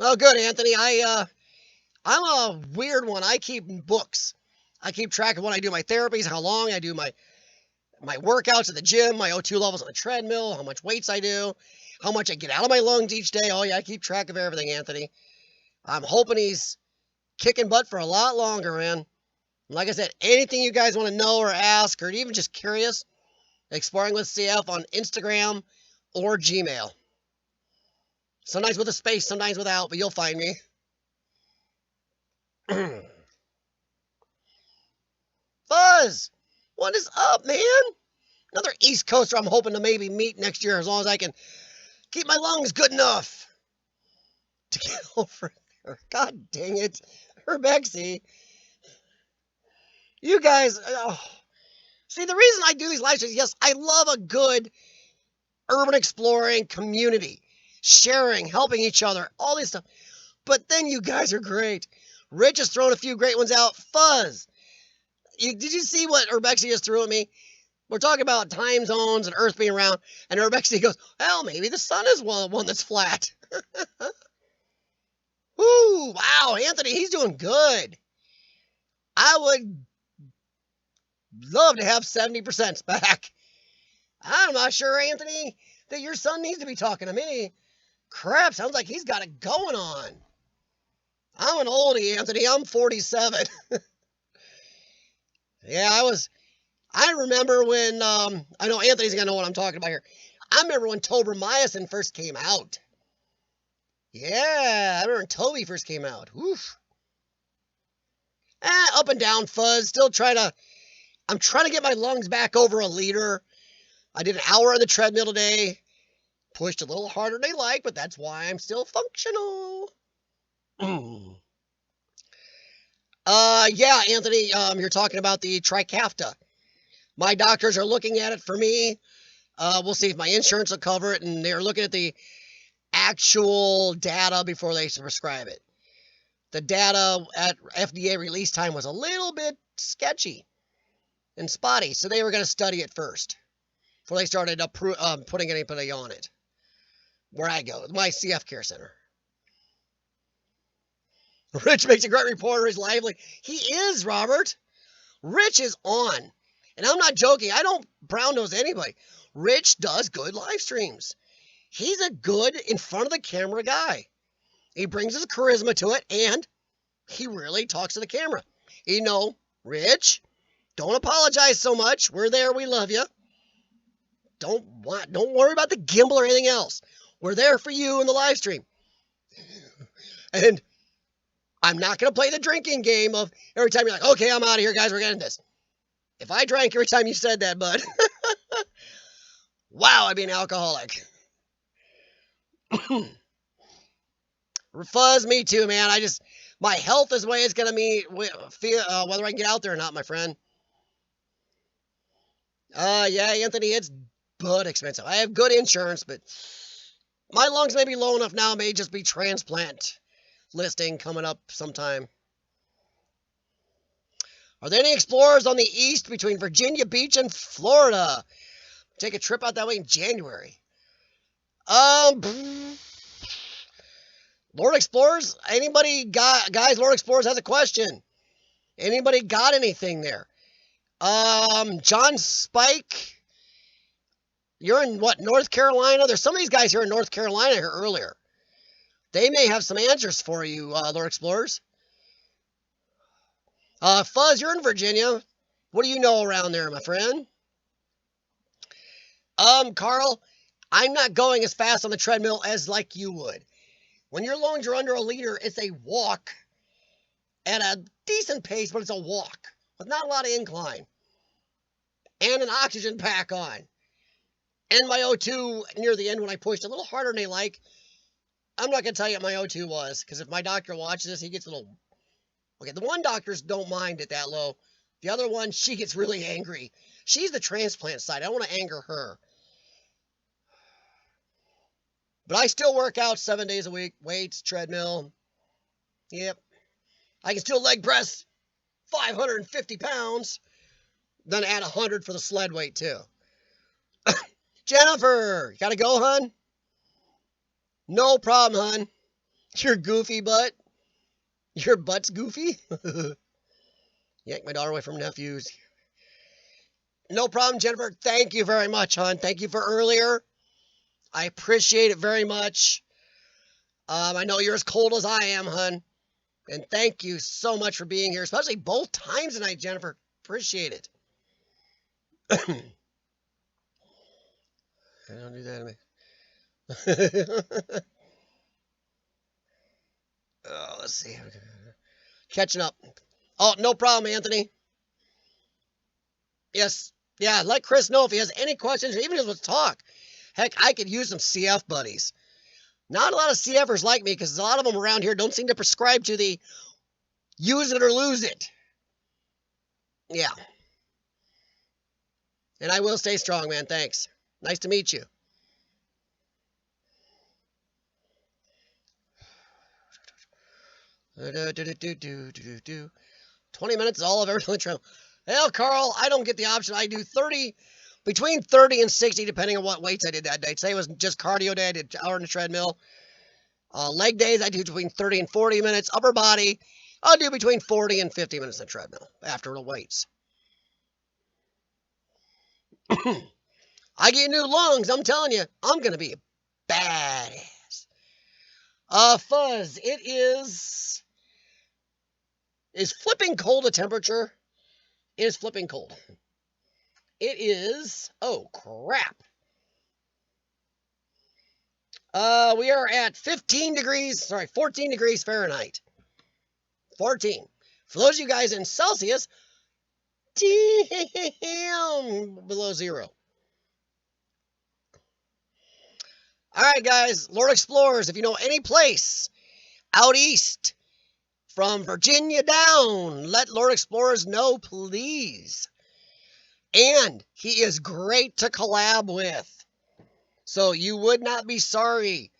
Well, good, Anthony. I'm a weird one. I keep books. I keep track of when I do my therapies, how long I do my workouts at the gym, my O2 levels on the treadmill, how much weights I do, how much I get out of my lungs each day. Oh, yeah, I keep track of everything, Anthony. I'm hoping he's kicking butt for a lot longer, man. Like I said, anything you guys want to know or ask or even just curious, Exploring with CF on Instagram or Gmail. Sometimes with a space, sometimes without, but you'll find me. Buzz, what is up, man? Another East Coaster I'm hoping to maybe meet next year as long as I can keep my lungs good enough to get over there. God dang it. Urbexy. You guys, see, the reason I do these live streams, yes, I love a good urban exploring community, sharing, helping each other, all this stuff. But then you guys are great. Rich has thrown a few great ones out. Fuzz. Did you see what Urbexy just threw at me? We're talking about time zones and Earth being round, and Urbexy goes, well, maybe the sun is one that's flat. Woo, wow, Anthony, he's doing good. I would love to have 70% back. I'm not sure, Anthony, that your son needs to be talking to me. Crap, sounds like he's got it going on. I'm an oldie, Anthony. I'm 47. Yeah, I remember when, I know Anthony's going to know what I'm talking about here. I remember when tobramycin first came out. Yeah, I remember when Toby first came out. Oof. Up and down, Fuzz. I'm trying to get my lungs back over a liter. I did an hour on the treadmill today. Pushed a little harder than they like, but that's why I'm still functional. Yeah, Anthony, you're talking about the Trikafta. My doctors are looking at it for me. We'll see if my insurance will cover it, and they're looking at the actual data before they prescribe it. The data at FDA release time was a little bit sketchy and spotty, so they were going to study it first before they started putting anybody on it. Where I go, my CF Care Center. Rich makes a great reporter. He's lively. He is, Robert. Rich is on. And I'm not joking. I don't brown nose anybody. Rich does good live streams. He's a good in front of the camera guy. He brings his charisma to it, and he really talks to the camera. You know, Rich, don't apologize so much. We're there. We love you. Don't worry about the gimbal or anything else. We're there for you in the live stream. And I'm not going to play the drinking game of every time you're like, okay, I'm out of here, guys. We're getting this. If I drank every time you said that, bud, wow, I'd be an alcoholic. Fuzz, me too, man. My health is the way it's going to feel whether I can get out there or not, my friend. Yeah, Anthony, it's but expensive. I have good insurance, but my lungs may be low enough now. May just be transplant listing coming up sometime. Are there any explorers on the east between Virginia Beach and Florida? Take a trip out that way in January. Lord Explorers? Guys, Lord Explorers has a question. Anybody got anything there? John Spike, you're in what, North Carolina? There's some of these guys here in North Carolina here earlier. They may have some answers for you, Lord Explorers. Fuzz, you're in Virginia. What do you know around there, my friend? Carl, I'm not going as fast on the treadmill as like you would. When your lungs are under a liter, it's a walk at a decent pace, but it's a walk with not a lot of incline. And an oxygen pack on. And my O2 near the end when I pushed a little harder than they like. I'm not going to tell you what my O2 was, because if my doctor watches this, he gets a little... Okay, the one doctors don't mind it that low. The other one, she gets really angry. She's the transplant side. I don't want to anger her. But I still work out 7 days a week. Weights, treadmill. Yep. I can still leg press 550 pounds. Then add 100 for the sled weight, too. Jennifer, you got to go, hun? No problem, hun. You're goofy butt. Your butt's goofy? Yank my daughter away from nephews. No problem, Jennifer. Thank you very much, hon. Thank you for earlier. I appreciate it very much. I know you're as cold as I am, hun. And thank you so much for being here, especially both times tonight, Jennifer. Appreciate it. I don't do that to me. Oh, let's see. Catching up. Oh, no problem, Anthony. Yes. Yeah, let Chris know if he has any questions or even just wants to talk. Heck, I could use some CF buddies. Not a lot of CFers like me because a lot of them around here don't seem to prescribe to the use it or lose it. Yeah. And I will stay strong, man. Thanks. Nice to meet you. 20 minutes is all I've ever done trail. Hell, Carl, I don't get the option. I do 30, between 30 and 60, depending on what weights I did that day. Today was just cardio day. I did an hour on the treadmill. Leg days, I do between 30 and 40 minutes. Upper body, I'll do between 40 and 50 minutes on the treadmill after the weights. I get new lungs. I'm telling you, I'm going to be a badass. Fuzz, it is flipping cold a temperature? It is flipping cold. It is, oh crap. We are at 14 degrees Fahrenheit. 14. For those of you guys in Celsius, damn, below zero. All right, guys, Lord Explorers, if you know any place out east from Virginia down, let Lord Explorers know, please. And he is great to collab with. So you would not be sorry.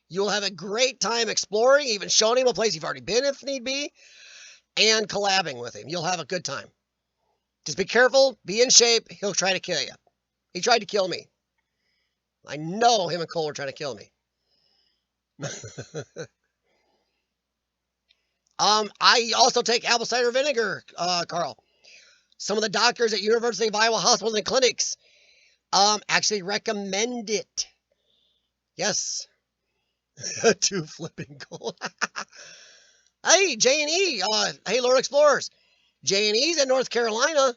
You'll have a great time exploring, even showing him a place you've already been if need be, and collabing with him. You'll have a good time. Just be careful, be in shape, he'll try to kill you. He tried to kill me. I know him and Cole were trying to kill me. I also take apple cider vinegar, Carl. Some of the doctors at University of Iowa hospitals and clinics actually recommend it. Yes. Too flipping cool. Hey, J&E. Hey, Lord Explorers. J&E's in North Carolina.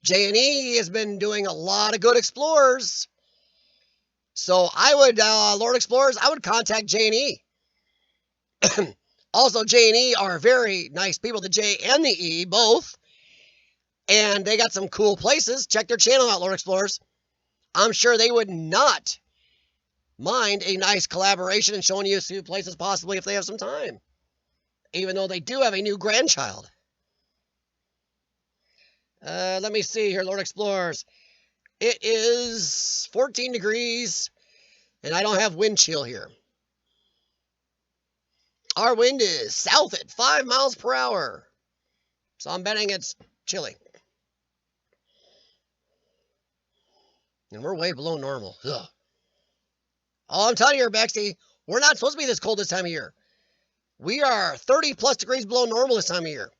J&E has been doing a lot of good explorers. So I would, Lord Explorers, I would contact J&E. Also, J&E are very nice people, the J and the E, both. And they got some cool places. Check their channel out, Lord Explorers. I'm sure they would not mind a nice collaboration and showing you a few places possibly if they have some time. Even though they do have a new grandchild. Let me see here, Lord Explorers. It is 14 degrees, and I don't have wind chill here. Our wind is south at 5 miles per hour. So I'm betting it's chilly. And we're way below normal. Ugh. Oh, I'm telling you, Urbexy, we're not supposed to be this cold this time of year. We are 30 plus degrees below normal this time of year.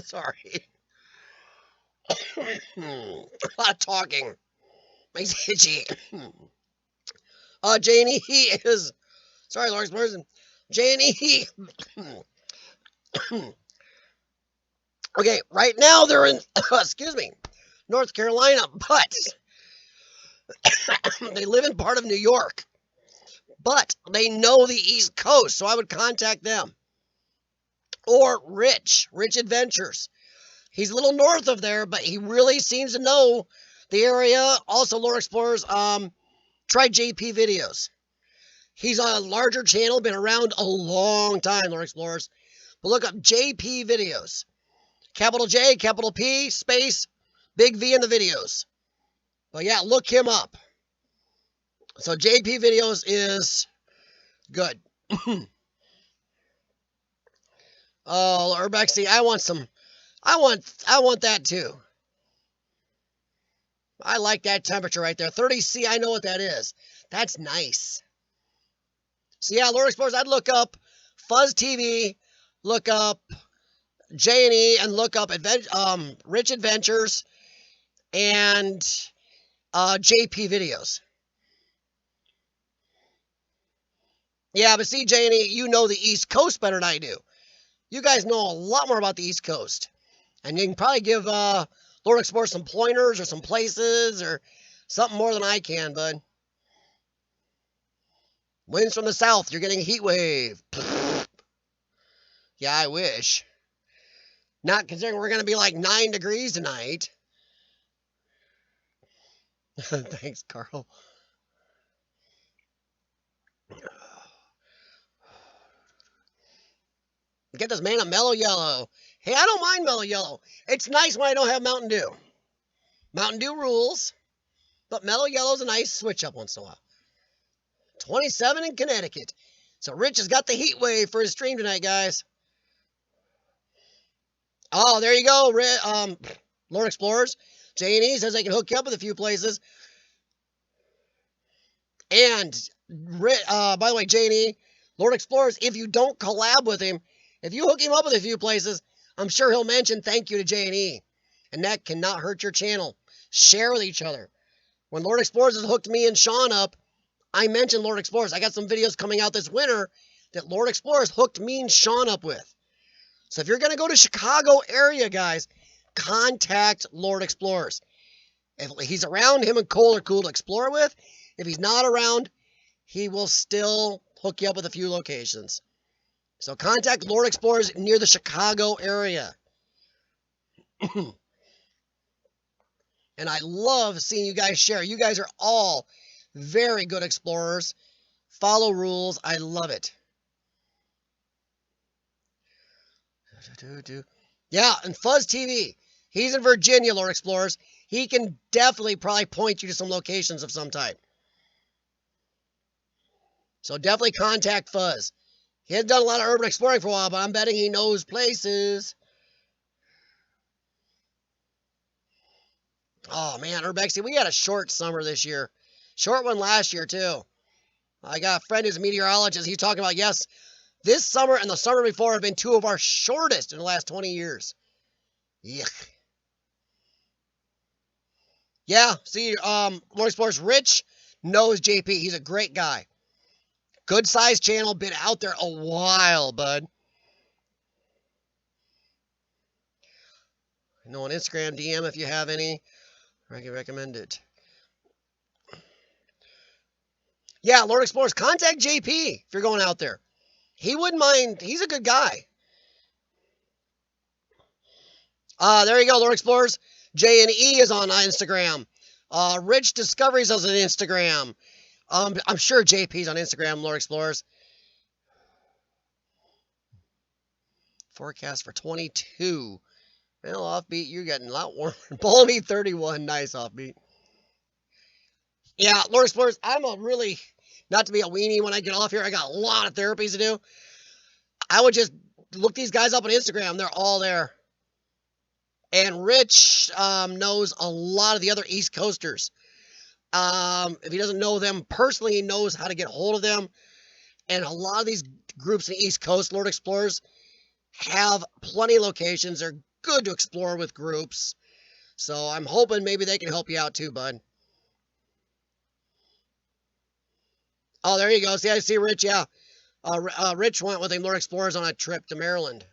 Sorry. A lot of talking. Makes it itchy. J&E is... Sorry, Lawrence Person. J&E. Okay, right now they're in... excuse me. North Carolina, but... they live in part of New York. But they know the East Coast, so I would contact them. Or Rich Adventures. He's a little north of there, but he really seems to know the area. Also, Lore Explorers, try JP Videos. He's on a larger channel, been around a long time, Lore Explorers. But look up JP Videos. Capital J, capital P, space, big V in the videos. But yeah, look him up. So JP Videos is good. Oh, Urbexy, I want some. I want that too. I like that temperature right there. 30C, I know what that is. That's nice. So yeah, Lord Explorers, I'd look up Fuzz TV, look up J&E, and look up Rich Adventures and JP Videos. Yeah, but see, J&E, you know the East Coast better than I do. You guys know a lot more about the East Coast. And you can probably give Lord Explorer some pointers or some places or something more than I can, bud. Winds from the south, you're getting a heat wave. Yeah, I wish. Not considering we're going to be like 9 degrees tonight. Thanks, Carl. Get this man a mellow yellow. Hey, I don't mind mellow yellow. It's nice when I don't have Mountain Dew. Mountain Dew rules, but mellow yellow's a nice switch up once in a while. 27 in Connecticut. So Rich has got the heat wave for his stream tonight, guys. Oh, there you go, Lord Explorers. J&E says they can hook you up with a few places. And, by the way, J&E, Lord Explorers, if you don't collab with him, if you hook him up with a few places, I'm sure he'll mention thank you to J&E. And that cannot hurt your channel. Share with each other. When Lord Explorers has hooked me and Sean up, I mentioned Lord Explorers. I got some videos coming out this winter that Lord Explorers hooked me and Sean up with. So if you're going to go to Chicago area, guys, contact Lord Explorers. If he's around, him and Cole are cool to explore with. If he's not around, he will still hook you up with a few locations. So contact Lord Explorers near the Chicago area. And I love seeing you guys share. You guys are all very good explorers. Follow rules. I love it. Yeah, and Fuzz TV. He's in Virginia, Lord Explorers. He can definitely probably point you to some locations of some type. So definitely contact Fuzz. He hasn't done a lot of urban exploring for a while, but I'm betting he knows places. Oh, man, Urbexy, we had a short summer this year. Short one last year, too. I got a friend who's a meteorologist. He's talking about, yes, this summer and the summer before have been two of our shortest in the last 20 years. Yuck. Yeah, see, Lord Explorers, Rich knows JP. He's a great guy. Good sized channel, been out there a while, bud. I know on Instagram, DM if you have any. I can recommend it. Yeah, Lord Explorers, contact JP if you're going out there. He wouldn't mind. He's a good guy. There you go, Lord Explorers. J&E is on Instagram. Rich Discoveries is on Instagram. I'm sure JP's on Instagram, Lord Explorers. Forecast for 22. Well, offbeat, you're getting a lot warmer. Balmy 31, nice offbeat. Yeah, Lord Explorers, I'm a really, not to be a weenie when I get off here, I got a lot of therapies to do. I would just look these guys up on Instagram. They're all there. And Rich knows a lot of the other East Coasters. If he doesn't know them personally, he knows how to get a hold of them. And a lot of these groups in the East Coast, Lord Explorers, have plenty of locations. They're good to explore with groups. So I'm hoping maybe they can help you out too, bud. Oh, there you go. See, I see Rich, yeah. Rich went with him, Lord Explorers, on a trip to Maryland.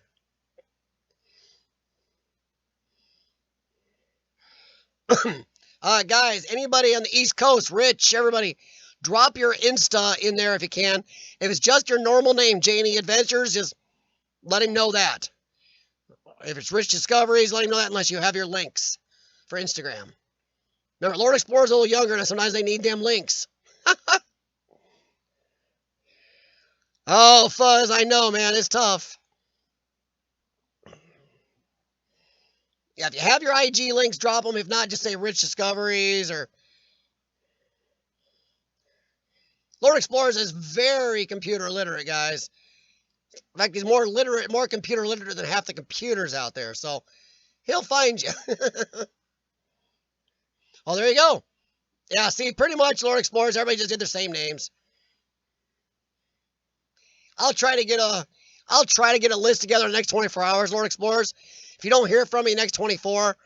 Guys, anybody on the East Coast, Rich, everybody, drop your Insta in there if you can. If it's just your normal name, J&E Adventures, just let him know that. If it's Rich Discoveries, let him know that unless you have your links for Instagram. Remember, Lord Explorer's a little younger, and sometimes they need them links. Oh, Fuzz, I know, man, it's tough. Yeah, if you have your IG links, drop them. If not, just say Rich Discoveries or... Lord Explorers is very computer literate, guys. In fact, he's more computer literate than half the computers out there, so he'll find you. Oh, there you go. Yeah, see, pretty much Lord Explorers, everybody just did their same names. I'll try to get a list together in the next 24 hours, Lord Explorers. If you don't hear from me next 24,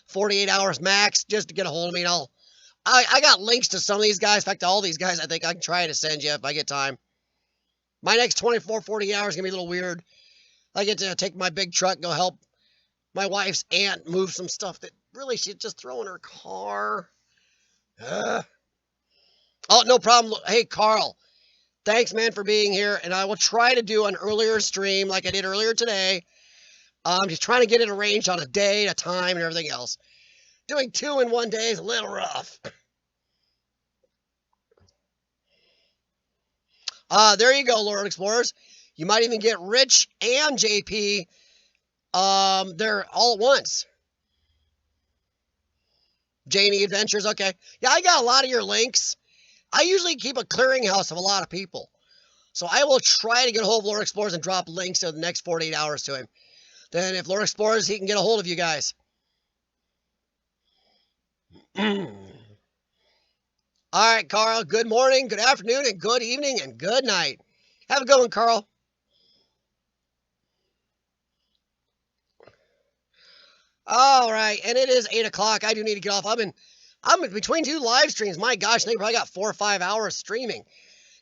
48 hours max, just to get a hold of me, and I got links to some of these guys. In fact, to all these guys, I think I can try to send you if I get time. My next 24, 48 hours is going to be a little weird. I get to take my big truck, go help my wife's aunt move some stuff that really she'd just throw in her car. Oh, no problem. Hey, Carl. Thanks, man, for being here. And I will try to do an earlier stream like I did earlier today. I'm just trying to get it arranged on a day, a time, and everything else. Doing 2 in one day is a little rough. There you go, Lord Explorers. You might even get Rich and JP. They're all at once. Janie Adventures, okay. Yeah, I got a lot of your links. I usually keep a clearinghouse of a lot of people. So I will try to get a hold of Lord Explorers and drop links in the next 48 hours to him. Then if Lord Explorers, he can get a hold of you guys. All right, Carl. Good morning, good afternoon, and good evening, and good night. Have a good one, Carl. All right, and it is 8 o'clock. I do need to get off. I'm in between two live streams. My gosh, they probably got 4 or 5 hours streaming.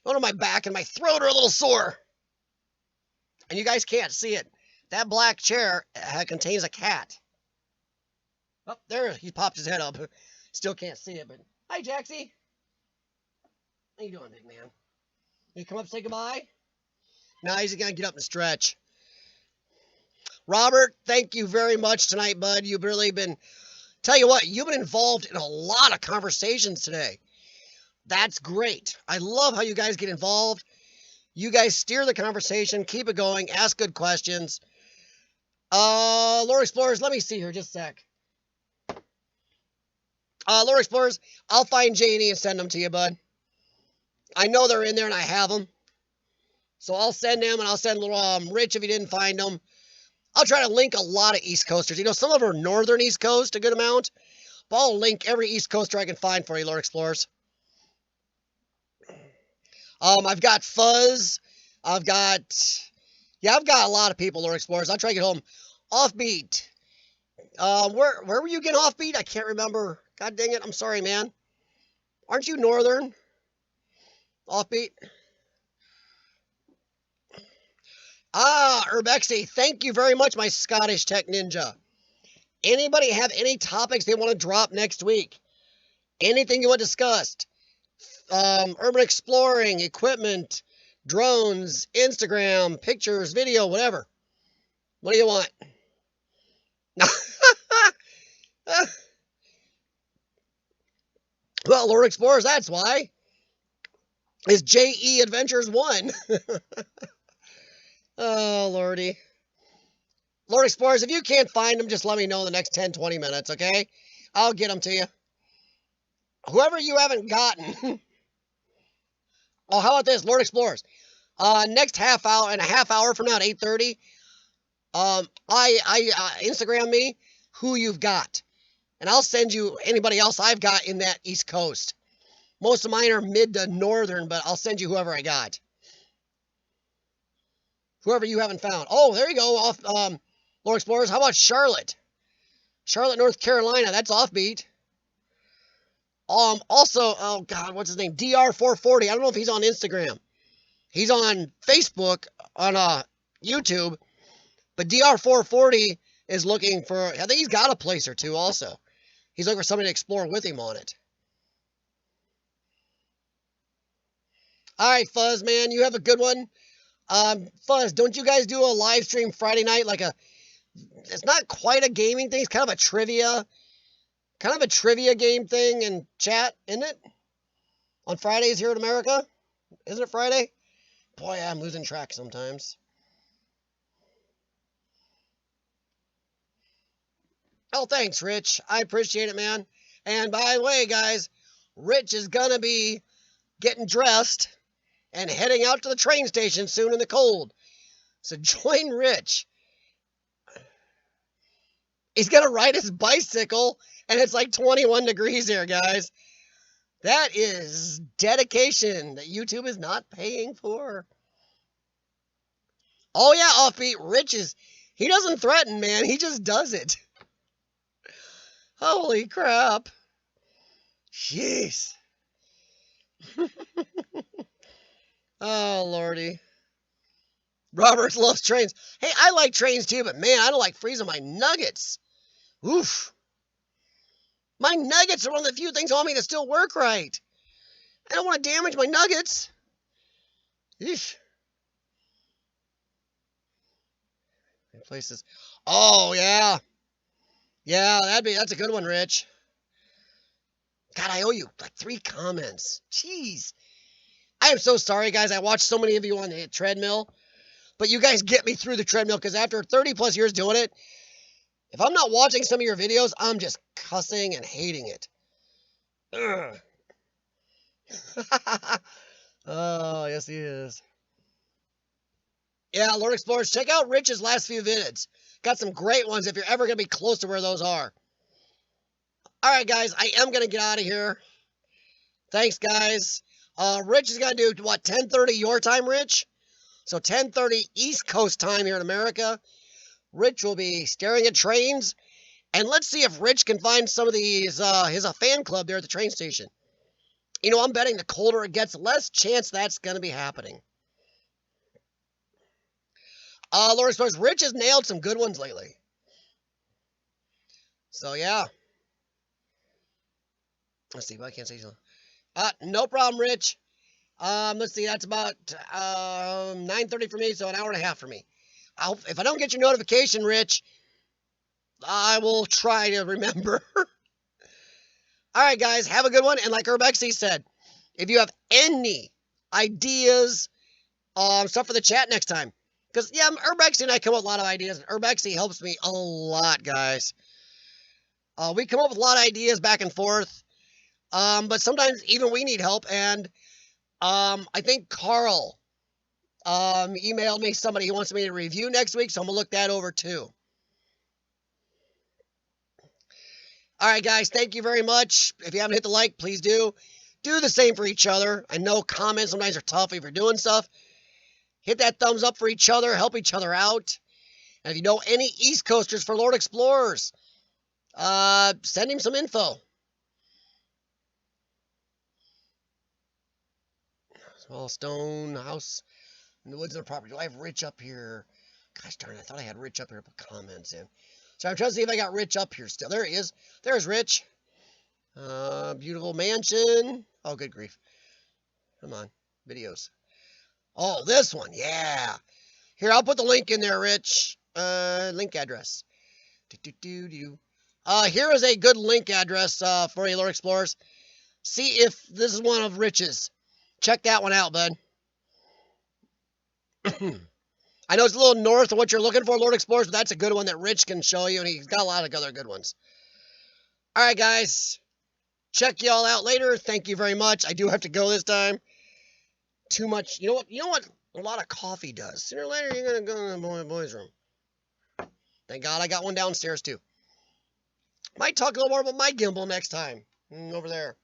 Going on my back and my throat are a little sore. And you guys can't see it. That black chair contains a cat. Oh, there, he popped his head up. Still can't see it, but hi, Jaxie. How you doing, big man? You come up and say goodbye? No, he's gonna get up and stretch. Robert, thank you very much tonight, bud. You've really been, tell you what, you've been involved in a lot of conversations today. That's great. I love how you guys get involved. You guys steer the conversation, keep it going, ask good questions. Lord Explorers, let me see here just a sec. Lord Explorers, I'll find J&E and send them to you, bud. I know they're in there and I have them. So I'll send them, and I'll send little Rich if you didn't find them. I'll try to link a lot of East Coasters. You know, some of them are northern East Coast, a good amount. But I'll link every East Coaster I can find for you, Lord Explorers. I've got Fuzz. I've got a lot of people, Lord Explorers. I'll try to get home. Offbeat. Where were you getting Offbeat? I can't remember. God dang it. I'm sorry, man. Aren't you northern? Offbeat. Urbexy, thank you very much, my Scottish Tech Ninja. Anybody have any topics they want to drop next week? Anything you want discussed? Urban exploring, equipment, drones, Instagram, pictures, video, whatever. What do you want? Well, Lord Explorers, that's why. Is JE Adventures 1. Oh, Lordy. Lord Explorers, if you can't find them, just let me know in the next 10, 20 minutes, okay? I'll get them to you. Whoever you haven't gotten. Oh, how about this, Lord Explorers? Next half hour, and a half hour from now at 8:30, Instagram me who you've got. And I'll send you anybody else I've got in that East Coast. Most of mine are mid to northern, but I'll send you whoever I got. Whoever you haven't found. Oh, there you go. Off, Lord Explorers. How about Charlotte? Charlotte, North Carolina. That's offbeat. Also, oh God, what's his name? DR440. I don't know if he's on Instagram. He's on Facebook, on YouTube. But DR440 is looking for, I think he's got a place or two also. He's looking for somebody to explore with him on it. All right, Fuzz, man, you have a good one. Fuzz, don't you guys do a live stream Friday night? It's not quite a gaming thing. It's kind of a trivia game thing in chat, isn't it? On Fridays here in America? Isn't it Friday? Boy, I'm losing track sometimes. Oh, thanks, Rich. I appreciate it, man. And by the way, guys, Rich is gonna be getting dressed and heading out to the train station soon in the cold. So join Rich. He's gonna ride his bicycle, and it's like 21 degrees here, guys. That is dedication that YouTube is not paying for. Oh yeah, Offbeat. Rich he doesn't threaten, man. He just does it. Holy crap. Jeez. Oh, Lordy. Robert loves trains. Hey, I like trains too, but man, I don't like freezing my nuggets. Oof. My nuggets are one of the few things on me that still work right. I don't want to damage my nuggets. Eesh. Places. Oh, yeah. Yeah, that's a good one, Rich. God, I owe you like 3 comments. Jeez. I am so sorry, guys. I watched so many of you on the treadmill. But you guys get me through the treadmill, because after 30 plus years doing it, if I'm not watching some of your videos, I'm just cussing and hating it. Ugh. Oh, yes he is. Yeah, Lord Explorers, check out Rich's last few vids. Got some great ones if you're ever going to be close to where those are. Alright, guys, I am going to get out of here. Thanks, guys. Rich is going to do, what, 10:30 your time, Rich? So 10:30 East Coast time here in America. Rich will be staring at trains. And let's see if Rich can find some of these, his fan club there at the train station. You know, I'm betting the colder it gets, less chance that's going to be happening. Lord Explorers, Rich has nailed some good ones lately. So, yeah. Let's see, but I can't say something. No problem, Rich. Let's see, that's about 9:30 for me, so an hour and a half for me. If I don't get your notification, Rich, I will try to remember. Alright, guys, have a good one. And like Urbexy said, if you have any ideas, stuff for the chat next time. Because, yeah, Urbexy and I come up with a lot of ideas. And Urbexy helps me a lot, guys. We come up with a lot of ideas back and forth. But sometimes even we need help. And I think Carl emailed me somebody who wants me to review next week. So I'm going to look that over too. Alright, guys, thank you very much. If you haven't hit the like, please do. Do the same for each other. I know comments sometimes are tough if you're doing stuff. Hit that thumbs up for each other. Help each other out. And if you know any East Coasters for Lord Explorers, send him some info. Small stone house in the woods of the property. Do I have Rich up here? Gosh darn it, I thought I had Rich up here to put comments in. So I'm trying to see if I got Rich up here still. There he is. There's Rich. Beautiful mansion. Oh, good grief. Come on. Videos. Oh, this one. Yeah. Here, I'll put the link in there, Rich. Link address. Here is a good link address for you, Lord Explorers. See if this is one of Rich's. Check that one out, bud. I know it's a little north of what you're looking for, Lord Explorers, but that's a good one that Rich can show you, and he's got a lot of other good ones. All right, guys. Check y'all out later. Thank you very much. I do have to go this time. Too much. You know what a lot of coffee does? Sooner or later, you're going to go in the boys' room. Thank God I got one downstairs, too. Might talk a little more about my gimbal next time. Over there.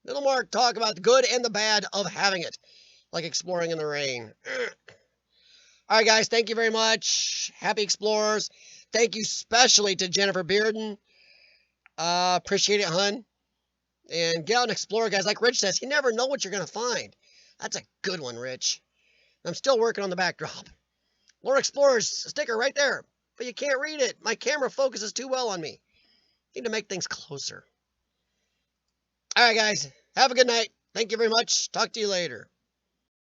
A little more talk about the good and the bad of having it. Like exploring in the rain. Alright, guys. Thank you very much. Happy Explorers. Thank you especially to Jennifer Bearden. Appreciate it, hun. And get out and explore, guys. Like Rich says, you never know what you're going to find. That's a good one, Rich. I'm still working on the backdrop. Lord Explorers sticker right there. But you can't read it. My camera focuses too well on me. Need to make things closer. Alright, guys. Have a good night. Thank you very much. Talk to you later.